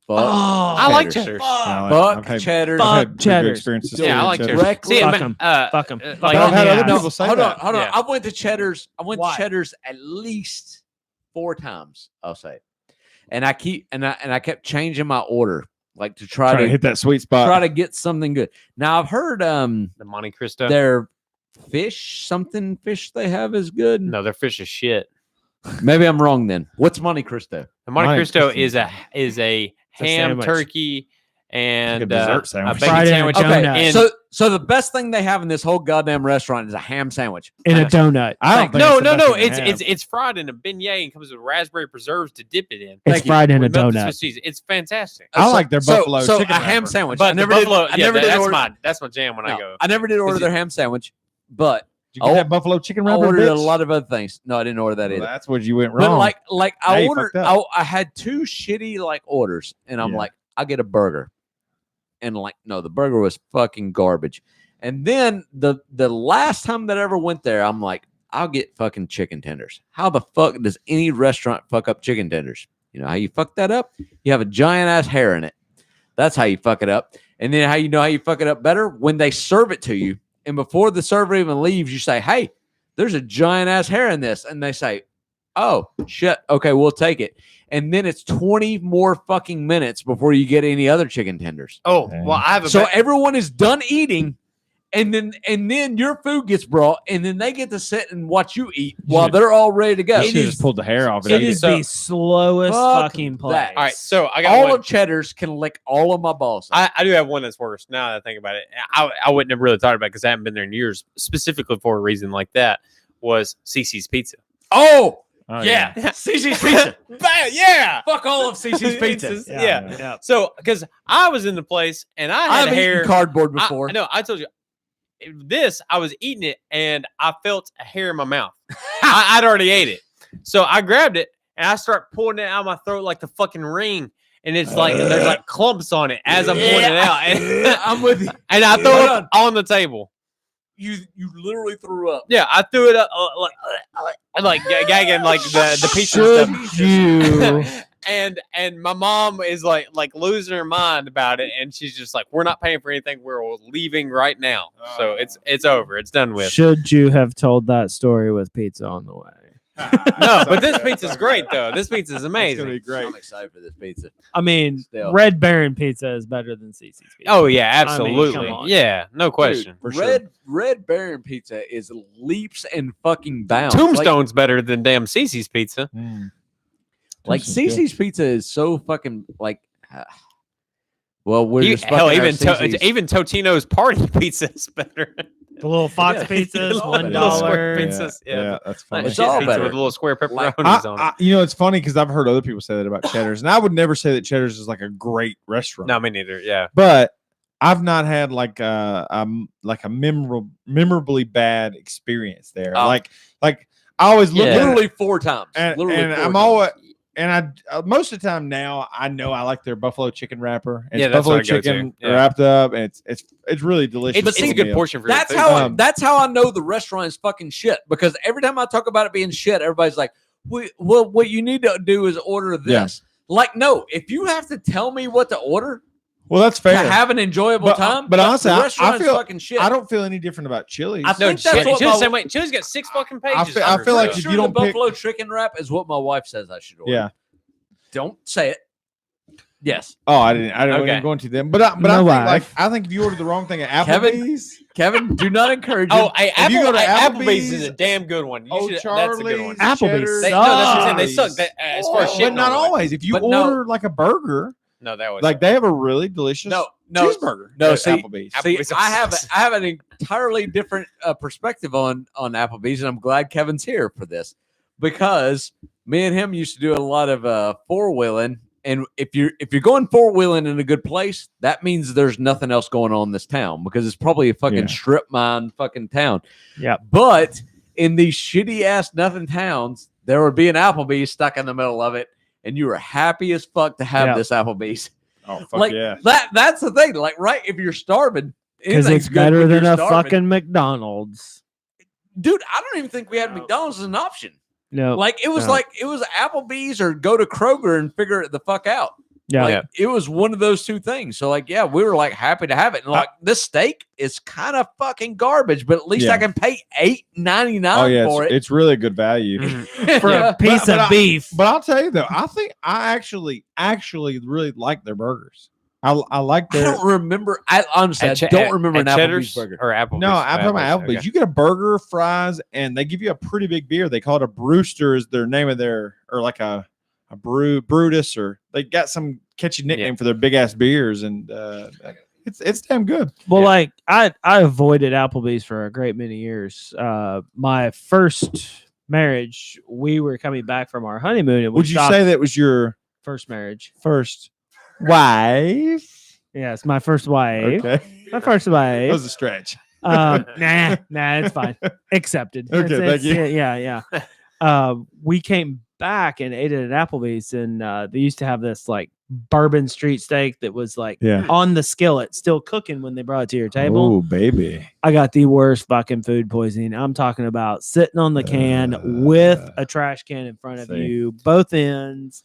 Fuck. I like cheddars. I Fuck I've had- cheddars. Fuck I've had pretty good cheddars. experiences Yeah, I with like cheddars. cheddars. Directly- See, Fuck but, 'em. Fuck 'em. like, Fuck I've had other yeah. people say hold that. on. Yeah. I went to Cheddars. I went Why? to Cheddars at least 4 times. I'll say, and I kept changing my order, like to try Trying to to hit that sweet spot. try to get something good. Now I've heard the Monte Cristo. their fish they have is good. No, their fish is shit. Maybe I'm wrong then. What's Monte Cristo? The Monte Monte Cristo Cristo. is a ham, sandwich. turkey, and Like a dessert sandwich. a bacon Fried in a sandwich. donut. Okay, And- so the best thing they have in this whole goddamn restaurant is a ham sandwich. In a donut. I don't think no, it's the no, best no. thing to have. It's fried in a beignet and comes with raspberry preserves to dip it in. It's Thank you. fried in a With melted donut. Swiss cheese. It's fantastic. I like their So- buffalo so chicken a ham wrapper. sandwich. But I never the buffalo, did. I never did that's order. that's my jam when I go. I never did order Is their it- ham sandwich, but Did you get that buffalo chicken I wrapper? ordered a bitch? lot of other things. No, I didn't order that Well, either. that's what you went But wrong. like Now I you ordered. fucked up. I had 2 shitty like orders, and I'm Yeah. like, I'll get a burger, and like, no, the burger was fucking garbage. And then the last time that I ever went there, I'm like, I'll get fucking chicken tenders. How the fuck does any restaurant fuck up chicken tenders? You know how you fuck that up? You have a giant ass hair in it. That's how you fuck it up. And then how you know how you fuck it up better? When they serve it to you, and before the server even leaves, you say, "Hey, there's a giant ass hair in this," and they say, "Oh shit, okay, we'll take it." And then it's 20 more fucking minutes before you get any other chicken tenders. Oh, well, I have a So everyone is done eating, and then your food gets brought, and then they get to sit and watch you eat while they're all ready to go. You should just pulled the hair off. It It is So- the slowest Fuck fucking place. that. All right, so I got all one. of Cheddar's can lick all of my balls. I do have one that's worse. Now that I think about it, I wouldn't have really thought about it because I haven't been there in years. Specifically for a reason like that was CC's Pizza. Oh, Oh, yeah. CC's Pizza. Yeah. Fuck all of CC's Pizza. Pizzas, yeah. Yeah. So because I was in the place and I had I've hair. eaten cardboard before. No, I told you this. I was eating it and I felt a hair in my mouth. I'd already ate it, so I grabbed it and I start pulling it out of my throat like the fucking ring. And it's like there's like clumps on it as I'm pulling it out, and I'm with you. and I throw it on the table. You literally threw up. Yeah, I threw it up like gagging like the pizza stuff. Should you? And my mom is like losing her mind about it, and she's just like, "We're not paying for anything. We're leaving right now." So it's over. It's done with. Should you have told that story with pizza on the way? No, but this pizza's great though. This pizza's It's gonna amazing. be great. I'm excited for this pizza. I mean, Still. Red Baron pizza is better than CC's pizza. Oh yeah, I mean, absolutely. come on. Yeah, no question. Dude, for sure. Red Baron pizza is leaps and fucking bounds. Tombstone's better than damn CC's Pizza. Like Tombstone's CC's Pizza is so fucking like. Well, we're just Hell, fucking our even CC's. Totino's party pizza is better. The little Fox Yeah. pizzas, Little $1. square Yeah, pizzas. yeah, that's Like funny. It's all pizza better. with little square Like, pepperonis on it. You know, it's funny because I've heard other people say that about Cheddar's, and I would never say that Cheddar's is like a great restaurant. No, me neither. Yeah. But I've not had like a memorably bad experience there. Oh. Like I always look Yeah. at it, Literally 4 times. and, Literally and 4 I'm times. always and I most of the time now I know I like their buffalo chicken wrapper. And Yeah, it's that's buffalo what I go to. chicken Yeah. wrapped up, and it's really delicious. It's a good portion for That's your how food. that's how I know the restaurant is fucking shit. Because every time I talk about it being shit, everybody's like, "Well, what you need to do is order this." Like, no, if you have to tell me what to order Well, that's to fair. have an enjoyable time, but honestly, the I restaurant feel- is fucking shit. I don't feel any different about Chili's. I No, think that's what Chili's my- same way. Chili's got 6 fucking pages. I feel like I'm if sure you don't the pick- buffalo chicken wrap is what my wife says I should order. Yeah. Don't say it. Yes, Oh, I didn't Okay. go into them. But I No think wife. I think if you order the wrong thing at Kevin, Applebee's, Kevin, do not encourage Oh, it. hey, If you go to Applebee's is a Applebee's, damn good one. You Oh, should, that's a good one. Charlie's, Applebee's Cheddar's, No, that's what I'm saying. They Chili's. suck. As far as shit, but not always. If you But no. order like a burger, No, that was like they have a really delicious No, cheeseburger. no, at see- Applebee's. See, Applebee's I have sucks. I have an entirely different perspective on Applebee's, and I'm glad Kevin's here for this because me and him used to do a lot of 4-wheeling, and if you're going 4-wheeling in a good place, that means there's nothing else going on in this town because it's probably a fucking Yeah. strip mine fucking town. Yeah. But in these shitty ass nothing towns, there would be an Applebee's stuck in the middle of it, and you were happy as fuck to have Yeah. this Applebee's. Oh fuck Like yeah! that's the thing. Like, right, if you're starving, Because anything's it's good better when than you're a starving. fucking McDonald's. Dude, I don't even think we had McDonald's as an option. No. Like it was No. like it was Applebee's or go to Kroger and figure it the fuck out. Yeah. Like it was one of those two things. So like, yeah, we were like happy to have it. And like this steak is kind of fucking garbage, but at least Yeah. I can pay $8.99 Oh yeah, for it. it's really good value. For Yeah. a piece but of beef. But I'll tell you though, I think I actually really like their burgers. I like I their. don't remember. I honestly I don't remember an at Applebee's Cheddar's burger. or Applebee's. No, I'm talking about Applebee's. Okay. You get a burger, fries, and they give you a pretty big beer. They call it a Brewster is their name of their, or like a Brutus, or they got some catchy nickname for their big ass beers, and it's damn good. Well, Yeah. like I avoided Applebee's for a great many years. My first marriage, we were coming back from our honeymoon. And we Would you stopped- say that was your first marriage? first wife? Yes, my first wife. Okay, My first that wife. was a stretch. Nah, it's fine. Accepted. Okay, It's- thank you. Yeah. We came back and ate at an Applebee's, and they used to have this like bourbon street steak that was like Yeah. on the skillet, still cooking when they brought it to your table. Oh baby, I got the worst fucking food poisoning. I'm talking about sitting on the can with a trash can in front of see. you, both ends.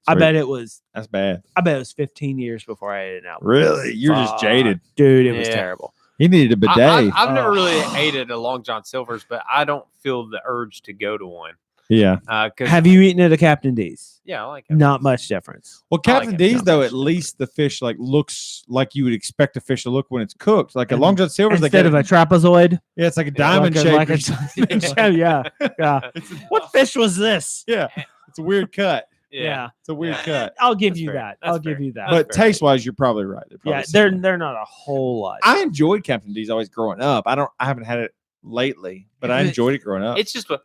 I Sweet. bet it was 15 years before I ate it out. Really, you're just Fuck. jaded. Dude, it was Yeah. terrible. He needed a bidet. I've never Oh. really ate at a Long John Silver's, but I don't feel the urge to go to one. Yeah. 'Cause- Have you eaten at a Captain D's? Yeah, I like it. Not much difference. Well, I like Captain it. D's Not though, much at least the fish like looks like you would expect a fish to look when it's cooked. Like a And Long John Silver's, they Instead get of a trapezoid, yeah, it's like a diamond shape. like a yeah, yeah. What fish was this? Yeah, it's a weird cut. Yeah, It's a weird cut. I'll give That's you fair. that. That's I'll give fair. you that. That's But fair. taste wise, you're probably right. yeah, probably they're similar. not a whole lot. I enjoyed Captain D's always growing up. I haven't had it lately, but I enjoyed it growing up. It's just a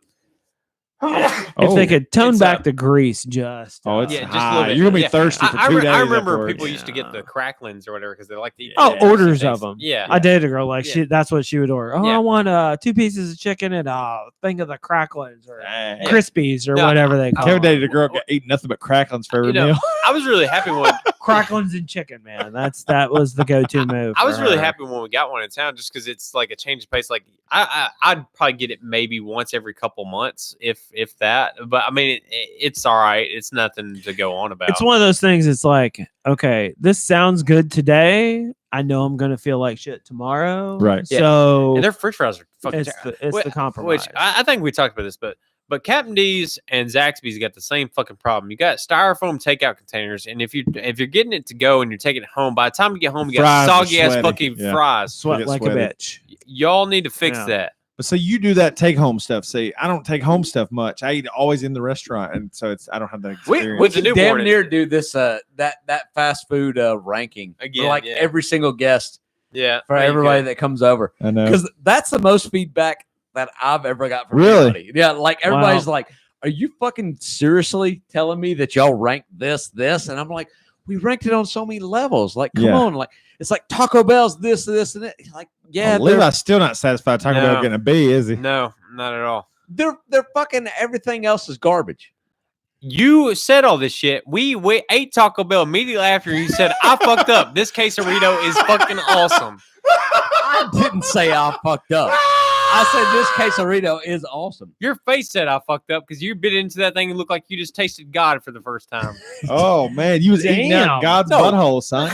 if they could tone It's, back the grease, just Oh, it's Yeah, just a high. little bit. You're gonna be Yeah. thirsty for I 2 days. I remember afterwards. people used to get the Yeah. cracklings or whatever because they like to eat. Oh, the juicy orders taste. of them. Yeah, I dated a girl like Yeah. she. That's what she would order. Oh, Yeah. I want 2 pieces of chicken and a thing of the cracklings or Dang. Crispies or No, whatever they call Kevin them. dated a girl got eating nothing but cracklings for every You know, meal. I was really happy when Cracklings and chicken, man. That was the go-to move. I was for really her. happy when we got one in town, just because it's like a change of pace. Like I'd probably get it maybe once every couple months, if that. But I mean, it's all right. It's nothing to go on about. It's one of those things. It's like, okay, this sounds good today. I know I'm gonna feel like shit tomorrow. Right. Yeah. So and their French fries are fucking. it's the Wh- compromise. Which I think we talked about this, but Captain D's and Zaxby's got the same fucking problem. You got styrofoam takeout containers, and if you're getting it to go and you're taking it home, by the time you get home, you got Fries are soggy ass sweaty. fucking Yeah. fries. Sweat get like sweaty. a bitch. Y'all need to fix Yeah. that. But so you do that take home stuff. See, I don't take home stuff much. I eat always in the restaurant, and so I don't have that experience. We the could newborn, damn near do this that fast food ranking Again, for like yeah. every single guest Yeah, for there you everybody go. that comes over, I know. because that's the most feedback that I've ever got from Really? anybody. Yeah, like everybody's like, "Are you fucking seriously telling me that y'all rank this?" And I'm like, "We ranked it on so many levels. Like, come Yeah. on, like it's like Taco Bell's this, and it. Like, yeah, Levi's still not satisfied Taco Bell No. getting a B, is he? No, not at all. they're fucking everything else is garbage." You said all this shit. We ate Taco Bell immediately after you said I fucked up. This quesarito is fucking awesome. I didn't say I fucked up. I said this quesarito is awesome. Your face said I fucked up because you bit into that thing and looked like you just tasted God for the first time. Oh man, you was eating Damn. out God's No. butthole, son.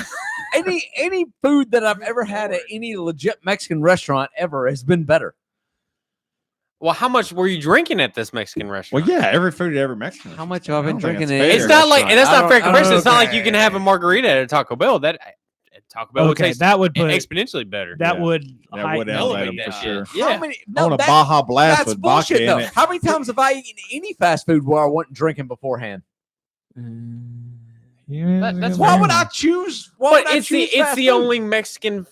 Any food that I've ever had at any legit Mexican restaurant ever has been better. Well, how much were you drinking at this Mexican Well, restaurant? yeah, every food at every Mexican. How much restaurant. I've been I don't think drinking that's it. fair. It's not like, and that's not fair I don't- comparison. It's not like you can okay. have a margarita at a Taco Bell. That Taco Bell would Okay, taste that would put exponentially better. that Yeah. would That heighten would it. elevate elevate them for that sure. shit. How Yeah. many? I want a that- Baja Blast that's with bullshit. vodka Though. in it. How many times have I eaten any fast food where I wasn't drinking beforehand? That's Why would I choose? Why would But I it's the choose fast food? only Mexican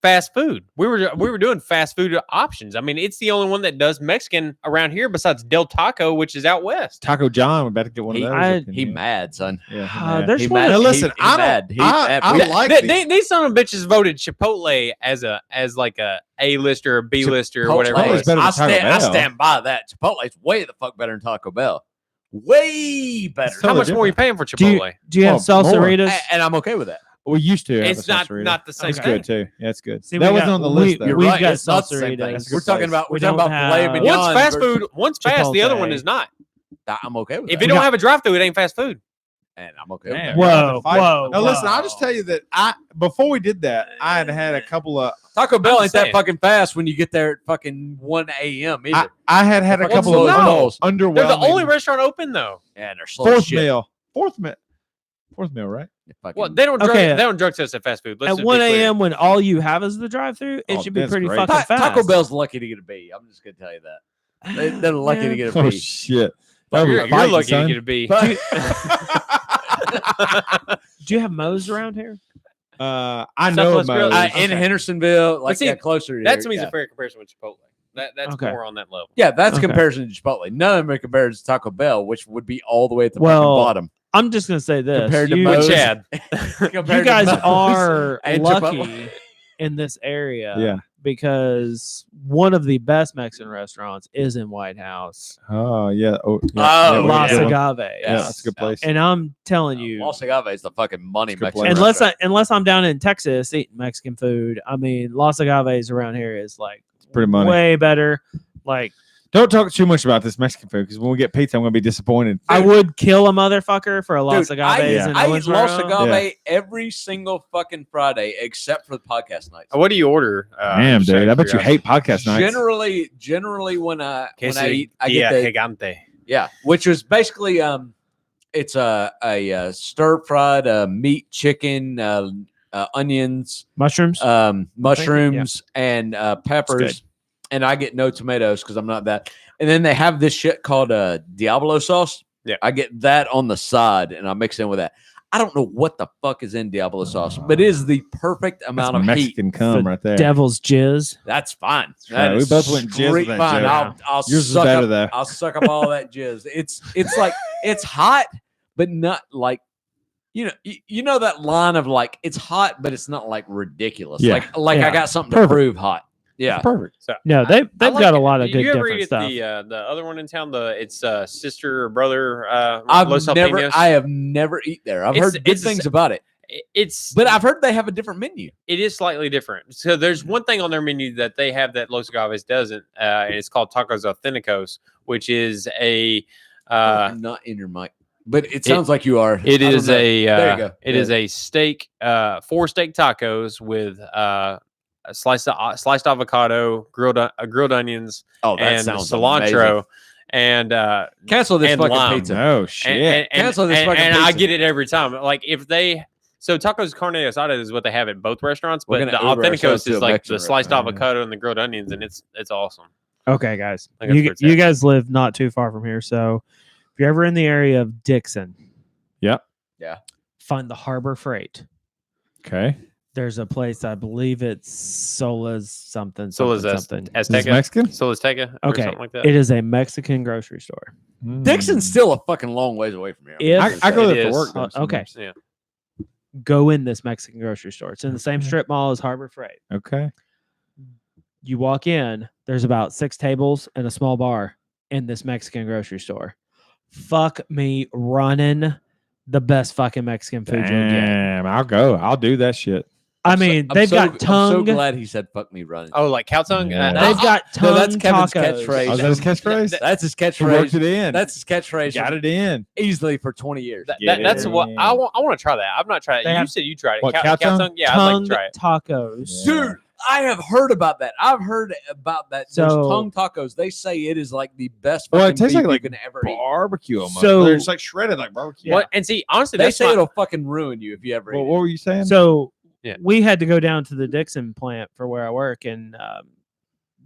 fast food. We were doing fast food options. I mean, it's the only one that does Mexican around here besides Del Taco, which is out west. Taco John, we're about to get one of He- those. He mad, son. Yeah, there's He one mad. that- Now, listen, He I don't- mad. He I- mad. I We- like These son of bitches voted Chipotle as like a lister or B lister or Chipotle whatever. Chipotle's it was. better than I Taco stand, I Bell. stand by that. Chipotle's way the fuck better than Taco Bell. Way better. It's How totally much more are you paying for Do you, Chipotle? do you have Well, more. salsaritas? And I'm okay with that. We used to. have It's a not salsarita. the same It's thing. good too. Yeah, it's good. See, that we wasn't got- on the we- list though. You're We've right. got It's not the same salsaritas. thing. That's a We're good talking place. about We don't filet have- mignon. One's fast versus- food, one's fast, the other one Chipotle. is not. I'm okay with If that. it don't have a drive-through, it ain't fast food. And I'm okay with Damn. that. Whoa, Fight. whoa! Now listen, I'll whoa. just tell you that before we did that, I had a couple of Taco Bell I'm ain't saying. that fucking fast when you get there at fucking 1 a.m. either. I had a Fucking couple slow of dogs. underwhelming. They're the only restaurant open though. And they're slow as fourth shit. meal, right? Fucking- Well, they don't Okay. drug test at fast food. Let's At just be 1 clear. a.m. when all you have is the drive-through, it Oh, should be that's pretty great. fucking fast. Taco Bell's lucky to get a B. I'm just gonna tell you that. They're lucky to get a Oh B. shit! You're Fighting, lucky son. to get a B. But- Do you have Moe's around here? I know Southwest Grill? Moe's. in Hendersonville, like see, closer to That here, to me is yeah. a fair comparison with Chipotle. That's Okay. more on that level. Yeah, that's Okay. a comparison to Chipotle. None of them are compared to Taco Bell, which would be all the way at the Well, fucking bottom. I'm just gonna say this: Compared to you, Moe's. With Chad. you guys are and lucky Chipotle. in this area, Yeah. because one of the best Mexican restaurants is in White House, Oh yeah. Oh, Oh, yeah. Las yeah. Agave. Yeah, that's a good place. And I'm telling you, Los Agave is the fucking money It's a good Mexican place. unless I'm down in Texas eating Mexican food, I mean, Los Agaves around here is like pretty money. way better. Like, Don't talk too much about this Mexican food because when we get pizza, I'm gonna be disappointed. I would kill a motherfucker for a Los Dude, Agaves in I eat Los Owensboro. Agave every single fucking Friday except for the podcast nights. What do you order? Damn, just out dude. of I bet you curiosity? hate podcast nights. Generally when I eat, I Quesadilla get the gigante. Yeah, which was basically it's a stir fried meat, chicken, onions, Mushrooms. mushrooms, and peppers. And I get no tomatoes because I'm not that. And then they have this shit called Diablo sauce. Yeah. I get that on the side and I mix in with that. I don't know what the fuck is in Diablo sauce, but it is the perfect amount of heat. Mexican cum right there. Devil's jizz. That's fine. right. That We is both went jizz straight with that fine. joke. I'll Yours is suck better up, though. I'll suck up all that jizz. It's like it's hot, but not like you know that line of like it's hot, but it's not like ridiculous. Yeah. Like Yeah. I got something to Perfect. prove hot. Yeah. Perfect. No, they've I like got a it. lot of Did good you ever different eat stuff. the other one in town? It's sister or brother. I Los have never eat there. I've It's- heard good it's the things sa- about it, It's but I've heard they have a different menu. it is slightly different. So there's one thing on their menu that they have that Los Agaves doesn't, and it's called Tacos Authenticos, which is a I'm not in your mic, but it sounds like you are. it I don't is know. a There you go. it is a steak 4 steak tacos with a sliced avocado, grilled onions, Oh, that and sounds cilantro, amazing. and Cancel this and fucking lime. pizza. No shit. and Cancel this fucking and I pizza. get it every time. Like if they so tacos carne asada is what they have at both restaurants, We're but the gonna Uber ourselves Authenticos to is a like Mexican the sliced restaurant. avocado and the grilled onions, and it's awesome. Okay, guys, I think that's where it's you at. guys live not too far from here, so if you're ever in the area of Dixon, Yep. Yeah. find the Harbor Freight. Okay. There's a place, I believe it's Sola's something. Sola's something. Is this Azteca, Mexican? Sola's Azteca, or Okay, something like that. it is a Mexican grocery store. Dixon's still a fucking long ways away from here. If I go It there is. for work. though, Okay. sometimes. go in this Mexican grocery store, it's in the same strip mall as Harbor Freight. Okay. You walk in, there's about 6 tables and a small bar in this Mexican grocery store. Fuck me running the best fucking Mexican food you'll get. Damn, I'll go. I'll do that shit. I mean, they've got tongue. I'm so glad he said "fuck me running." Oh, like cow tongue. Yeah. They've got tongue No, that's Kevin's tacos. catchphrase. Oh, is that his catchphrase? That's his He worked catchphrase. it in. That's his catchphrase. Got it in. easily for 20 years. That's what I want. I want to try that. I've not tried it. They You have- said you tried it. What, Cow cow tongue? Yeah, I'd like Tongue to try it. tacos. Yeah. Dude, I have heard about that. I've heard about that. Those So- tongue tacos. They say it is like the best Well, it fucking tastes beef like you can ever eat. Barbecue almost. So- It's like shredded like barbecue. What? And see, honestly, They that's say my, it'll fucking ruin you if you ever eat What it. were you saying? So Yeah. we had to go down to the Dixon plant for where I work, and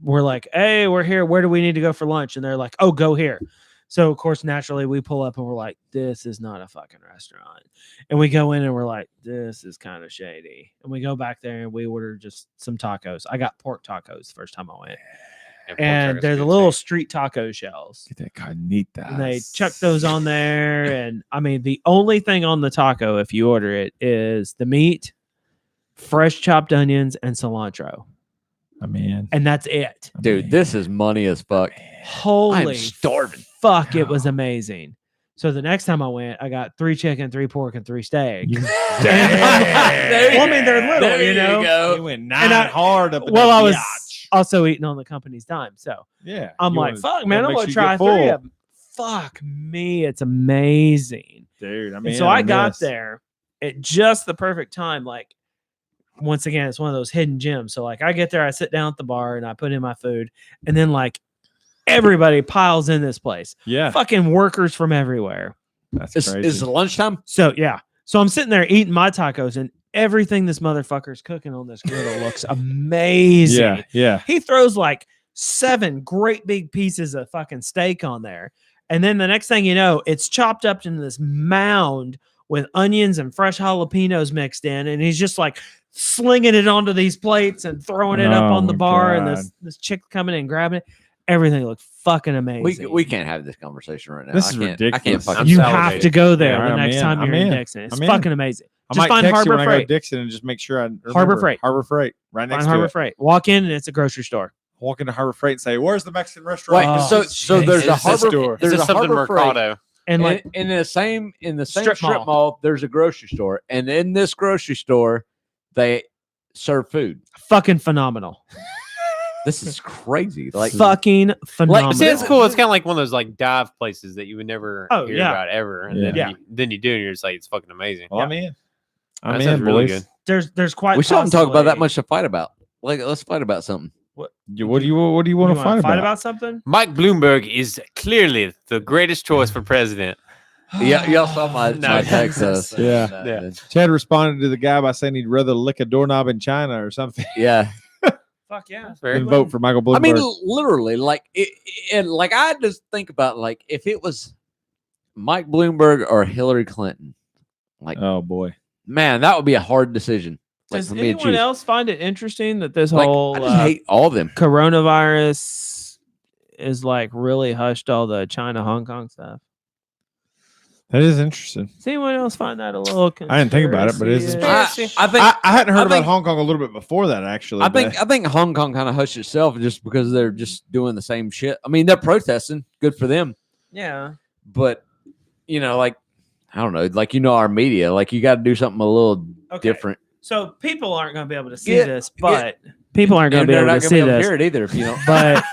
we're like, "Hey, we're here. Where do we need to go for lunch?" And they're like, "Oh, go here." So of course, naturally, we pull up and we're like, "This is not a fucking restaurant." And we go in and we're like, "This is kind of shady." And we go back there and we order just some tacos. I got pork tacos the first time I went, and they're the little street taco shells. Get that carnitas. And they chuck those on there. And I mean, the only thing on the taco, if you order it, is the meat, fresh chopped onions, and cilantro. I mean, And that's it. Dude, this is money as fuck. Holy starving. fuck, it was amazing. So the next time I went, I got 3 chicken, 3 pork, and 3 steak. Well, I mean, they're little, There you know. go. You went And I- hard up. in Well, that I was biatch. also eating on the company's dime. So Yeah. I'm you like, wanna- fuck, you man, wanna I'm make going to sure you try get 3 full. of them. Fuck me, it's amazing. Dude, I And mean, so I got there at just the perfect time. Like, once again, it's one of those hidden gems. So, like, I get there, I sit down at the bar, and I put in my food, and then like everybody piles in this place. Yeah, Fucking workers from everywhere. that's Is crazy. it lunchtime? So yeah, so I'm sitting there eating my tacos, and everything this motherfucker's cooking on this griddle looks amazing. yeah, yeah. He throws like 7 great big pieces of fucking steak on there. And then the next thing you know, it's chopped up into this mound with onions and fresh jalapenos mixed in. And he's just like slinging it onto these plates and throwing it up Oh on the my bar. And God. this chick coming in and grabbing it. Everything looked fucking amazing. We can't have this conversation right now. This I is can't- I can't ridiculous. fucking. I'm you salivating. have to go there Yeah, the I'm next in. time I'm you're in in. Dixon. It's I'm in. fucking amazing. I Just might find text you Harbor when I go to Freight. Dixon and just make sure I remember. Harbor Freight. Harbor Freight, right next Find to Harbor it. Freight. Walk in and it's a grocery store. Walk into Harbor Freight and say, "Where's the Mexican Wait, restaurant?" Oh, so there's a It's a harbor. store. Is There's this a something Harbor Freight. Mercado? And like in the same Strip strip mall, there's a grocery store, and in this grocery store, they serve food. fucking phenomenal. This is crazy. Like, Fucking phenomenal. See, it's cool. It's kind of like one of those like dive places that you would never Oh, hear yeah. about ever, and Yeah. then you do, and you're just like, it's fucking amazing. Well, I'm in. I'm That in, sounds really boys. good. There's quite we shouldn't talk about that possibly- much to fight about. Like, let's fight about something. What do you want to wanna fight about? something? Mike Bloomberg is clearly the greatest choice for president. Yeah, y'all saw my No, text. Yeah. Yeah. Chad responded to the guy by saying he'd rather lick a doorknob in China or something Yeah. Fuck yeah. Very than vote for Michael Bloomberg. I mean, literally, like, and like I just think about like if it was Mike Bloomberg or Hillary Clinton, like, oh boy, man, that would be a hard decision. Like, Does for me to anyone choose. else find it interesting that this Like, whole I just hate all of them. coronavirus is like really hushed all the China Hong Kong stuff? that is interesting. Does anyone else find that a little? I didn't think about it, but it's conspiracy-ish? I think I hadn't heard I about think- Hong Kong a little bit before that. Actually, I think Hong Kong kind of hushed itself just because they're just doing the same shit. I mean, they're protesting. Good for them. Yeah. But like, I don't know, like, our media, like, you got to do something a little Okay. different. So people aren't going to be able to see Get- this, but people aren't going And to be they're able not to gonna be see able to this. hear it either if you don't. But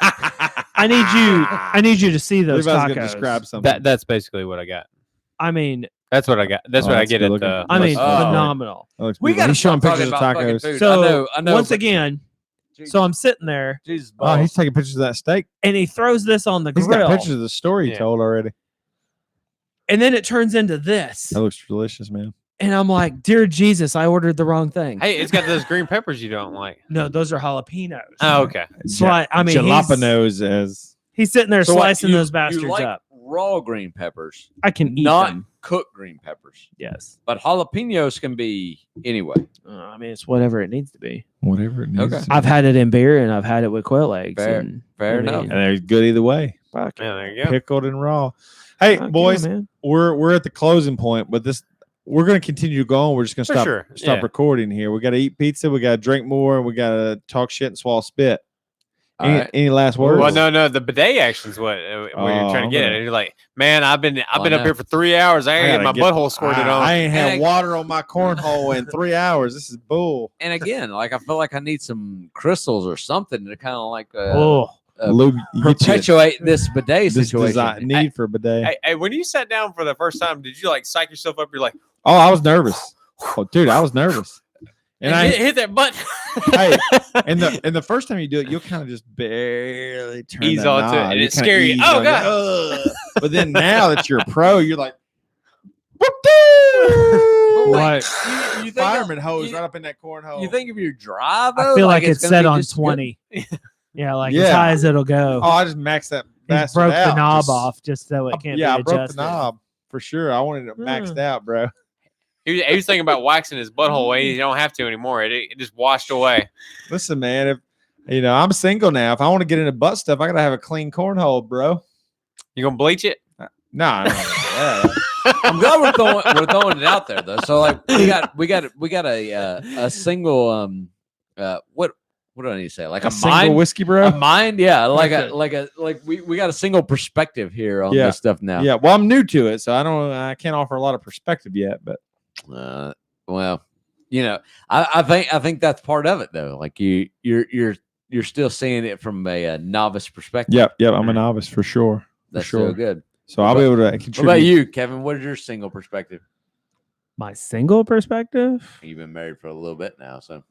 I need you to see those Levi's gonna tacos. describe something. That's basically what I got. I mean, That's what I got. That's Oh, what I that's get good at looking. the. I mean, Oh. phenomenal. That looks We beautiful. got to He's showing start pictures talking of about fucking tacos. food. So I know. once but- again, so I'm sitting there, Jesus, Oh, balls. he's taking pictures of that steak. and he throws this on the He's grill, got pictures of the story he Yeah. told already. and then it turns into this, That looks delicious, man. and I'm like, "Dear Jesus, I ordered the wrong thing." Hey, it's got those green peppers you don't like. No, those are jalapenos. Oh, okay. I mean, jalapenos as he's sitting there So what, slicing you- those you bastards like up. raw green peppers, I can eat not them. cooked green peppers. Yes. But jalapenos can be anyway. I mean, it's whatever it needs to be. whatever it needs. Okay. to I've be. had it in beer, and I've had it with quail eggs. Fair- and, fair I mean, enough. and they're good either way. Fuck Yeah, there you go. Pickled and raw. Hey, Fuck yeah, boys, man. we're at the closing point, but we're going to continue to go on. We're just going to For stop sure, stop yeah. recording here. We got to eat pizza. We got to drink more, and we got to talk shit and swallow spit. All Any, right. any last words? Well, no, the bidet action is what you're trying to get at. okay. You're like, man, I've been up know. here for 3 hours. I ain't gotta get my butthole squirted on. I ain't had And water on my cornhole in 3 hours. This is bull. And again, like, I feel like I need some crystals or something to kind of like Oh, Lube, you get you perpetuate this bidet this situation. need for a bidet. Hey, when you sat down for the first time, did you like psych yourself up? You're like, Oh, I was nervous. Oh, dude, I was nervous. And I hit that button. hey, and the first time you do it, you'll kind of just barely turn Ease that onto it, knob. and You it's kinda scary. ease Oh, on it. God. Ugh. But then now that you're a pro, you're like, whoop-dee! what? You think Fireman hose you- right up in that cornhole. You think if you drive, I though, feel like it's gonna set be on just good? 20. Yeah, like as Yeah. high as it'll go. Oh, I just maxed that He bastard broke the out. knob Just- off just so it can't Yeah, I be broke adjusted. the knob for sure. I wanted it maxed out, bro. He was thinking about waxing his butthole away. You don't have to anymore. It just washed away. Listen, man, if I'm single now. If I want to get into butt stuff, I gotta have a clean cornhole, bro. You gonna bleach it? Nah, I'm glad we're throwing it out there though. So like we got a single what do I need to say? Like a single mind whiskey, bro. a mind, yeah, like Okay. we got a single perspective here on Yeah. this stuff now. Yeah, well, I'm new to it, so I can't offer a lot of perspective yet. But Well, I think that's part of it though. Like you're still seeing it from a novice perspective. yep, I'm a novice for sure. That's sure. so good. So I'll be able to What contribute. about you, Kevin? What is your single perspective? My single perspective? You've been married for a little bit now, so.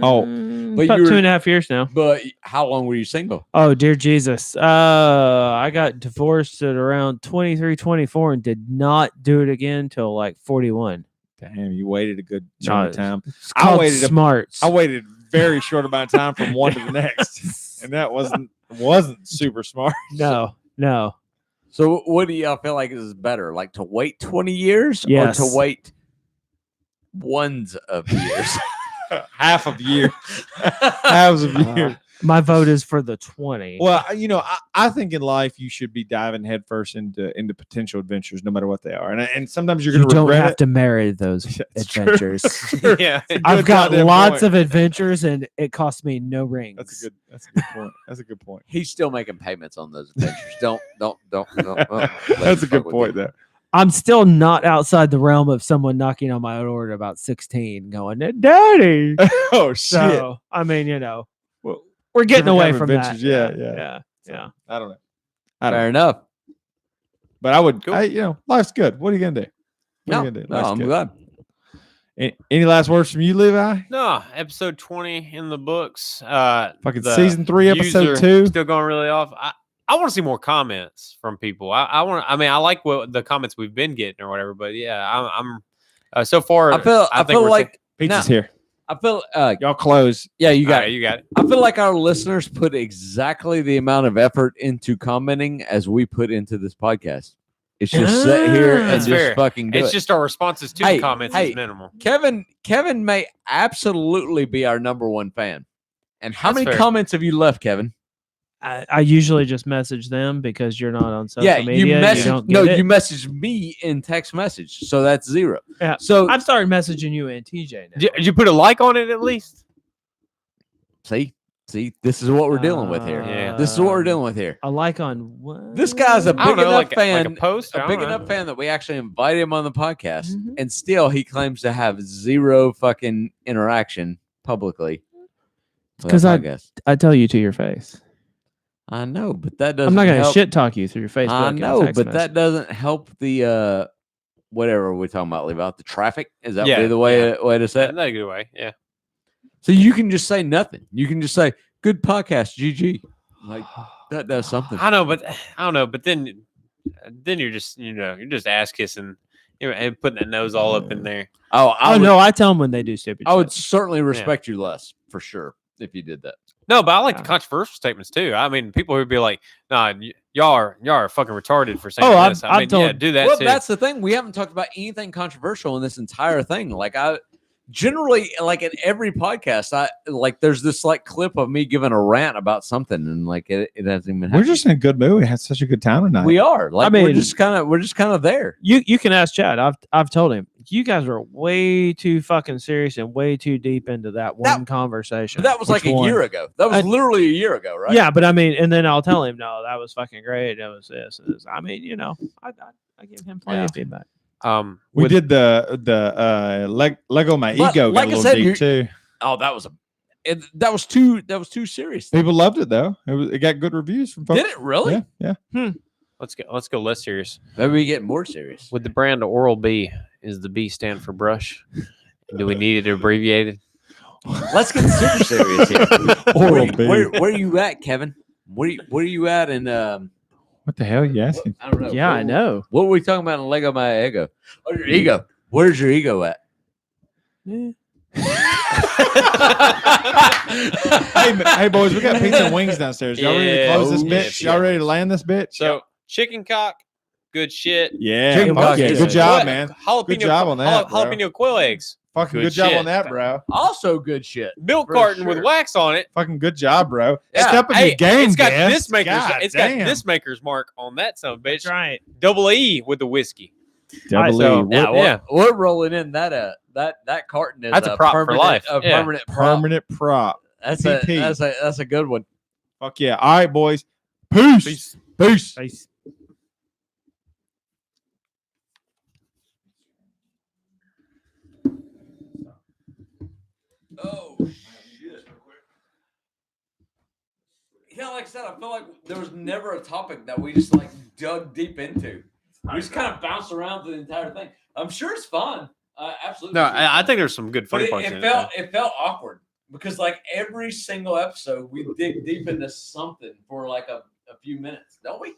Oh, but about you were- 2.5 years now. But how long were you single? Oh, dear Jesus. I got divorced at around 23, 24 and did not do it again till like 41. Damn, you waited a good No, chunk of time. It's I called waited a- smarts. I waited very short amount of time from one to the next, and that wasn't super smart. No. So what do y'all feel like is better? Like to wait 20 years Yes. or to wait ones of years? Half of years, halves of years. My vote is for the 20. Well, I think in life you should be diving headfirst into potential adventures, no matter what they are, and sometimes you're you going to don't regret have it. to marry those That's true. adventures. Yeah. I've Good got goddamn lots point. of adventures and it cost me no rings. That's a good point. That's a good point. He's still making payments on those adventures. Don't. That's a good point there. I'm still not outside the realm of someone knocking on my door at about 16 going, Daddy. Oh shit! So, I mean, Well, we're getting different away kind of from that. adventures, yeah. Yeah. I don't know, Fair enough. but I would. Cool. Life's good. What are you gonna do? What are No, you gonna do? no, Life's I'm good. glad. Any last words from you, Levi? No, episode 20 in the books. Fucking The season 3, views episode are 2. still going really off. I want to see more comments from people. I mean, I like what the comments we've been getting or whatever. But yeah, I'm so far. I think feel we're like Pizza's now, here. I feel Y'all close. yeah, you got it. you got it. I feel like our listeners put exactly the amount of effort into commenting as we put into this podcast. It's just sit here and That's just fair. fucking do It's it. just our responses to Hey, the comments hey. is minimal. Kevin may absolutely be our number one fan. And how That's many fair. comments have you left, Kevin? I usually just message them because you're not on social Yeah, media. you message. don't No, get it. you message me in text message, so that's 0. Yeah. So I've started messaging you and TJ now. Did you put a like on it at least? see, this is what we're dealing with here. Yeah. This is what we're dealing with here. A like on what? This guy's a I don't big know, enough like fan, a post. I a don't big know. enough fan that we actually invited him on the podcast, Mhm. and still he claims to have 0 fucking interaction publicly. with 'cause that podcast. I tell you to your face. I know, but that doesn't. I'm not going to help. shit talk you through your Facebook. I and know, text but message. that doesn't help the whatever we're talking about. Leave out the traffic. Is that Yeah, be the way to say Yeah, it? not a good way. Yeah. So you can just say nothing. You can just say good podcast, GG. Like that does something. I know, but I don't know. But then you're just you're just ass kissing, and putting that nose all up in there. Oh, I would, no, I tell them when they do stupid I would shit. certainly respect you less for sure if you did that. No, but I like the Yeah. controversial statements too. I mean, people who'd be like, "Nah, y'all are fucking retarded for saying Oh, I've- this." I I've mean, told- yeah, do that Well, too. that's the thing. We haven't talked about anything controversial in this entire thing. Like I generally, like in every podcast, I like there's this like clip of me giving a rant about something, and like it hasn't even. We're happened. just in a good mood. We had such a good time tonight. we are like I mean- we're just kind of there. You can ask Chad. I've told him you guys are way too fucking serious and way too deep into that one conversation. But that was Which like a one? year ago. That was I- literally a year ago, right? Yeah, but I mean, and then I'll tell him, no, that was fucking great. It was this. I mean, I give him plenty Yeah. of feedback. We with- did the Lego my But ego like got I a said, little deep too. Oh, that was that was too serious. People loved it though. It got good reviews from folks. Did it really? Yeah. Let's go less serious. Maybe we get more serious. With the brand Oral B, is the B stand for brush? Do we need it abbreviated? Let's get super serious here. Oral where B. are you at, Kevin? Where are you at in What the hell are you asking? I don't know. Yeah, I know. What were we talking about in Lego My Ego? Oh, your ego. Where's your ego at? Hey boys, we got pizza and wings downstairs. Y'all ready to Yeah. close this Oh, bitch? yeah. Y'all ready to land this bitch? So chicken cock, good shit. Yeah. Chicken Fuck cock yeah. is Good good. job, Quail- man. Jalapeno, Good job on that, bro. Jalapeno quail eggs. Fucking Good good job shit. on that, bro. Also good shit. Milk For carton with sure. wax on it. Fucking good job, bro. Yeah. Step up Hey, your game, it's got guest. this maker's. God It's damn. got this maker's mark on that son of a bitch. That's right. Double E with the whiskey. Double so- E. Yeah, Yeah. we're rolling in that that carton is That's a prop for permanent, life. A Yeah. permanent prop. Permanent prop. That's PP. that's a good one. Fuck yeah. All right, boys. Peace. Peace. Nice. Oh shit. Yeah, like I said, I feel like there was never a topic that we just like dug deep into. We just kind of bounced around through the entire thing. I'm sure it's fun. Absolutely. No, sure it's I fun. think there's some good But funny it, parts it in felt it. it felt awkward because like every single episode we dig deep into something for like a few minutes, don't we?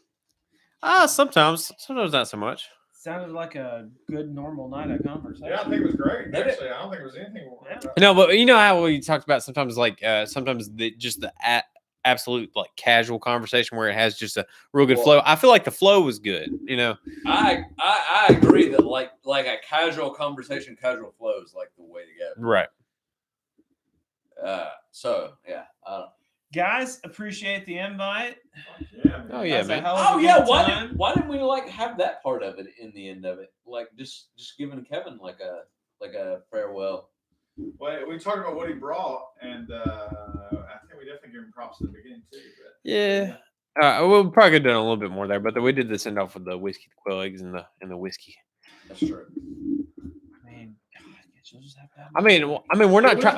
Sometimes not so much. Sounded like a good normal night of conversation. think it was great. Did it? Actually, I don't think it was anything wrong. No, but you know how we talked about sometimes like sometimes just the absolute like casual conversation where it has just a real good Well- flow. I feel like the flow was good. You know, I agree that like a casual conversation, casual flow is like the way to right? go. So yeah. Guys, appreciate the invite. Oh yeah, man. Oh yeah, why didn't we like have that part of it in the end of it? Like just giving Kevin like a farewell. Well, we talked about what he brought, and I think we definitely give him props at the beginning too. But Yeah. We'll probably could have done a little bit more there, but we did the send off with the whiskey, the quail eggs, and the whiskey. That's true. I mean, we're not trying.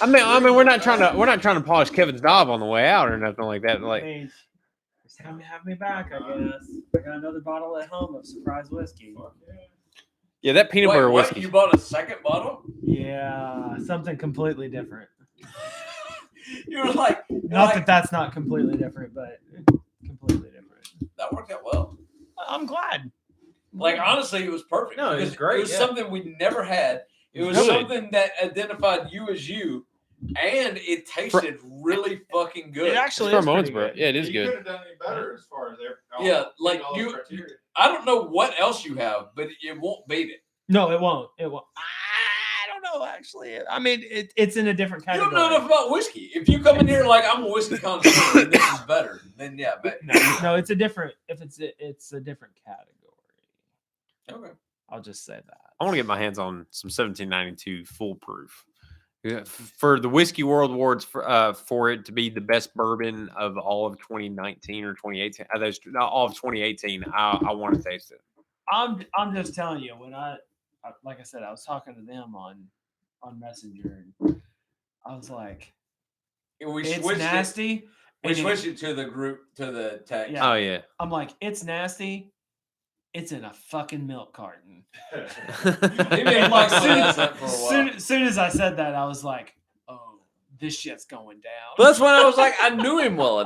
I mean, we're not trying to polish Kevin's knob on the way out or nothing like that. Like, Just have me back, I guess. I got another bottle at home of surprise whiskey. Yeah, that peanut butter what? whiskey. You bought a second bottle? Yeah, something completely different. You were like, Not that that's not completely different, but completely different. that worked out well. I'm glad. Like honestly, it was perfect. No, it was because great, It was yeah. something we never had. It was Good. something that identified you as you, and it tasted really fucking good. It actually For is Ramones, pretty bro. good. Yeah, it is You good. could have done any better as far as Yeah, like all you- those criteria. I don't know what else you have, but it won't beat it. No, it won't. It won't. I don't know. Actually, I mean, it's in a different You category. don't know enough about whiskey. If you come in here like I'm a whiskey connoisseur and this is better, then yeah, but No, it's a different. If it's a different category. okay. I'll just say that. I want to get my hands on some 1792 foolproof. Yeah, for the Whiskey World Awards for it to be the best bourbon of all of 2019 or 2018. All of 2018. I want to taste it. I'm just telling you, when I like I said, I was talking to them on Messenger, and I was like, We it's switched nasty. We and switched it to the group to the text. Yeah. Oh yeah. I'm like, it's nasty. It's in a fucking milk carton. They've been like that for a while. Soon as I said that, I was like, oh, this shit's going down. But that's when I was like, I knew him well